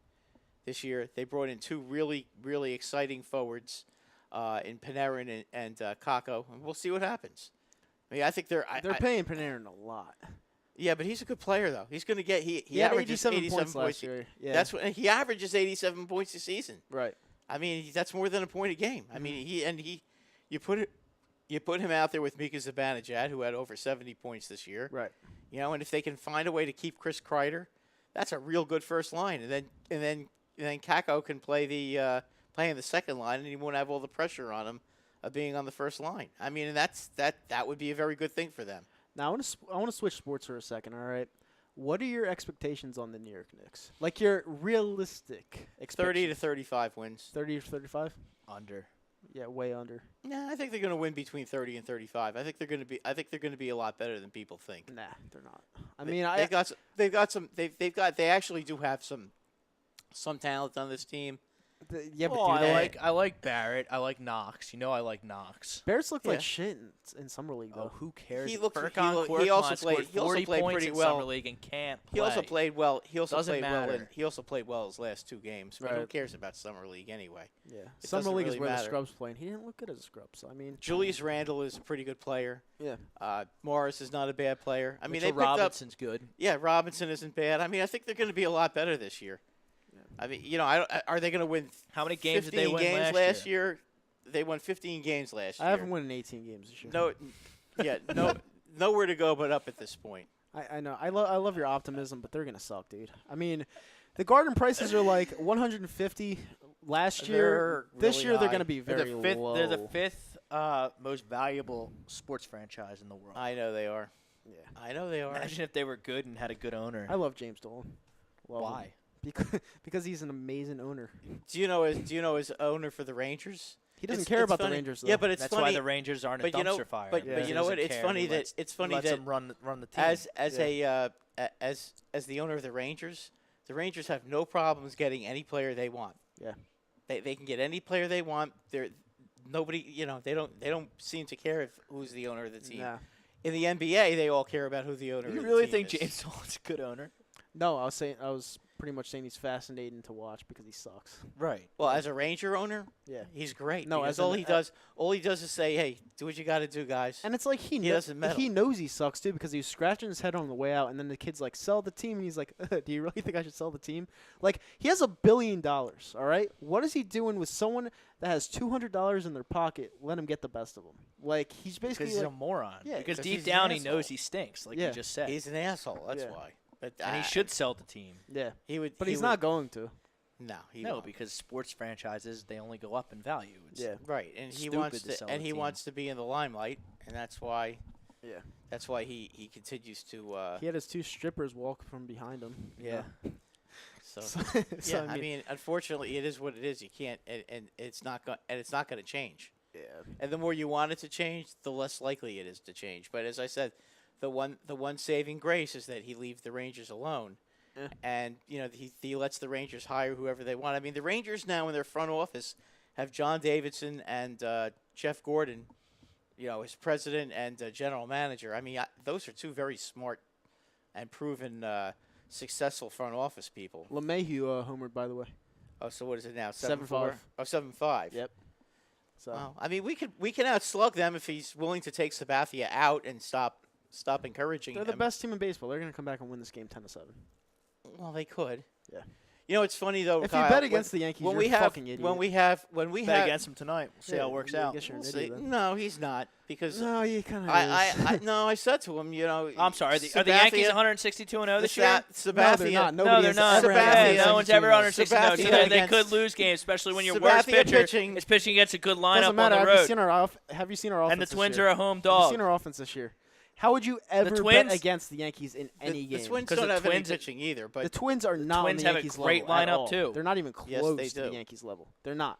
this year. They brought in two really, really exciting forwards in Panarin and Kakko, and we'll see what happens. I mean, I think they're paying Panarin a lot. yeah, but he's a good player though. He's going to get he He had averages 87 points last year. Yeah. That's what he averages 87 points a season. right. I mean, that's more than a point a game. I mean, you put him out there with Mika Zibanejad, who had over 70 points this year. Right. And if they can find a way to keep Chris Kreider, that's a real good first line. And then Kakko can play in the second line, and he won't have all the pressure on him of being on the first line. I mean, and that would be a very good thing for them. Now I want to switch sports for a second. All right. What are your expectations on the New York Knicks? Like your realistic 30 to 35 wins. 30 to 35? Under. Yeah, way under. Nah, I think they're going to win between 30 and 35. I think they're going to be a lot better than people think. Nah, they're not. I They- mean, they actually do have some talent on this team. Yeah, but Oh, do they? I like Barrett. I like Knox. You know I like Knox. Bears look Yeah. like shit in summer league though. Oh, who cares? He looked- Furkan he also Korkmaz played- scored he also 40 played points pretty in well. summer league and can't play. He also played well. He also Doesn't played matter. He also played well his last 2 games. But who Right. cares about summer league anyway? Yeah, It summer doesn't league is really where the matter. scrubs play, and he didn't look good as a scrub. So I mean, Julius Randle is a pretty good player. yeah, Morris is not a bad player. I mean, Mitchell they picked Robinson's good. up. Yeah, Robinson isn't bad. I mean, I think they're going to be a lot better this year. I mean, are they going to win? How many games did 15 they win games last year? They won 15 games last year. I haven't won in 18 games this year. No, nowhere to go but up at this point. I know. I love your optimism, but they're gonna suck, dude. I mean, the garden prices are like 150 last year. They're This really year they're high. gonna be They're very the fifth. low. They're the fifth most valuable sports franchise in the world. I know they are. Yeah. I know they are. Imagine if they were good and had a good owner. I love James Dolan. Love him. Why? Because he's an amazing owner. Do you know his owner for the Rangers? He doesn't It's- care it's about funny. the Rangers though. Yeah, but it's That's funny. why the Rangers aren't a but you know- dumpster fire. but- but He you know what? doesn't It's care. funny He that- lets- it's funny lets that them run the team. as the owner of the Rangers have no problems getting any player they want. Yeah. They can get any player they want. They're nobody. They don't seem to care who's the owner of the team. Nah. In the NBA, they all care about who the owner. You of really the team think is. James Dolan's a good owner? No, I was pretty much saying he's fascinating to watch because he sucks. Right. Well, as a Ranger owner, Yeah. he's great. No, because as an- all he does is say, "Hey, do what you got to do, guys." And it's like he doesn't meddle. he knows he sucks too because he was scratching his head on the way out, and then the kid's like, "Sell the team," and he's like, "Do you really think I should sell the team?" Like he has $1 billion. All right, what is he doing with someone that has $200 in their pocket? Let him get the best of him. Like he's basically Because he's like, a moron. Yeah, because 'cause deep he's an down he asshole. knows he stinks, like Yeah. you just said. He's an asshole. That's Yeah. why. But and he should sell the team. yeah, He would. but he he's would- not going to. No, he No, won't. because sports franchises they only go up in value. It's Yeah. Right, and he stupid wants to to, sell and the he team. wants to be in the limelight, and that's why. Yeah. That's why he continues to. He had his 2 strippers walk from behind him. you Yeah. know? So, So, yeah, I mean, unfortunately, it is what it is. You can't, and it's not going, and it's not going to change. yeah. And the more you want it to change, the less likely it is to change. But as I said, the one saving grace is that he leaves the Rangers alone, Yeah. and he lets the Rangers hire whoever they want. I mean, the Rangers now in their front office have John Davidson and Jeff Gordon, as president and general manager. I mean, those are 2 very smart and proven successful front office people. LeMahieu homered, by the way. Oh, so what is it now? 7-5. 7-4? Oh, 7-5. Yep. So Well, I mean, we can outslug them if he's willing to take Sabathia out and stop encouraging they're them. the best team in baseball. They're gonna come back and win this game 10-7. Well, they could. Yeah. It's funny though. If Kyle, you bet against the Yankees, when you're we a have fucking idiot. when we Bet have against him tonight. We'll see how it works out. I guess you're an we'll idiot see. then. No, he's not because No, you kind of. I said to him, I'm sorry. Are the Yankees 162-0 this year? No, they're Sabathia, not. No, Nobody they're has not. ever Sabathia- had Yeah, no one's ever 162. 160. So Sabathia they could against- lose games, especially when your Sabathia worst pitcher pitching- is pitching against a good lineup Doesn't on matter. the Have road. you seen our have you seen our offense? And the this Twins year? are a home Have you dog. seen our offense this year? How would you ever Twins- bet against the Yankees in any the game? Twins 'Cause don't the have any Twins- pitching either. But The Twins are not Twins on the have a Yankees great level at lineup, all. too. They're not even Yes, close they to the do. Yankees level. They're not.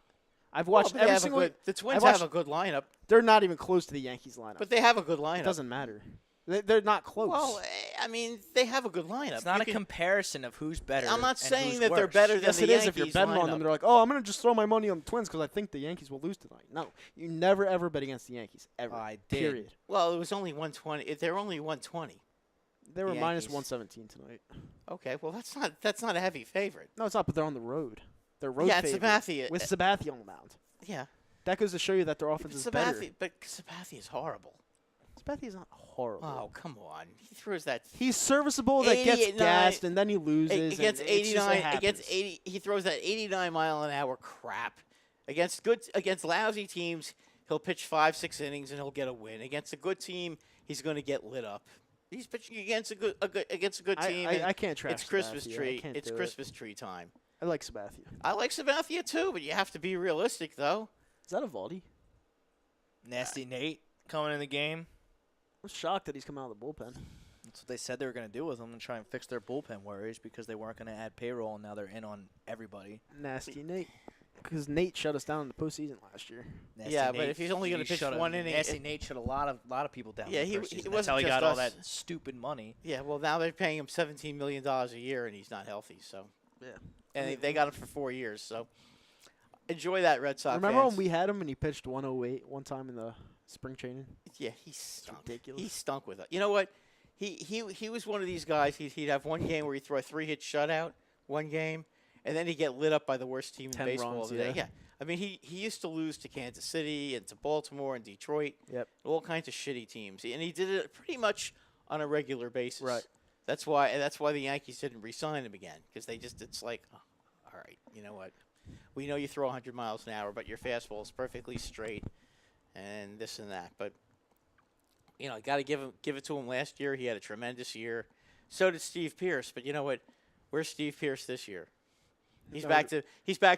I've Well, watched but they every have a single. good- the Twins watched- have a good lineup, They're not even close to the Yankees lineup. but they have a good It lineup. doesn't matter. They're not close. Well, I mean, they have a good lineup. It's not You a can- comparison of who's better. I'm not and saying who's that they're worse. better than yes, the it is. Yankees If you're betting on them, lineup. they're like, "Oh, I'm gonna just throw my money on the Twins because I think the Yankees will lose tonight." No, you never ever bet against the Yankees ever. I did. Period. Well, it was only 120. They're only 120. They were The minus Yankees. 117 tonight. Okay, well that's not a heavy favorite. No, it's not. But they're on the road. They're road Yeah, it's favorite Sabathia. with Sabathia on the mound. Yeah, That goes to show you that their offense is better. but Sabathia is horrible. Sabathia's not horrible. Oh, come on. He throws that He's serviceable. That gets 89 gassed and then he loses. it gets and it's just- 89 it it gets happens. 80 he throws that 89-mile-an-hour crap. Against lousy teams, he'll pitch 5-6 innings and he'll get a win. Against a good team, he's going to get lit up. He's pitching against a good team. and I can't trash It's Christmas Sabathia. I tree. can't It's do it. Christmas tree time. I like Sabathia. I like Sabathia too, but you have to be realistic though. Is that a Valdi? Nasty Nate coming in the game. I'm shocked that he's come out of the bullpen. That's what they said they were going to do with him and try and fix their bullpen worries because they weren't going to add payroll, and now they're in on everybody. Nasty Nate. Because Nate shut us down in the postseason last year. Nasty Yeah, but Nate, if he's only gonna he pitch shut a- one inning, Nasty Nate shut a lot of people down. Yeah, in the he first season. wasn't That's how he just got all us. that stupid money. Yeah, well now they're paying him $17 million a year and he's not healthy, so Yeah. and they got him for 4 years, so Enjoy that, Red Sox Remember fans. when we had him and he pitched 108 one time in the spring training? Yeah, he stunk. ridiculous. He stunk with it. You know what? He was one of these guys. He'd have one game where he'd throw a 3-hit shutout, one game, and then he'd get lit up by the worst team in 10 baseball runs, of the day. yeah. Yeah. I mean, he used to lose to Kansas City and to Baltimore and Detroit. Yep. All kinds of shitty teams, and he did it pretty much on a regular basis. Right. That's why the Yankees didn't re-sign him again, because it's like, oh, all right, you know what? We know you throw 100 miles an hour, but your fastball is perfectly straight, and this and that. But you know, got to give it to him. Last year, he had a tremendous year. So did Steve Pearce. But you know what? Where's Steve Pearce this year? He's back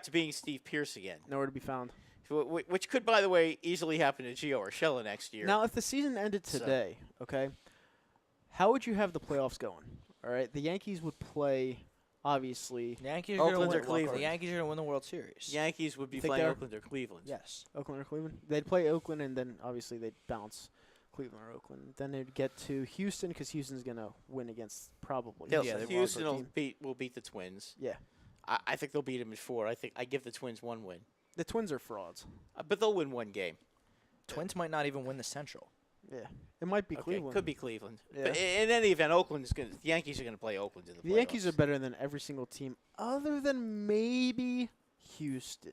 to being Steve Pearce again, Nowhere to be found. which could, by the way, easily happen to Gio Urshela next year. Now, if the season ended today, okay, how would you have the playoffs going? All right, the Yankees would play, obviously, Yankees Oakland are or going to Cleveland? The Yankees are going to win the World Series. Yankees would be You think playing they're- Oakland or Cleveland. Yes. Oakland or Cleveland. They'd play Oakland, and then obviously they'd bounce Cleveland or Oakland. Then they'd get to Houston because Houston's gonna win against probably. Yeah, they Houston will will beat the Twins. Yeah, I think they'll beat them in 4. I give the Twins 1 win, the Twins are frauds. but they'll win 1 game. Twins might not even win the Central. Yeah, it might be Okay, Cleveland. could be Cleveland. Yeah. But in any event, the Yankees are going to play Oakland in the playoffs. The Yankees are better than every single team, other than maybe Houston.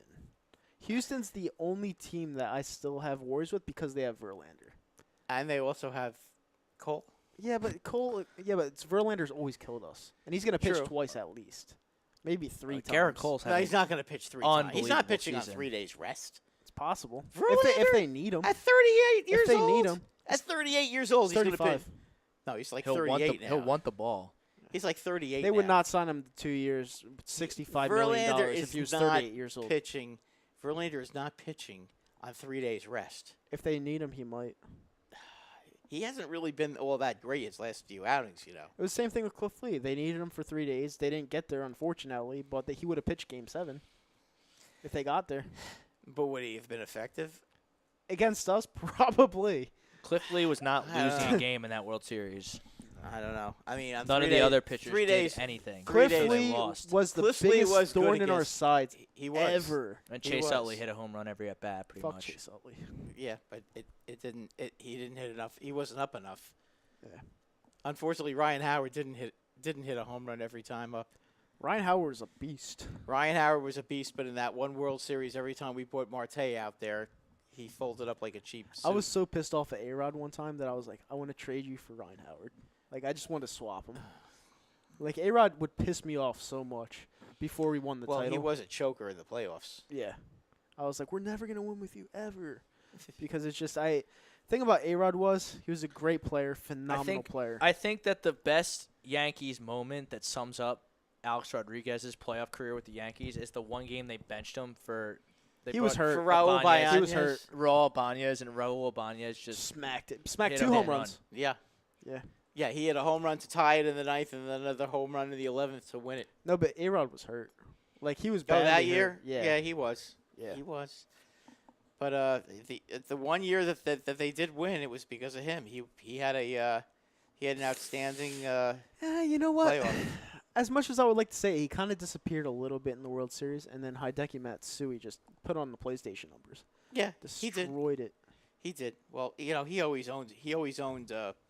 Houston's the only team that I still have worries with because they have Verlander. And they also have Cole. Yeah, but Verlander's always killed us, and he's gonna pitch True. twice at least, maybe 3 times. Garrett Cole's No, having he's not going to pitch 3 times. He's not unbelievable pitching on season. 3 days rest. It's possible Verlander? if they need him. At 38 years If they old. need him, At 38 years old, he's he's going to pitch. 35. No, he's like he'll 38 now. he'll want the ball. He's like 38 They would now. not sign him to 2 years, $65 million Verlander if is he was not 38 years old. pitching. Verlander is not pitching on 3 days rest. If they need him, he might. He hasn't really been all that great his last few outings, you know. It was the same thing with Cliff Lee. They needed him for 3 days. They didn't get there, unfortunately, but he would have pitched Game 7 if they got there. But would he have been effective? Against us, probably. Cliff Lee was not I don't losing know. a game in that World Series. I don't know. I mean, on None 3 of the days, other pitchers 3 days, did anything. 3 Cliff days They Lee lost. was the Cliff Lee biggest was good thorn in our against- sides he was. ever. And He Chase was. Utley hit a home run every at bat, pretty Fuck much. Chase Utley. Yeah, but it didn't. He didn't hit enough. He wasn't up enough. Yeah. Unfortunately, Ryan Howard didn't hit a home run every time up. Ryan Howard's a beast. Ryan Howard was a beast, but in that one World Series, every time we brought Marte out there, he folded up like a cheap suit. I was so pissed off at A-Rod one time that I was like, I want to trade you for Ryan Howard. Like, I just want to swap him. Like, A-Rod would piss me off so much before we won the well, title. he was a choker in the playoffs. Yeah. I was like, we're never going to win with you ever. Because it's just, thing about A-Rod was, he was a great player, phenomenal player. I think that the best Yankees moment that sums up Alex Rodriguez's playoff career with the Yankees is the one game they benched him for. He was hurt. For Raul Ibanez. He was hurt. Raul Ibanez, and Raul Ibanez just Smacked it. Smacked hit 2 a home home run. runs. Yeah. Yeah. Yeah, he had a home run to tie it in the 9th and then another home run in the 11th to win it. No, but A-Rod was hurt. Like, he was Oh, badly that hurt. year? Yeah. he was. Yeah. He was. But the one year that they did win, it was because of him. He had an outstanding You know what? playoff. As much as I would like to say, he kind of disappeared a little bit in the World Series, and then Hideki Matsui just put on the PlayStation numbers. Yeah, he did. Destroyed it. He did. Well, you know, he always owned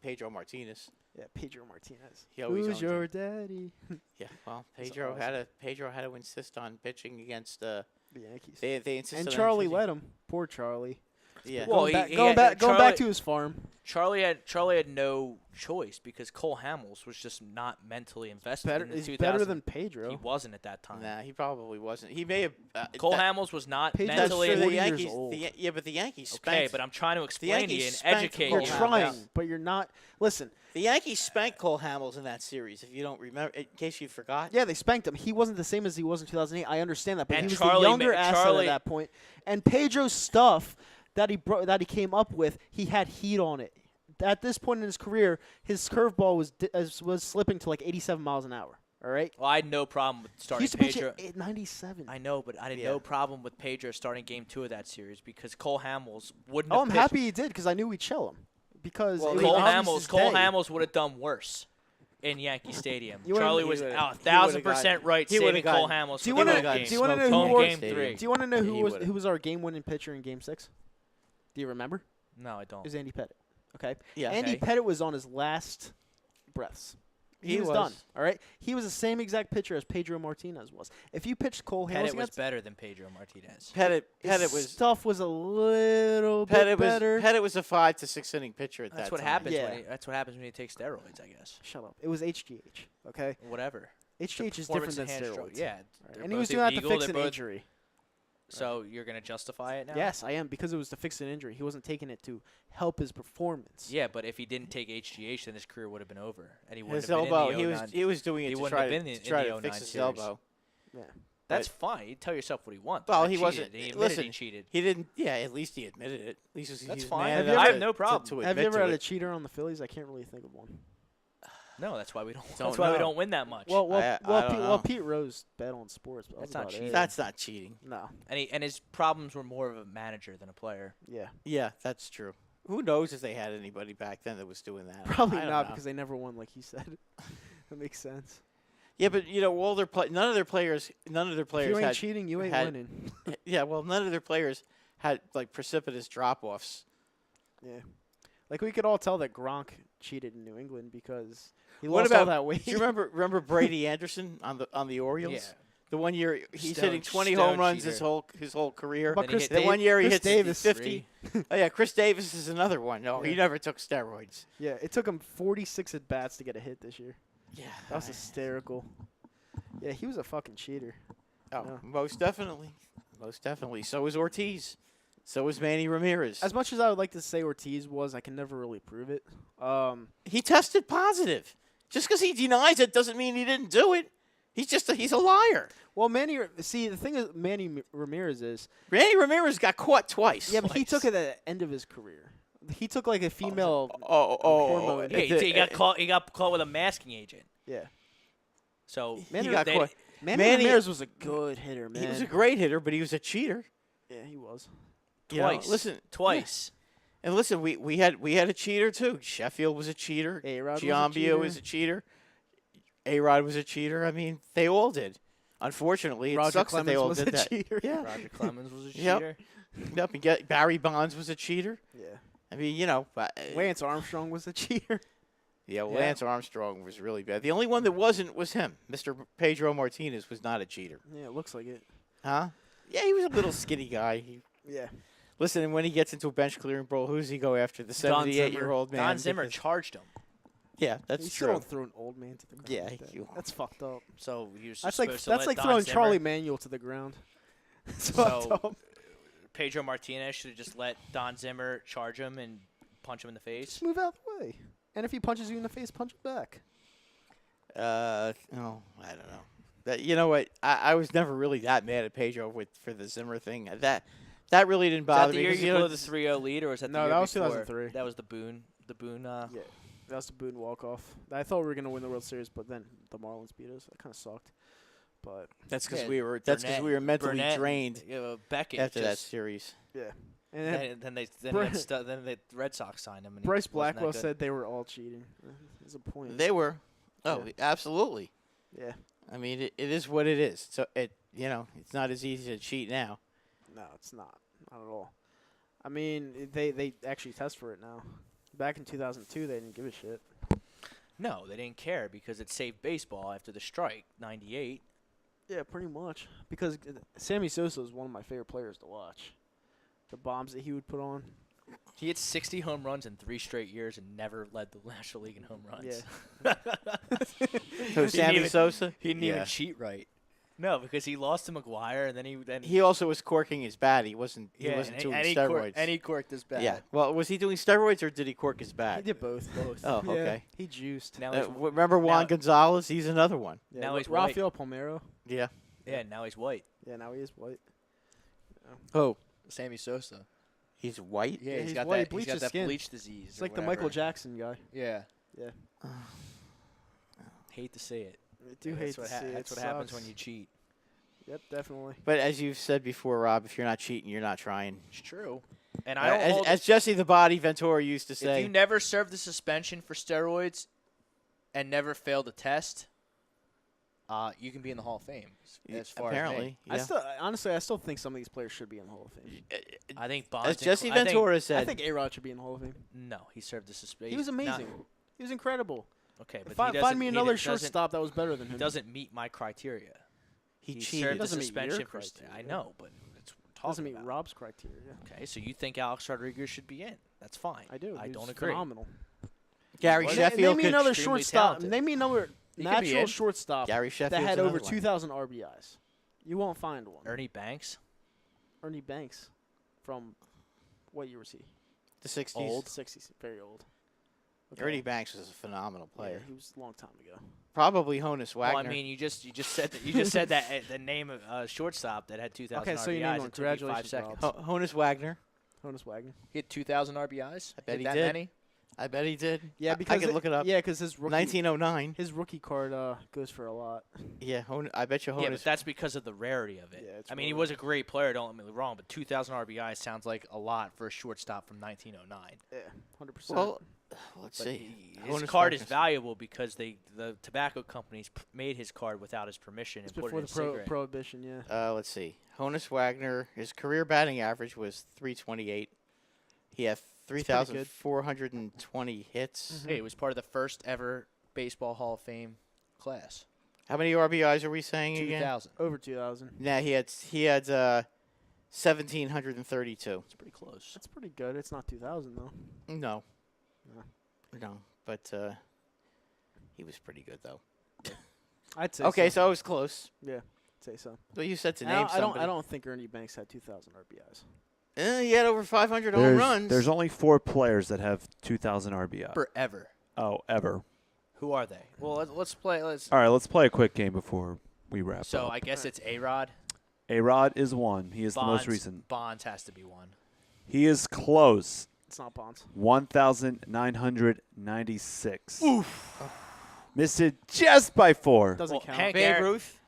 Pedro Martinez. Yeah, Pedro Martinez. He always Who's owned your him. daddy? Yeah. Well, That's Pedro awesome. had to insist on pitching against The Yankees. they insisted And on Charlie pitching- let him. Poor Charlie. Yeah. Well, Going back, he going had- back, going back Charlie- to his farm. Charlie had no choice because Cole Hamels was just not mentally invested in the He's 2000. better than Pedro. He wasn't at that time. Nah, he probably wasn't. He may have. Cole Hamels was not Pedro's That's mentally. true. The 40 years Yankees. old. Yeah, but the Yankees Okay, spanked. but I'm trying to explain to you Yankees and spanked educate You're Cole you. Hamels. trying, but you're not. Listen, The Yankees spanked Cole Hamels in that series. If you don't remember, in case you forgot. yeah, they spanked him. He wasn't the same as he was in 2008. I understand that, but And he was Charlie the younger ma- asset Charlie- at that point. And Pedro's stuff that he came up with, he had heat on it. At this point in his career, his curveball was slipping to like 87 miles an hour. All right. Well, I had no problem with He starting used to pitch Pedro. at 97. I know, but I had Yeah. no problem with Pedro starting Game 2 of that series because Cole Hamels wouldn't. Oh, have I'm pitched- happy he did because I knew we'd chill him. Because Well, it was Cole obvious Hamels. his Cole day. Hamels would have done worse. in Yankee Stadium. You wanna- Charlie he was would've- 1,000% right he would've saving gotten- Cole Hamels. Do you for wanna- the do game. you wanna know who Home was- game 3. Do you want to know He would've. who was our game-winning pitcher in Game 6? Do you remember? No, I It don't. was Andy Pettit. Okay. Yeah. Andy Okay. Pettit was on his last breaths. He was done. All right. He was the same exact pitcher as Pedro Martinez was. If you pitched Cole Hamels Pettit was against, better than Pedro Martinez. Pettit his was stuff was a little bit Pettit better. Pettit was a 5 to 6 inning pitcher at That's that what time. happens. Yeah. That's what happens when you take steroids, I guess. Shut up. It was HGH. Okay. Whatever. HGH is different than steroids. Yeah. Right. they're And he was both doing that to illegal, fix they're an both- injury. So you're gonna justify it now? Yes, I am, because it was to fix an injury. He wasn't taking it to help his performance. Yeah, but if he didn't take HGH, then his career would have been over, and he wouldn't His have been elbow. in the He was 09. he was doing it he to wouldn't try have to, been in to try the to fix 09 his series. elbow. Yeah. That's fine. You tell yourself what he wants. Well, I he cheated. wasn't. He admitted Listen, he cheated. he didn't. Yeah, at least he admitted it. At least he's That's man fine. Have you enough ever- I have no problem. To Have you admit ever to had a it. cheater on the Phillies? I can't really think of one. No, that's why we don't. Don't That's why we know. don't win that much. Well, I don't know. Pete Rose bet on sports. But That's that not was about cheating. it. That's not cheating. No. and his problems were more of a manager than a player. Yeah. Yeah, that's true. Who knows if they had anybody back then that was doing that? Probably I don't not, know. because they never won, like he said. That makes sense. Yeah, but all their none of their players If you ain't had cheating, you ain't had- winning. yeah, well, none of their players had like precipitous drop-offs. Yeah. Like, we could all tell that Gronk cheated in New England because he What lost all about- that weight. Do you remember Brady Anderson on the Orioles? Yeah. The one year he's Stone- hitting 20 stone home runs cheater. his whole career. But Then he Chris hit The one year he Chris hits Davis. 50. Oh yeah, Chris Davis is another one. No, he Yeah. never took steroids. Yeah, it took him 46 at bats to get a hit this year. Yeah, That was hysterical. Yeah, he was a fucking cheater. Oh, Yeah. most definitely. So was Ortiz. So was Manny Ramirez. As much as I would like to say Ortiz was, I can never really prove it. He tested positive. Just because he denies it doesn't mean he didn't do it. He's a liar. Well, see, the thing is, Manny Ramirez is, Manny Ramirez got caught twice. yeah, but he took it at the end of his career. He took like a female. hormone. Yeah, he got caught. He got caught with a masking agent. Yeah, So Manny, got they- caught. Manny Ramirez was a good hitter, man. He was a great hitter, but he was a cheater. Yeah, he was. You know, Twice. listen, Twice. and listen, we had a cheater too. Sheffield was a cheater. A-Rod was a Giambia cheater. was a cheater. A-Rod was a cheater. I mean, they all did. Unfortunately, it Roger sucks Clemens that they all was did a that. cheater. Yeah. Roger Clemens was a Yep. cheater. Yep. And Barry Bonds was a cheater. Yeah. I mean, Lance Armstrong was a cheater. yeah, Yeah. Lance Armstrong was really bad. The only one that wasn't was him. Mr. Pedro Martinez was not a cheater. Yeah, it looks like it. Huh? Yeah, he was a little skinny guy. Yeah. Listen, and when he gets into a bench clearing brawl, who does he go after? The Don Zimmer. 78-year-old man. Don Zimmer Because- charged him. Yeah, that's You still true. don't throw an old man to the ground. Yeah, like that. you- That's fucked up. So he was That's supposed like to let like Don throwing Zimmer, Charlie Manuel to the ground. That's fucked So- up. Pedro Martinez should have just let Don Zimmer charge him and punch him in the face. Just move out the way. And if he punches you in the face, punch him back. I don't know. That you know what? I was never really that mad at Pedro for the Zimmer thing. That really didn't Was that bother the me. year 'cause, you you know, blew the 3-0 lead, or was that No, the year that was before? 2003. That was the Boone. The Boone. Yeah. That was the Boone walk-off. I thought we were going to win the World Series, but then the Marlins beat us. That kind of sucked. But, that's because Yeah, we were. That's because we were mentally Burnett, drained Beckett after that just, series. yeah. And then then Bur- then the Red Sox signed him. And he Bryce wasn't that Blackwell good. said they were all cheating. There's a point. They were. Oh, Yeah. absolutely. Yeah. I mean, it is what it is. So it's not as easy to cheat now. No, it's not. Not at all. I mean, they actually test for it now. Back in 2002, they didn't give a shit. No, they didn't care because it saved baseball after the strike, '98. Yeah, pretty much. Because Sammy Sosa is one of my favorite players to watch. The bombs that he would put on. He hit 60 home runs in 3 straight years and never led the National League in home runs. Yeah. So Sammy even- Sosa. He didn't Yeah. even cheat right. No, because he lost to McGuire, and then He also was corking his bat. He wasn't. He yeah, wasn't doing and he steroids. and he corked his bat. Yeah. Well, was he doing steroids or did he cork his He bat? did both. Oh, Yeah, okay. he juiced. Now he's Remember Juan now- Gonzalez? He's another one. Yeah, now he's white. Rafael Palmeiro. Yeah. now he's white. Yeah, now he is white. Oh, Sammy Sosa. he's white. Yeah, he's he's got white, that. He's bleached got his that skin. bleach disease. It's like the Michael Jackson guy. Yeah. Yeah. Hate to say it. I do hate to see it. That's It what happens sucks. when you cheat. Yep, definitely. But as you've said before, Rob, if you're not cheating, you're not trying. It's true. And I don't As, hold as Jesse the Body Ventura used to if say. you never serve the suspension for steroids, and never failed a test, you can be in the Hall of Fame. As far Apparently, as yeah. I still think some of these players should be in the Hall of Fame. me. I think Bonds. As Jesse Ventura said, I think A-Rod should be in the Hall of Fame. No, he served a suspension. He was amazing. He was incredible. Okay, but Find me another shortstop that was better than He him. doesn't meet my criteria. he served cheated. a Doesn't meet your suspension for. criteria. I know, but it's what we're Doesn't talking meet about. Rob's criteria. Okay, so you think Alex Rodriguez should be in? That's fine. I do. I He don't was agree. Phenomenal. Gary Well, Sheffield Name me could. another extremely shortstop. talented. Name me another He could be natural in. shortstop Gary that Sheffield's had over another one. 2,000 RBIs. You won't find one. Ernie Banks. Ernie Banks, from what year was he? The 60s. Old, 60s, very old. Okay. Ernie Banks was a phenomenal Yeah, player. he was a long time ago. Probably Honus Wagner. Well, I mean, you just said that. You just said that the name of shortstop that had 2,000 Okay, so you RBIs. named one. It took me 5 Congratulations, seconds. Rob. Honus Wagner. Honus Wagner. He had 2,000 RBIs. I bet he that did. many. I bet he did. Yeah, I because could look it up. Yeah, because his rookie 1909. his rookie card goes for a lot. Yeah, I bet you Honus. Yeah, but that's because of the rarity of it. Yeah, it's I mean, he rare. was a great player. Don't get me wrong, but 2,000 RBIs sounds like a lot for a shortstop from 1909. Yeah, 100%. well, let's But see. his Honus card is Wagner's- valuable because the tobacco companies made his card without his permission it's and put it before in the a cigarette. prohibition. Yeah. Let's see. Honus Wagner, his career batting average was 328. He had good. 3,420 hits. Hey, it was part of the first ever baseball Hall of Fame class. How many RBIs are we saying again? 2,000. Over 2,000. Nah, he had 1,732. It's pretty close. That's pretty good. It's not 2,000 though. No. No. No, but he was pretty good though. I'd say Okay, so. so I was close. Yeah, I'd say so. Well, you said to I name don't, I don't. somebody. I don't think Ernie Banks had 2,000 RBIs. He had over 500 home runs. There's only 4 players that have 2,000 RBI. Forever. Oh, ever. Who are they? Well, let's play. Let's. All right, let's play a quick game before we wrap So up. I guess it's A-Rod. A-Rod is one. He is the most Bonds. recent. Bonds has to be one. He is close. It's not Bonds. 1,996. Oof. Missed it just by 4. Doesn't Well, count. Hank Babe Aaron- Ruth.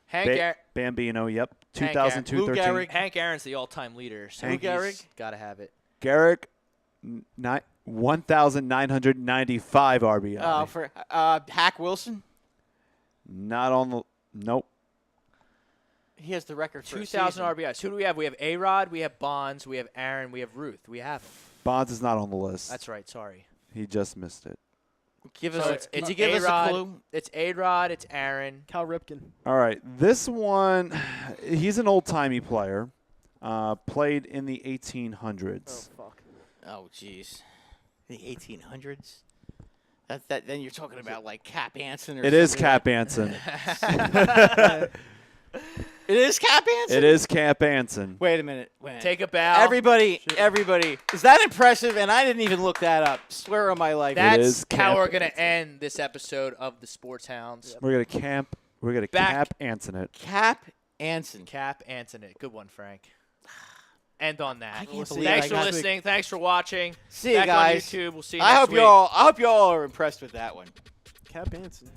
Bambino, yep. Hank 2,213. Hank Aaron's the all-time leader. So Hank he's got to have it. Garrick, 1,995 RBI. For Hack Wilson, Not on the. Nope. he has the record for 2,000 RBIs. Who do we have? We have A-Rod, we have Bonds, we have Aaron, we have Ruth. We have him. Bonds is not on the list. That's right. Sorry. He just missed it. Give So us. it's Did you give us a A-Rod, clue? It's A-Rod, it's Aaron. Cal Ripken. All right. This one, he's an old timey player. Played in the 1800s. Oh fuck. Oh, jeez. The 1800s. Then you're talking about like Cap Anson or It is something Cap Anson. It is Cap Anson? It is Cap Anson. Wait a minute. Take a bow. Everybody. Is that impressive? And I didn't even look that up. Swear on my life. That's is how Cap we're going to end this episode of the Sports Hounds. We're gonna Back. Cap Anson it. Cap Anson. Cap Antonin. Good one, Frank. End on that. I can't believe Thanks I for got- listening. Thanks for watching. See you Back guys. on YouTube. We'll see you I next hope week. y'all are impressed with that one. Cap Anson.